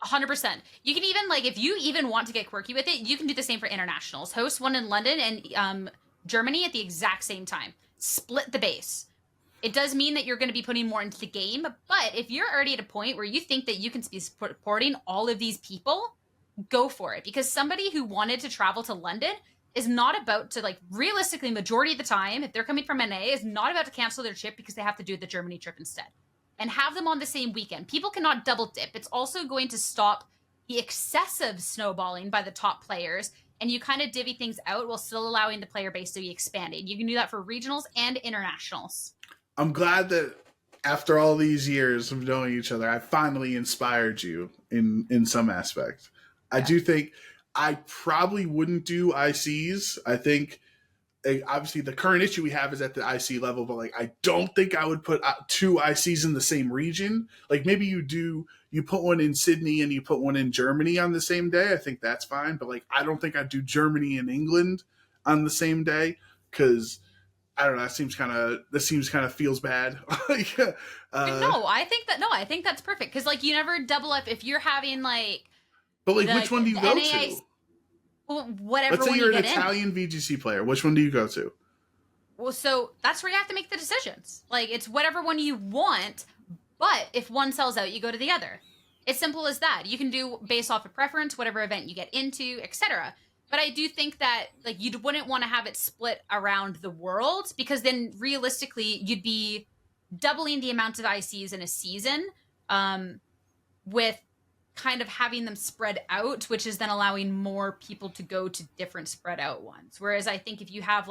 100%. You can even if you even want to get quirky with it, you can do the same for internationals. Host one in London and Germany at the exact same time. Split the base. It does mean that you're going to be putting more into the game, but if you're already at a point where you think that you can be supporting all of these people, go for it. Because somebody who wanted to travel to London is not about to, realistically, majority of the time, if they're coming from NA, is not about to cancel their trip because they have to do the Germany trip instead. And have them on the same weekend. People cannot double dip. It's also going to stop the excessive snowballing by the top players, and you kind of divvy things out while still allowing the player base to be expanded. You can do that for regionals and internationals. I'm glad that after all these years of knowing each other, I finally inspired you in some aspect. Yeah. I do think I probably wouldn't do ICs. I think obviously the current issue we have is at the IC level, but I don't think I would put two ICs in the same region. Maybe you put one in Sydney and you put one in Germany on the same day. I think that's fine. But I don't think I'd do Germany and England on the same day because I don't know. This seems kind of feels bad. I think that's perfect because you never double up if you're having But which one do you go to? Well, whatever. Let's say you're an Italian VGC player. Which one do you go to? Well, so that's where you have to make the decisions. It's whatever one you want, but if one sells out, you go to the other. It's simple as that. You can do based off of preference, whatever event you get into, etc. But I do think that you wouldn't want to have it split around the world because then realistically you'd be doubling the amount of ICs in a season with kind of having them spread out, which is then allowing more people to go to different spread out ones. Whereas I think if you have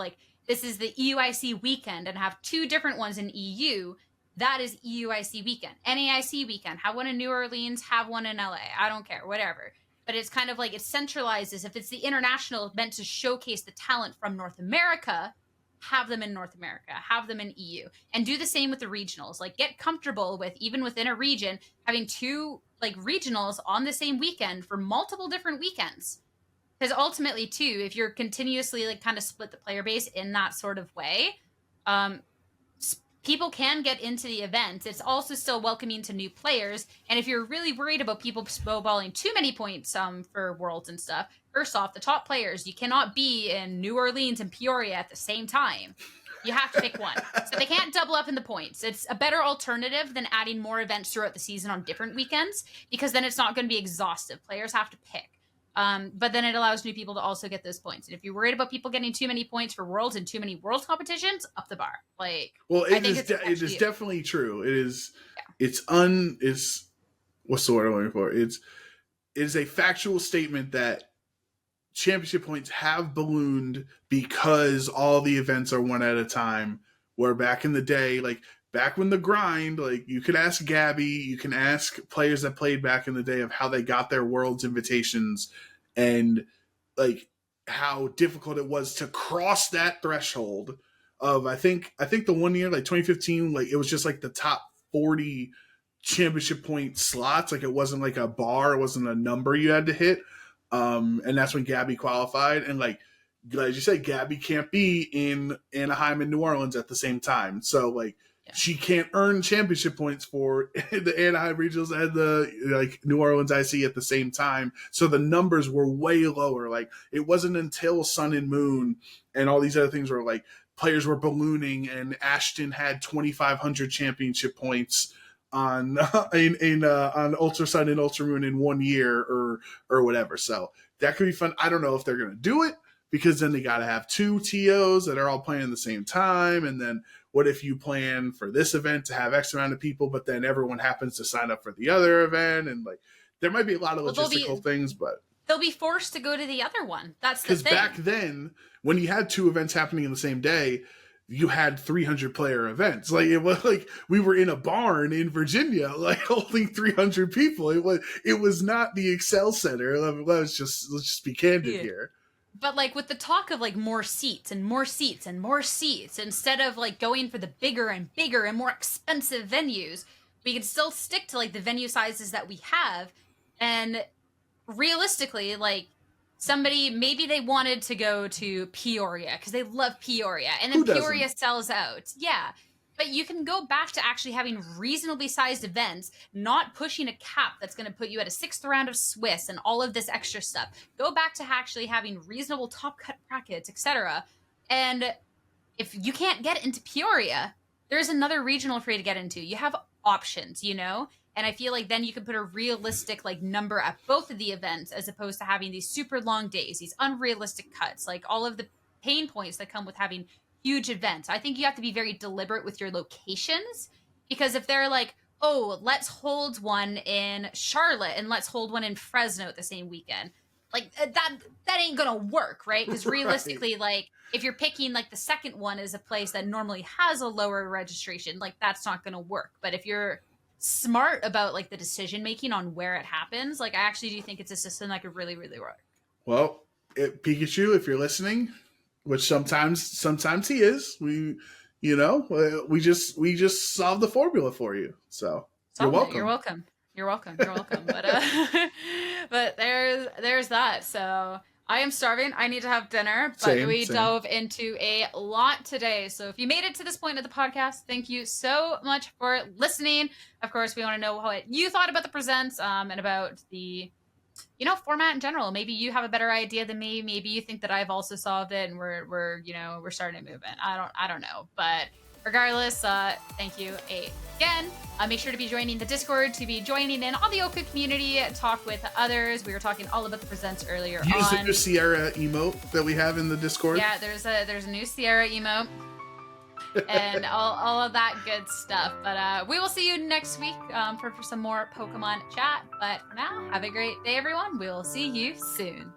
this is the EUIC weekend and have two different ones in EU, that is EUIC weekend. NAIC weekend, have one in New Orleans, have one in LA. I don't care, whatever. But it's kind of it centralizes. If it's the international meant to showcase the talent from North America, have them in North America, have them in EU, and do the same with the regionals. Get comfortable with, even within a region, having two regionals on the same weekend for multiple different weekends. Because ultimately too, if you're continuously kind of split the player base in that sort of way, people can get into the event. It's also still welcoming to new players. And if you're really worried about people snowballing too many points for Worlds and stuff, first off, the top players, you cannot be in New Orleans and Peoria at the same time. You have to pick one. So they can't double up in the points. It's a better alternative than adding more events throughout the season on different weekends, because then it's not going to be exhaustive. Players have to pick. But then it allows new people to also get those points. And if you're worried about people getting too many points for Worlds and too many Worlds competitions, up the bar. It is definitely true. It is. Yeah. What's the word I'm looking for? It is a factual statement that championship points have ballooned because all the events are one at a time. Where back in the day, back when the grind, you could ask Gabby, you can ask players that played back in the day of how they got their Worlds invitations and how difficult it was to cross that threshold of, I think the one year, 2015, it was just the top 40 championship point slots. It wasn't a bar, it wasn't a number you had to hit. And that's when Gabby qualified. And as you said, Gabby can't be in Anaheim and New Orleans at the same time. So she can't earn championship points for the Anaheim regionals and the New Orleans IC at the same time. So the numbers were way lower. It wasn't until Sun and Moon and all these other things were players were ballooning, and Ashton had 2,500 championship points on on Ultra Sun and Ultra Moon in 1 year or whatever. So that could be fun. I don't know if they're gonna do it, because then they got to have 2 TOs that are all playing at the same time. And then what if you plan for this event to have X amount of people, but then everyone happens to sign up for the other event? And like, there might be a lot of logistical things, but they'll be forced to go to the other one. That's the thing. Because back then, when you had 2 events happening in the same day, you had 300 player events. Like, it was like we were in a barn in Virginia, like holding 300 people. It was not the Excel Center. Let's just be candid here. But like with the talk of like more seats and more seats and more seats, instead of like going for the bigger and bigger and more expensive venues, we can still stick to like the venue sizes that we have. And realistically, like somebody, maybe they wanted to go to Peoria because they love Peoria, and then Peoria sells out. Yeah. But you can go back to actually having reasonably sized events, not pushing a cap that's going to put you at a 6th round of Swiss and all of this extra stuff. Go back to actually having reasonable top cut brackets, etc. And if you can't get into Peoria, there's another regional for you to get into. You have options, you know? And I feel like then you can put a realistic like number at both of the events, as opposed to having these super long days, these unrealistic cuts, like all of the pain points that come with having huge events. I think you have to be very deliberate with your locations, because if they're like, oh, let's hold one in Charlotte and let's hold one in Fresno at the same weekend, like that ain't gonna work, right? Because realistically, like if you're picking like the second one is a place that normally has a lower registration, like that's not gonna work. But if you're smart about like the decision making on where it happens, like I actually do think it's a system that could really, really work. Well, Pikachu, if you're listening, which sometimes he is, we just solved the formula for you. So you're welcome. You're welcome. But there's that. So I am starving. I need to have dinner, but we dove into a lot today. So if you made it to this point of the podcast, thank you so much for listening. Of course, we want to know what you thought about the presents, and about the, format in general. Maybe you have a better idea than me. Maybe you think that I've also solved it and we're starting to move in. I don't know. But regardless, thank you again. Make sure to be joining the Discord, to be joining in on the OHKO community, talk with others. We were talking all about the presents earlier on. Use the new Sierra emote that we have in the Discord. Yeah, there's a new Sierra emote. And all of that good stuff. But we will see you next week for some more Pokemon chat. But for now, have a great day, everyone. We'll see you soon.